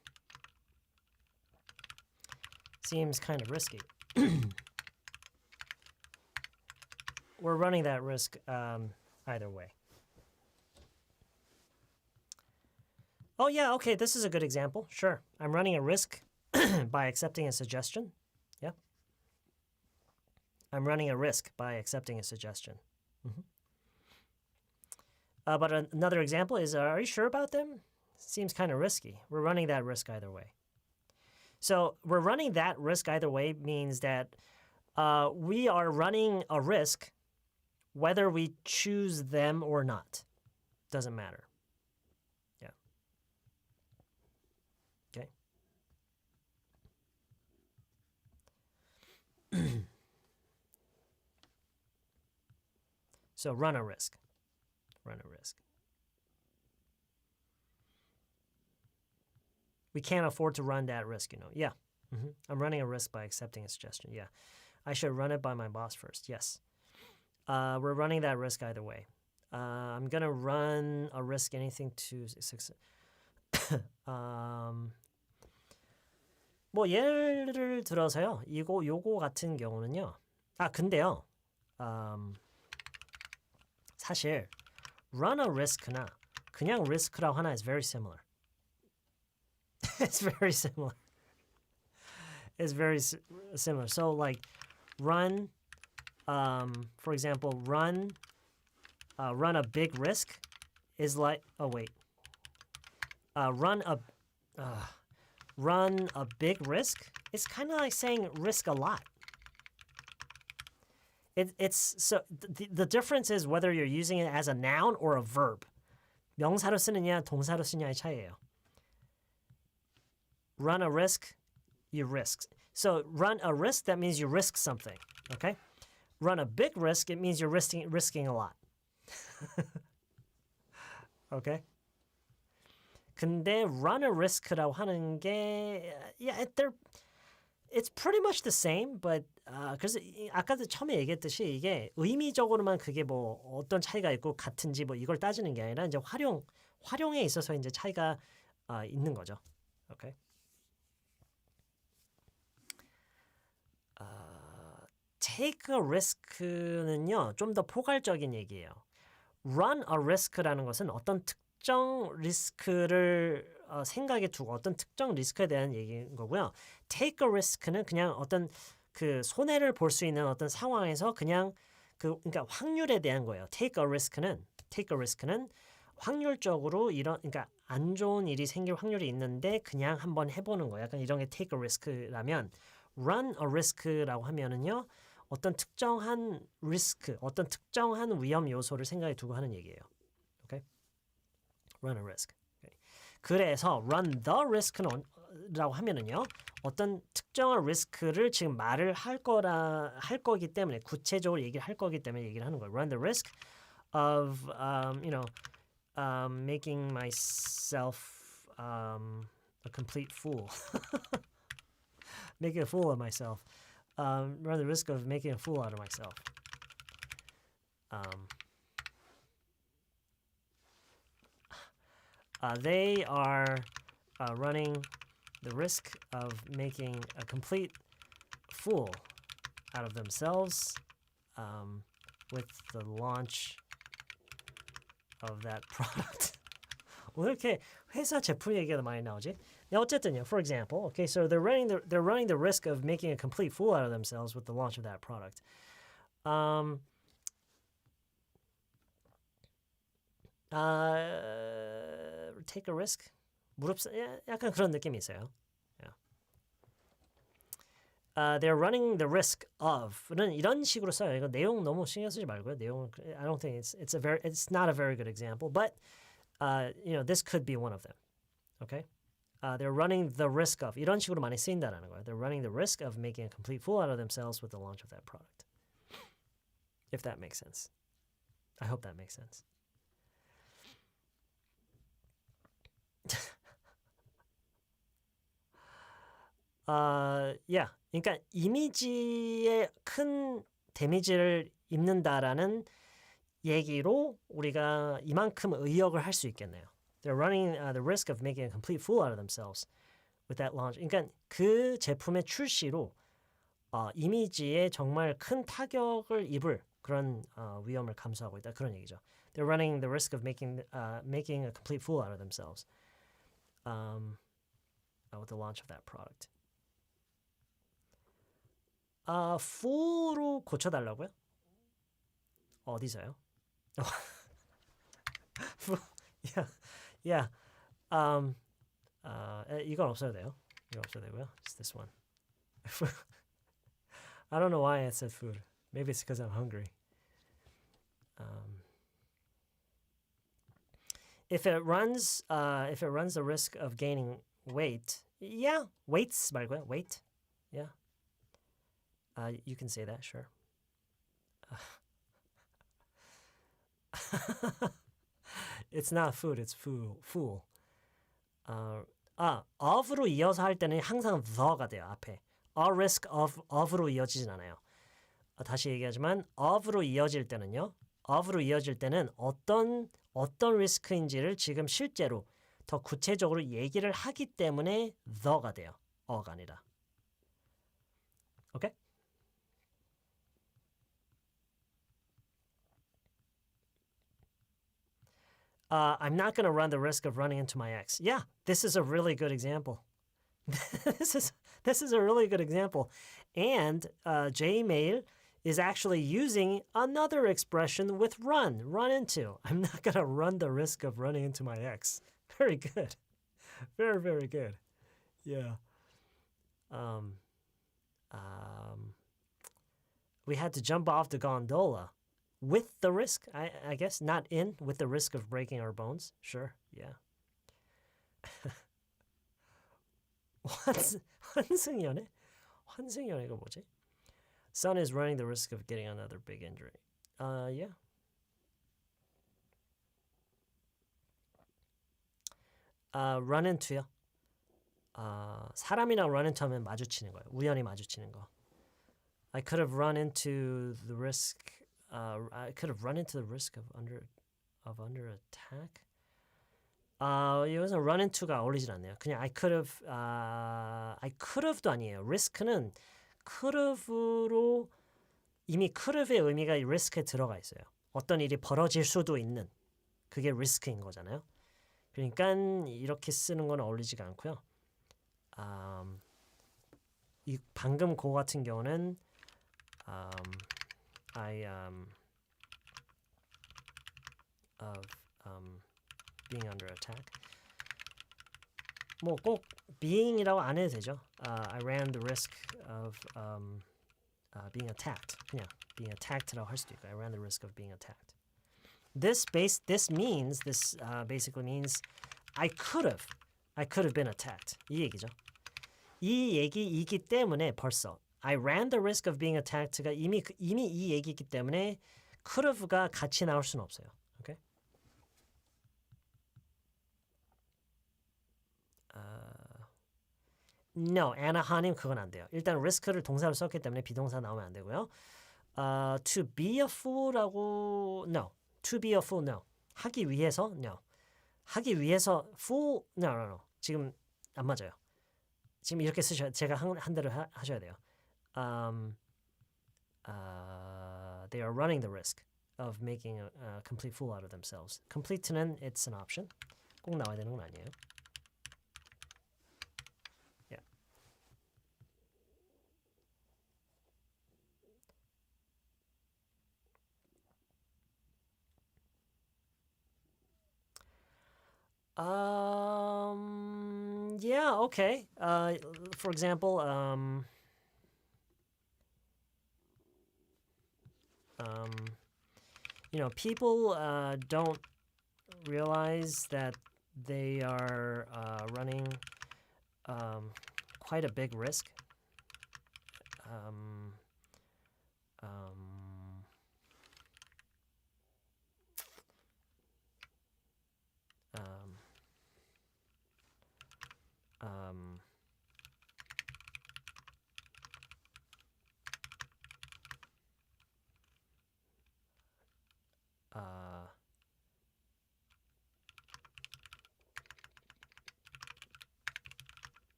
Seems kind of risky. We're running that risk either way. Oh yeah, okay, this is a good example. Sure. I'm running a risk by accepting a suggestion. Yeah. I'm running a risk by accepting a suggestion. But another example is, are you sure about them? Seems kind of risky. We're running that risk either way. So we're running that risk either way means that we are running a risk whether we choose them or not. Doesn't matter. Yeah. Okay. So run a risk. Run a risk. We can't afford to run that risk, you know. Yeah. I'm running a risk by accepting a suggestion. Yeah. I should run it by my boss first. Yes. We're running that risk either way. I'm going to run a risk anything to success. 뭐 예를 들어서요. 요거 같은 경우는요. 근데요. 사실 run a risk나 그냥 risk라고 하나 is very similar. It's very similar. It's very similar. So like run, for example, run a big risk is like, run a big risk. It's kind of like saying risk a lot. It's so the difference is whether you're using it as a noun or a verb. 명사로 쓰느냐 동사로 쓰느냐의 차이예요. Run a risk, you risk. So run a risk, that means you risk something. Okay? Run a big risk, it means you're risking a lot. Okay? 근데 run a risk라고 하는 게 it's pretty much the same, but 그래서 아까도 처음에 얘기했듯이 이게 의미적으로만 그게 뭐 어떤 차이가 있고 같은지 뭐 이걸 따지는 게 아니라 이제 활용에 있어서 이제 차이가 있는 거죠. 오케이. Take a risk는요 좀 더 포괄적인 얘기예요. run a risk라는 것은 어떤 특정 리스크를 생각에 두고 어떤 특정 리스크에 대한 얘기인 거고요. take a risk는 그냥 어떤 그 손해를 볼 수 있는 어떤 상황에서 그냥 그러니까 확률에 대한 거예요. take a risk는 확률적으로 이런 그러니까 안 좋은 일이 생길 확률이 있는데 그냥 한번 해보는 거예요. 약간 이런 게 take a risk라면 run a risk라고 하면은요. 어떤 특정한 리스크, 어떤 특정한 위험 요소를 생각에 두고 하는 얘기예요. 오케이? Run a risk. Okay. 그래서 run the risk라고 하면은요. 어떤 특정한 리스크를 지금 말을 할 거기 때문에 구체적으로 얘기를 할 거기 때문에 얘기를 하는 거예요. Run the risk of making myself a complete fool. Making a fool of myself. Run the risk of making a fool out of myself. They are running the risk of making a complete fool out of themselves with the launch of that product. 오늘 이렇게 회사 제품 얘기가 많이 나오지? 네, 어쨌든요. For example, okay, so they're running the risk of making a complete fool out of themselves with the launch of that product. Take a risk? 약간 그런 느낌이 있어요. Yeah. They're running the risk of는 이런 식으로 써요. 이거 내용 너무 신경 쓰지 말고요. 내용 I don't think it's not a very good example, but this could be one of them. Okay? They're running the risk of 이런 식으로 많이 쓰인다라는 거예요. They're running the risk of making a complete fool out of themselves with the launch of that product. If that makes sense. I hope that makes sense. Yeah. 그러니까 이미지에 큰 데미지를 입는다라는 얘기로 우리가 이만큼 의역을 할 수 있겠네요. They're running the risk of making a complete fool out of themselves with that launch. 그러니까 그 제품의 출시로 이미지에 정말 큰 타격을 입을 그런 위험을 감수하고 있다. 그런 얘기죠. They're running the risk of making a complete fool out of themselves with the launch of that product. fool로 고쳐달라고요? 어디서요? Yeah. 이건 없어도 돼요. 이건 없어도 되고요. Just this one. I don't know why I said food. Maybe it's because I'm hungry. If it runs the risk of gaining weight, yeah, weights 말고요. Weight, yeah. You can say that, sure. It's not food, it's fool. of로 이어서 할 때는 항상 the가 돼요, 앞에. A risk of로 이어지진 않아요. 다시 얘기하지만 of로 이어질 때는요. of로 이어질 때는 어떤 리스크인지를 지금 실제로 더 구체적으로 얘기를 하기 때문에 the가 돼요. 어가 아니라. 오케이? I'm not going to run the risk of running into my ex. Yeah, this is a really good example. this is a really good example. And J-Mail is actually using another expression with run into. I'm not going to run the risk of running into my ex. Very good. Very, very good. Yeah. We had to jump off the gondola. With the risk, I guess, not in, with the risk of breaking our bones. Sure, yeah. 환승연애? 환승연애가 뭐지? Son is running the risk of getting another big injury. Yeah. Run into요. 사람이랑 run into 하면 마주치는 거예요. 우연히 마주치는 거. I could have run into the risk. I could have run into the risk of under attack. 여기서 run into가 어울리진 않네요. 그냥 I could have도 아니에요. risk는 could have로 이미 could have의 의미가 risk에 들어가 있어요. 어떤 일이 벌어질 수도 있는 그게 리스크인 거잖아요. 그러니까 이렇게 쓰는 건 어울리지가 않고요. 이 방금 그거 같은 경우는 I of being under attack. 뭐 꼭 being이라고 안 해도 되죠. I ran the risk of being attacked. 그냥 being attacked라고 할 수도 있고 I ran the risk of being attacked. This basically means I could have been attacked. 이 얘기죠. 이 얘기이기 때문에 벌써 I ran the risk of being attacked가 이미 이 얘기이기 때문에 could have가 같이 나올 수는 없어요. 오케이? No, Ana하님 그건 안 돼요. 일단 risk를 동사로 썼기 때문에 비동사 나오면 안 되고요. To be a fool라고 no. To be a fool no. 하기 위해서 no. 하기 위해서 fool no. 지금 안 맞아요. 지금 이렇게 쓰셔야 제가 한 대로 하셔야 돼요. They are running the risk of making a complete fool out of themselves. Complete는 it's an option. 꼭 나와야 되는 건 아니에요. Yeah. Yeah, okay. For example, people don't realize that they are running quite a big risk.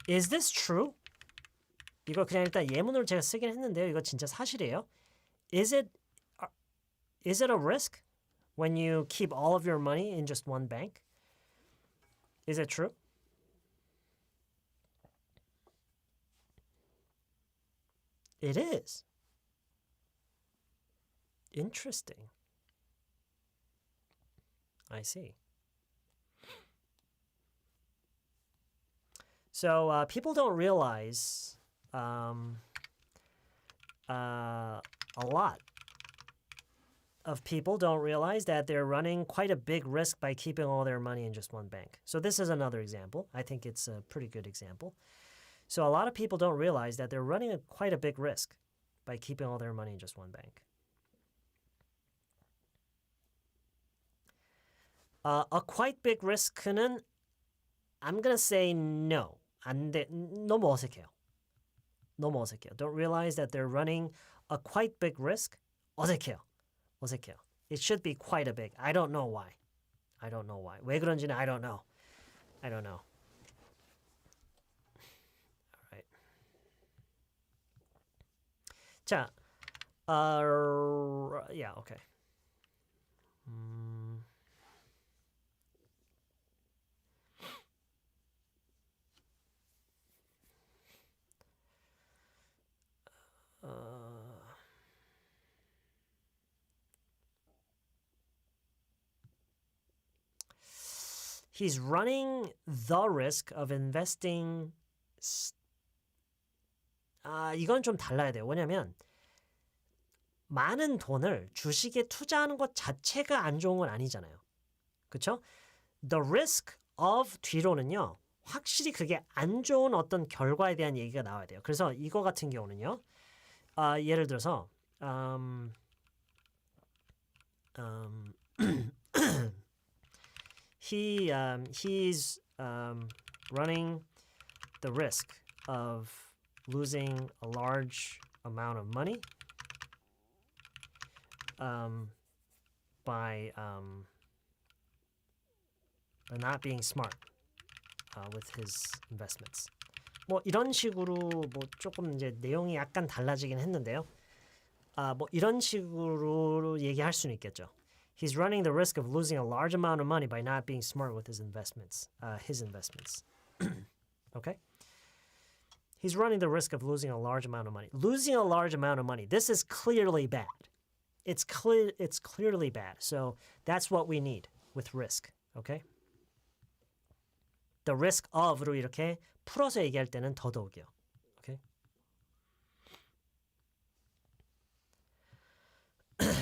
Is this true? 이거 그냥 일단 예문으로 제가 쓰긴 했는데요. 이거 진짜 사실이에요. Is it a risk when you keep all of your money in just one bank? Is it true? It is. Interesting. I see. So people don't realize a lot of people don't realize that they're running quite a big risk by keeping all their money in just one bank. So this is another example. I think it's a pretty good example. So a lot of people don't realize that they're running quite a big risk by keeping all their money in just one bank. A quite big risk는 I'm gonna say no. 안 돼. 너무 어색해요. 너무 어색해요. Don't realize that they're running a quite big risk. 어색해요. 어색해요. It should be quite a big. I don't know why. I don't know why. 왜 그런지는 I don't know. I don't know. All right. 자, yeah, okay. He's running the risk of investing. 이건 좀 달라야 돼요. 왜냐면 많은 돈을 주식에 투자하는 것 자체가 안 좋은 건 아니잖아요. 그렇죠? The risk of 뒤로는요. 확실히 그게 안 좋은 어떤 결과에 대한 얘기가 나와야 돼요. 그래서 이거 같은 경우는요. 예를 들어서 he's running the risk of losing a large amount of money by not being smart with his investments. 뭐 이런 식으로 뭐 조금 이제 내용이 약간 달라지긴 했는데요. 뭐 이런 식으로 얘기할 수는 있겠죠. He's running the risk of losing a large amount of money by not being smart with his investments. Okay? He's running the risk of losing a large amount of money. Losing a large amount of money. This is clearly bad. It's clearly bad. So that's what we need with risk. Okay? The risk of로 이렇게 풀어서 얘기할 때는 더더욱이요. Okay?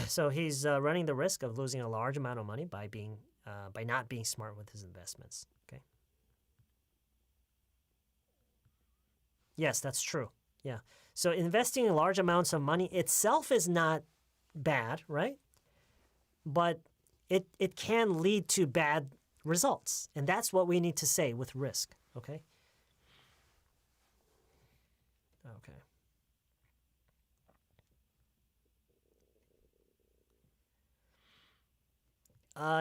So he's running the risk of losing a large amount of money by not being smart with his investments. Okay. Yes, that's true. Yeah. So investing in large amounts of money itself is not bad, right? But it can lead to bad results, and that's what we need to say with risk. Okay. Okay.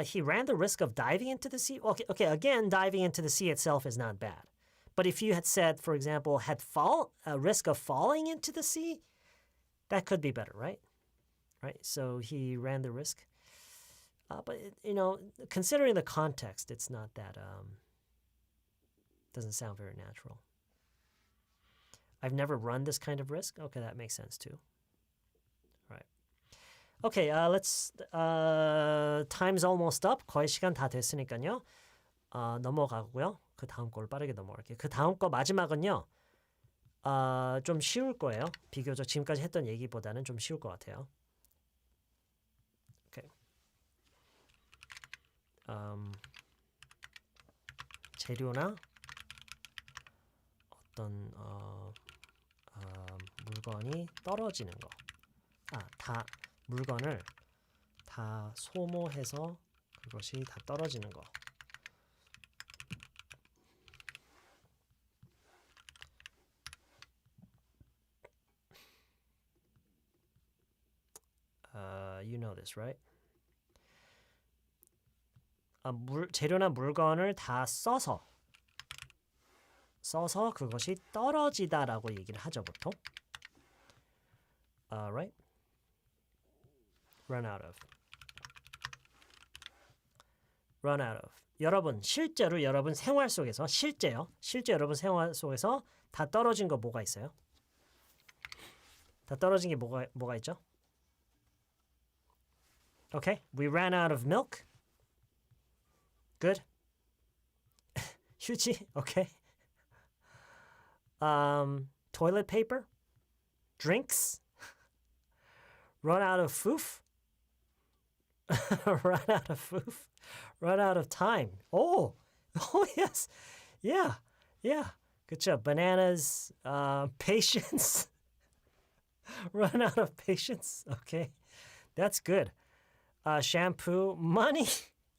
He ran the risk of diving into the sea. Okay. Again, diving into the sea itself is not bad. But if you had said, for example, a risk of falling into the sea, that could be better, right? Right. So he ran the risk. But considering the context, it's not that. Doesn't sound very natural. I've never run this kind of risk. Okay, that makes sense too. Right. Okay, let's. Time's almost up. 거의 시간 다 됐으니까요. 넘어가고요. 그 다음 거를 빠르게 넘어갈게요. 그 다음 거 마지막은요. 좀 쉬울 거예요. 비교적 지금까지 했던 얘기보다는 좀 쉬울 것 같아요. Okay. 재료나 어떤 물건이 떨어지는 거. 다 물건을 다 소모해서 그것이 다 떨어지는 거. You know this, right? 재료나 물건을 다 써서 그것이 떨어지다라고 얘기를 하죠, 보통. Right? Run out of. 여러분, 실제로 여러분 생활 속에서 실제 여러분 생활 속에서 다 떨어진 거 뭐가 있어요? 다 떨어진 게 뭐가 있죠? Okay, we ran out of milk. Good. 휴지, okay. Toilet paper, drinks. Run out of foof. Run out of time. Oh yes, yeah. Good job. Bananas, patience. Run out of patience. Okay, that's good. Shampoo, money.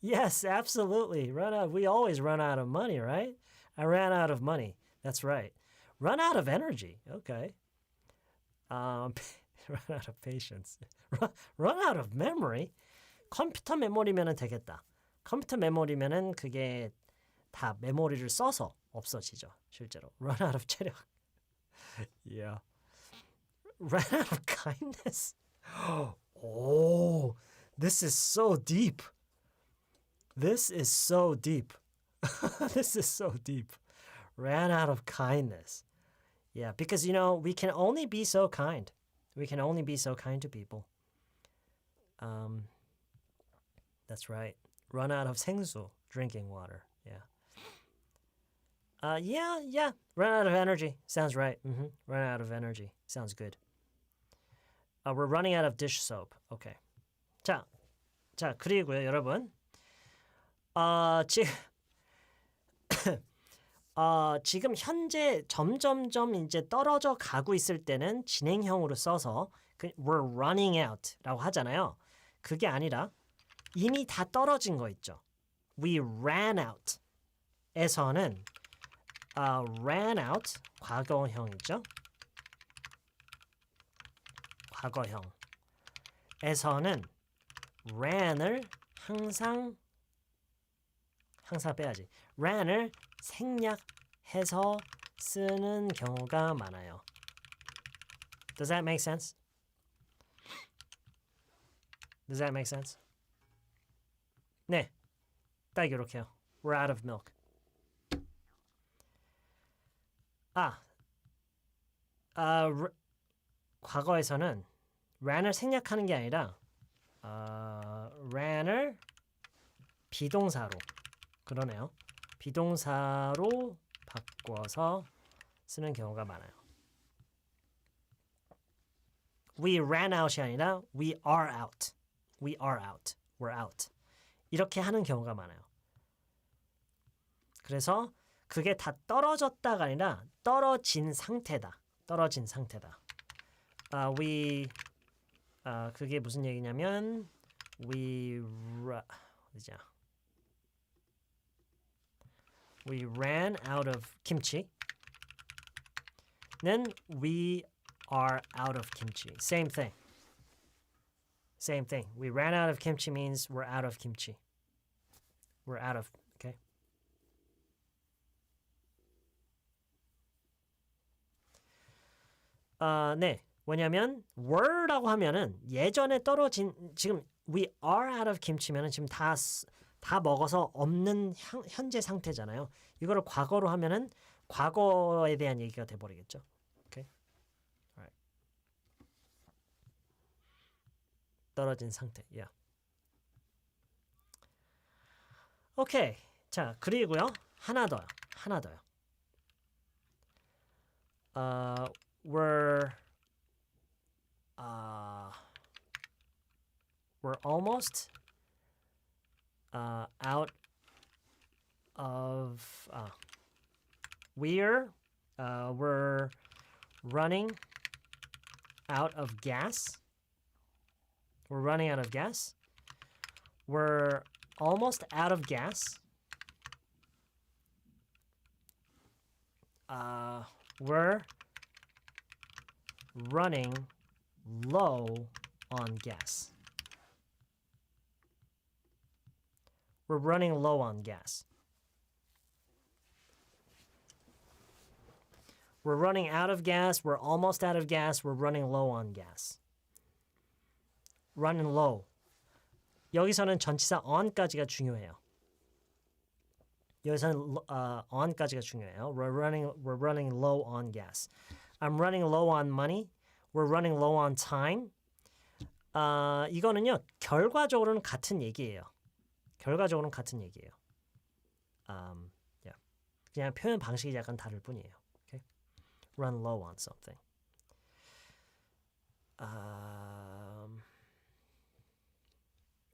Yes, absolutely. We always run out of money, right? I ran out of money. That's right. Run out of energy. Okay. Run out of patience. Run out of memory. 컴퓨터 메모리면은 되겠다. 컴퓨터 메모리면은 그게 다 메모리를 써서 없어지죠. 실제로. Run out of 체력. Yeah. Run out of kindness. Oh, this is so deep. This is so deep. Ran out of kindness. Yeah, because, we can only be so kind. We can only be so kind to people. That's right. Run out of 생수, drinking water. Yeah. Yeah. Run out of energy. Sounds right. Run out of energy. Sounds good. We're running out of dish soap. Okay. 자, 그리고요, 여러분. 지금 현재 점점점 이제 떨어져 가고 있을 때는 진행형으로 써서 we're running out라고 하잖아요. 그게 아니라 이미 다 떨어진 거 있죠. We ran out 에서는 ran out 과거형이죠. 과거형 에서는 ran을 항상 빼야지. ran을 생략해서 쓰는 경우가 많아요. Does that make sense? Does that make sense? 네, 딱 이렇게요. We're out of milk. 과거에서는 ran을 생략하는 게 아니라 ran을 비동사로 그러네요. 비동사로 바꿔서 쓰는 경우가 많아요. We ran out이 아니라 we are out. We are out. We're out. 이렇게 하는 경우가 많아요. 그래서 그게 다 떨어졌다가 아니라 떨어진 상태다. 떨어진 상태다. 그게 무슨 얘기냐면 we ran out of kimchi. 는 we are out of kimchi. Same thing. Same thing. We ran out of kimchi means we're out of kimchi. We're out of, okay? 네. 뭐냐면 were라고 하면은 예전에 떨어진 지금 we are out of kimchi면은 지금 다 먹어서 없는 현재 상태잖아요. 이거를 과거로 하면은 과거에 대한 얘기가 돼 버리겠죠. 오케이. Alright. 떨어진 상태. Yeah. 오케이. 자, 그리고요. 하나 더요. We're almost out of we're running out of gas. We're running out of gas. We're almost out of gas. We're running low on gas. We're running low on gas. We're running out of gas. We're almost out of gas. We're running low on gas. Running low. 여기서는 전치사 on까지가 중요해요. 여기서는 on까지가 중요해요. We're running low on gas. I'm running low on money. We're running low on time. 이거는요. 결과적으로는 같은 얘기예요. Yeah. 그냥 표현 방식이 약간 다를 뿐이에요. Okay? Run low on something.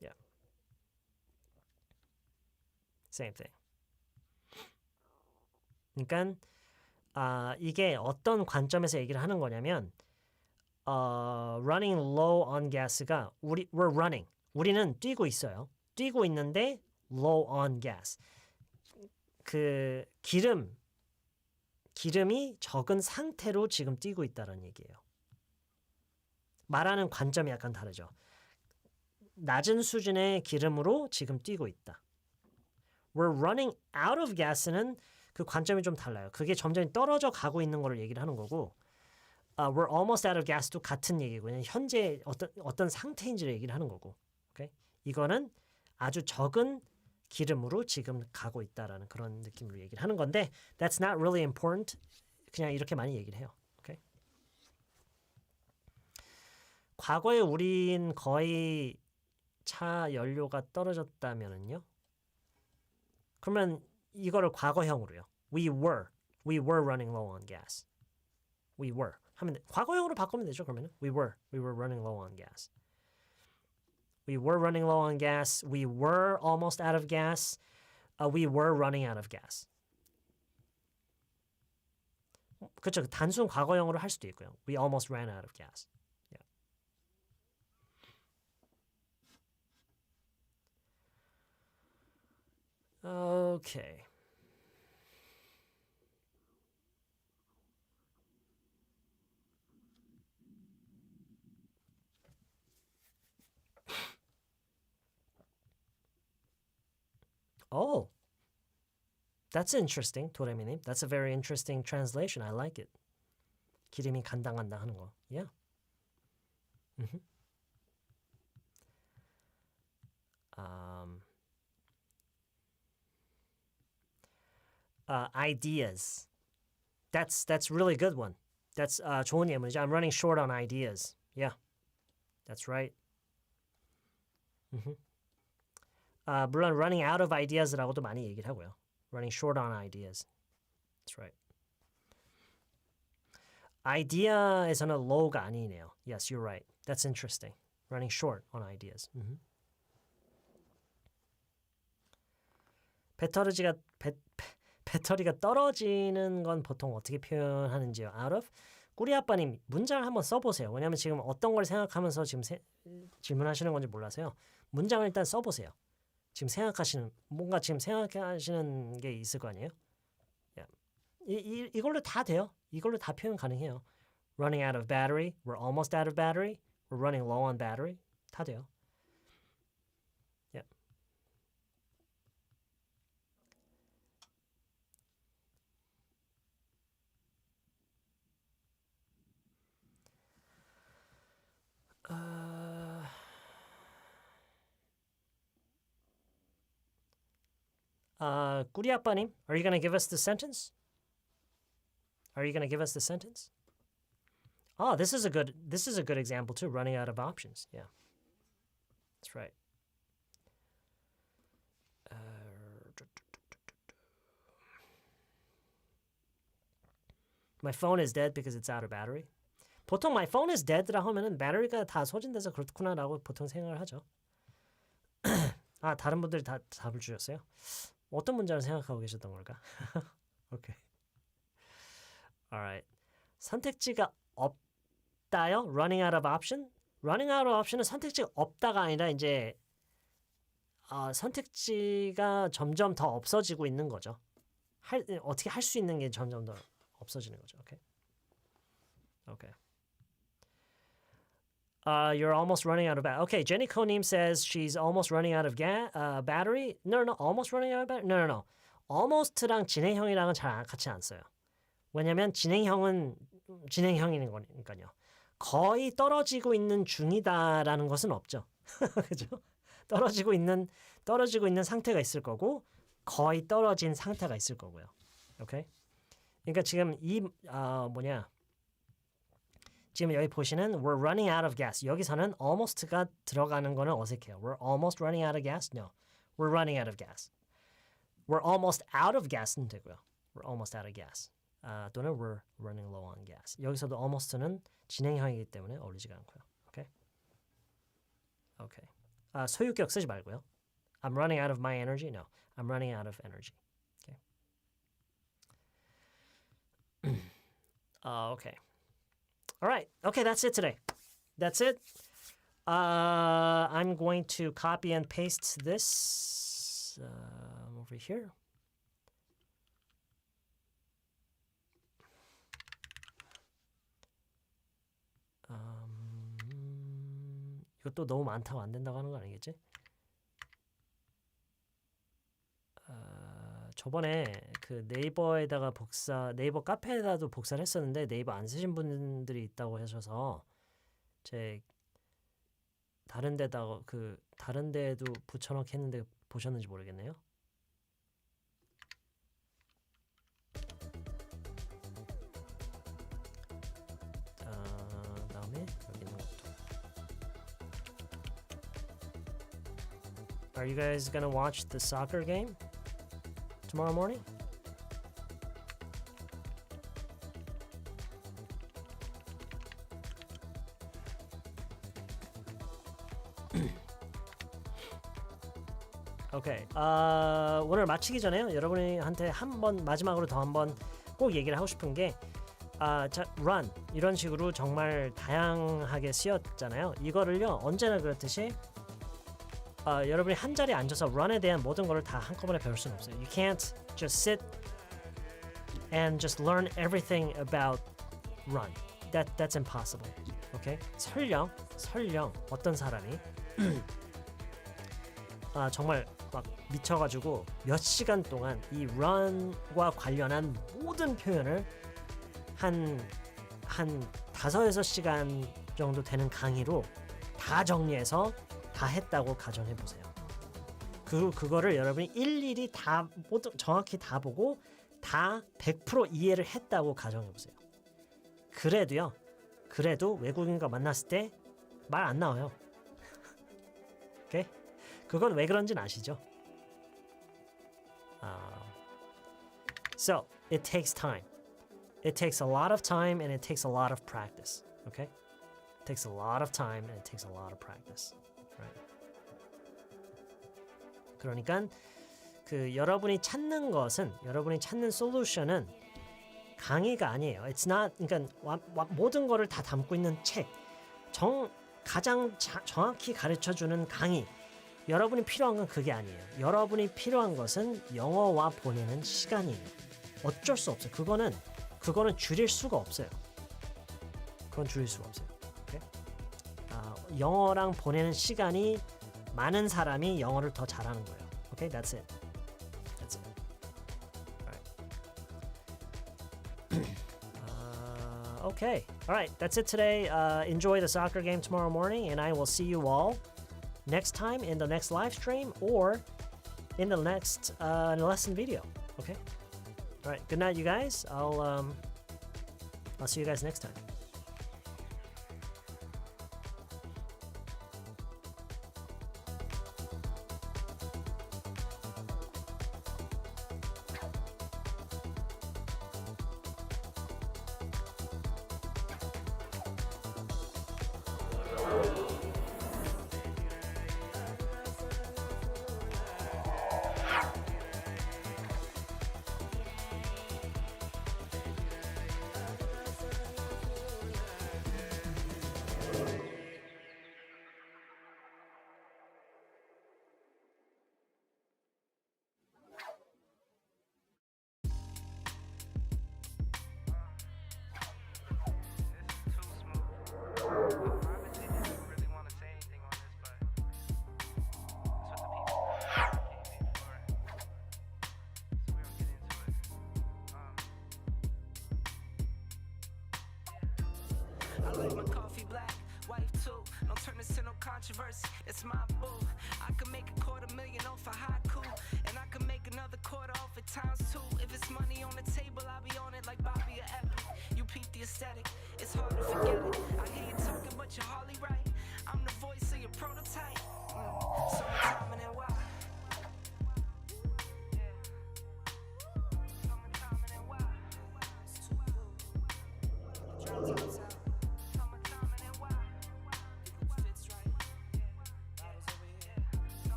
Yeah. Same thing. 그러니까 이게 어떤 관점에서 얘기를 하는 거냐면 running low on gas가 we're running. 우리는 뛰고 있어요. 뛰고 있는데 low on gas. 그 기름이 적은 상태로 지금 뛰고 있다는 얘기예요. 말하는 관점이 약간 다르죠. 낮은 수준의 기름으로 지금 뛰고 있다. We're running out of gas는 그 관점이 좀 달라요. 그게 점점 떨어져 가고 있는 거를 얘기를 하는 거고 we're almost out of gas도 같은 얘기고 그냥 현재 어떤 상태인지를 얘기를 하는 거고 okay? 이거는 아주 적은 기름으로 지금 가고 있다라는 그런 느낌으로 얘기를 하는 건데 that's not really important. 그냥 이렇게 많이 얘기를 해요. Okay? 과거에 우린 거의 차 연료가 떨어졌다면은요. 그러면 이거를 과거형으로요. We were running low on gas. We were 하면 과거형으로 바꾸면 되죠. 그러면은 we were running low on gas. We were running low on gas. We were almost out of gas. We were running out of gas. 그렇죠. 단순 과거형으로 할 수도 있고요. We almost ran out of gas. Yeah. Okay. Oh, that's interesting, 도레미님. That's a very interesting translation. I like it. 기름이 간당간당 하는 거. Yeah. ideas. That's really good one. That's 좋은 예문이죠. I'm running short on ideas. Yeah, that's right. 물론 running out of ideas라고도 많이 얘기를 하고요. Running short on ideas. That's right. idea에서는 low가 아니네요. Yes, you're right. That's interesting. Running short on ideas. 배터리가 떨어지는 건 보통 어떻게 표현하는지요? out of? 꾸리 아빠님 문장을 한번 써보세요. 왜냐하면 지금 어떤 걸 생각하면서 지금 질문하시는 건지 몰라서요. 문장을 일단 써보세요. 지금 뭔가 지금 생각하시는 게 있을 거 아니에요? 이걸로 다 돼요. 이걸로 다 표현 가능해요. Running out of battery. We're almost out of battery. We're running low on battery. 다 돼요. 꾸리 아빠님, are you gonna give us the sentence? Are you gonna give us the sentence? Oh, this is a good example too. Running out of options. Yeah, that's right. My phone is dead because it's out of battery. 보통 my phone is dead라 하면은 배터리가 다 소진돼서 그렇구나라고 보통 생각을 하죠. 다른 분들이 다 답을 주셨어요? 어떤 문장을 생각하고 계셨던 걸까? 오케이. Alright. 선택지가 없다요? Running out of option? Running out of option은 선택지가 없다가 아니라 이제 선택지가 점점 더 없어지고 있는 거죠. 어떻게 할 수 있는 게 점점 더 없어지는 거죠. 오케이. 오케이. You're almost running out of battery. Okay, Jenny Konim says she's almost running out of battery. No, almost running out of battery. No. Almost랑 진행형이랑은 잘 같이 안 써요. 왜냐면 진행형은 진행형인 거니까요. 거의 떨어지고 있는 중이다라는 것은 없죠. 그죠? 떨어지고 있는 상태가 있을 거고 거의 떨어진 상태가 있을 거고요. 오케이? 그러니까 지금 지금 여기 보시는 we're running out of gas. 여기서는 almost가 들어가는 거는 어색해요. We're almost running out of gas? No. We're running out of gas. We're almost out of gas는 되고요. We're almost out of gas. 또는 we're running low on gas. 여기서도 almost는 진행형이기 때문에 어울리지가 않고요. 오케이? 오케이. 소유격 쓰지 말고요. I'm running out of my energy? No. I'm running out of energy. Okay. Okay. All right. Okay, that's it today. That's it. I'm going to copy and paste this over here. 이것도 너무 많다고 안 된다고 하는 거 아니겠지? 저번에 그 네이버에다가 네이버 카페에다도 복사를 했었는데 네이버 안 쓰신 분들이 있다고 하셔서 제 다른 데도 붙여넣기 했는데 보셨는지 모르겠네요. 다음에 여기 있는 것도. Are you guys gonna watch the soccer game tomorrow morning? 오케이. 오늘 마치기 전에요. 여러분한테 마지막으로 더 한번 꼭 얘기를 하고 싶은 게 run 이런 식으로 정말 다양하게 쓰였잖아요. 이거를요 언제나 그렇듯이 여러분이 한 자리에 앉아서 run에 대한 모든 거를 다 한꺼번에 배울 수는 없어요. You can't just sit and just learn everything about run. That's impossible. Okay? 설령 어떤 사람이 정말 막 미쳐가지고 몇 시간 동안 이 run과 관련한 모든 표현을 한 5-6시간 정도 되는 강의로 다 정리해서 다 했다고 가정해 보세요. 그거를 여러분이 일일이 다 모두 정확히 다 보고 다 100% 이해를 했다고 가정해 보세요. 그래도 외국인과 만났을 때 말 안 나와요. 오케이? 그건 왜 그런지는 아시죠? So it takes time. It takes a lot of time and it takes a lot of practice. Okay? It takes a lot of time and it takes a lot of practice. Right? 그러니까 그 여러분이 찾는 솔루션은 강의가 아니에요. It's not. 그러니까 모든 거를 다 담고 있는 책, 가장 정확히 가르쳐 주는 강의. 여러분이 필요한 건 그게 아니에요. 여러분이 필요한 것은 영어와 보내는 시간이에요. 어쩔 수 없어요. 그거는 줄일 수가 없어요. 오케이? 영어랑 보내는 시간이 많은 사람이 영어를 더 잘하는 거예요. Okay, that's it. Okay, all right, that's it today. Enjoy the soccer game tomorrow morning, and I will see you all next time in the next live stream or in the next lesson video. Okay, all right. Good night, you guys. I'll see you guys next time. I like my coffee black, wife too. Don't turn this to no controversy. It's my boo. I can make $250,000 off a haiku, and I can make another quarter off at times two. If it's money on the table, I'll be on it like Bobby or Epic. You peep the aesthetic, it's hard to forget it. I hear you talking, but you're hardly right. I'm the voice of your prototype. Summertime and then why? Summertime and then why?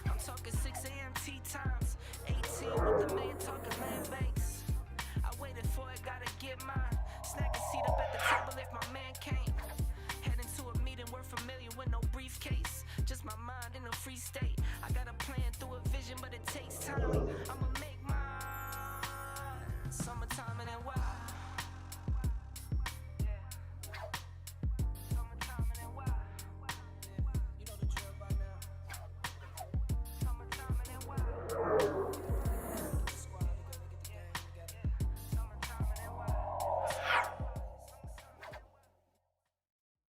I'm talking 6 a.m. tea times, 18 with the man talking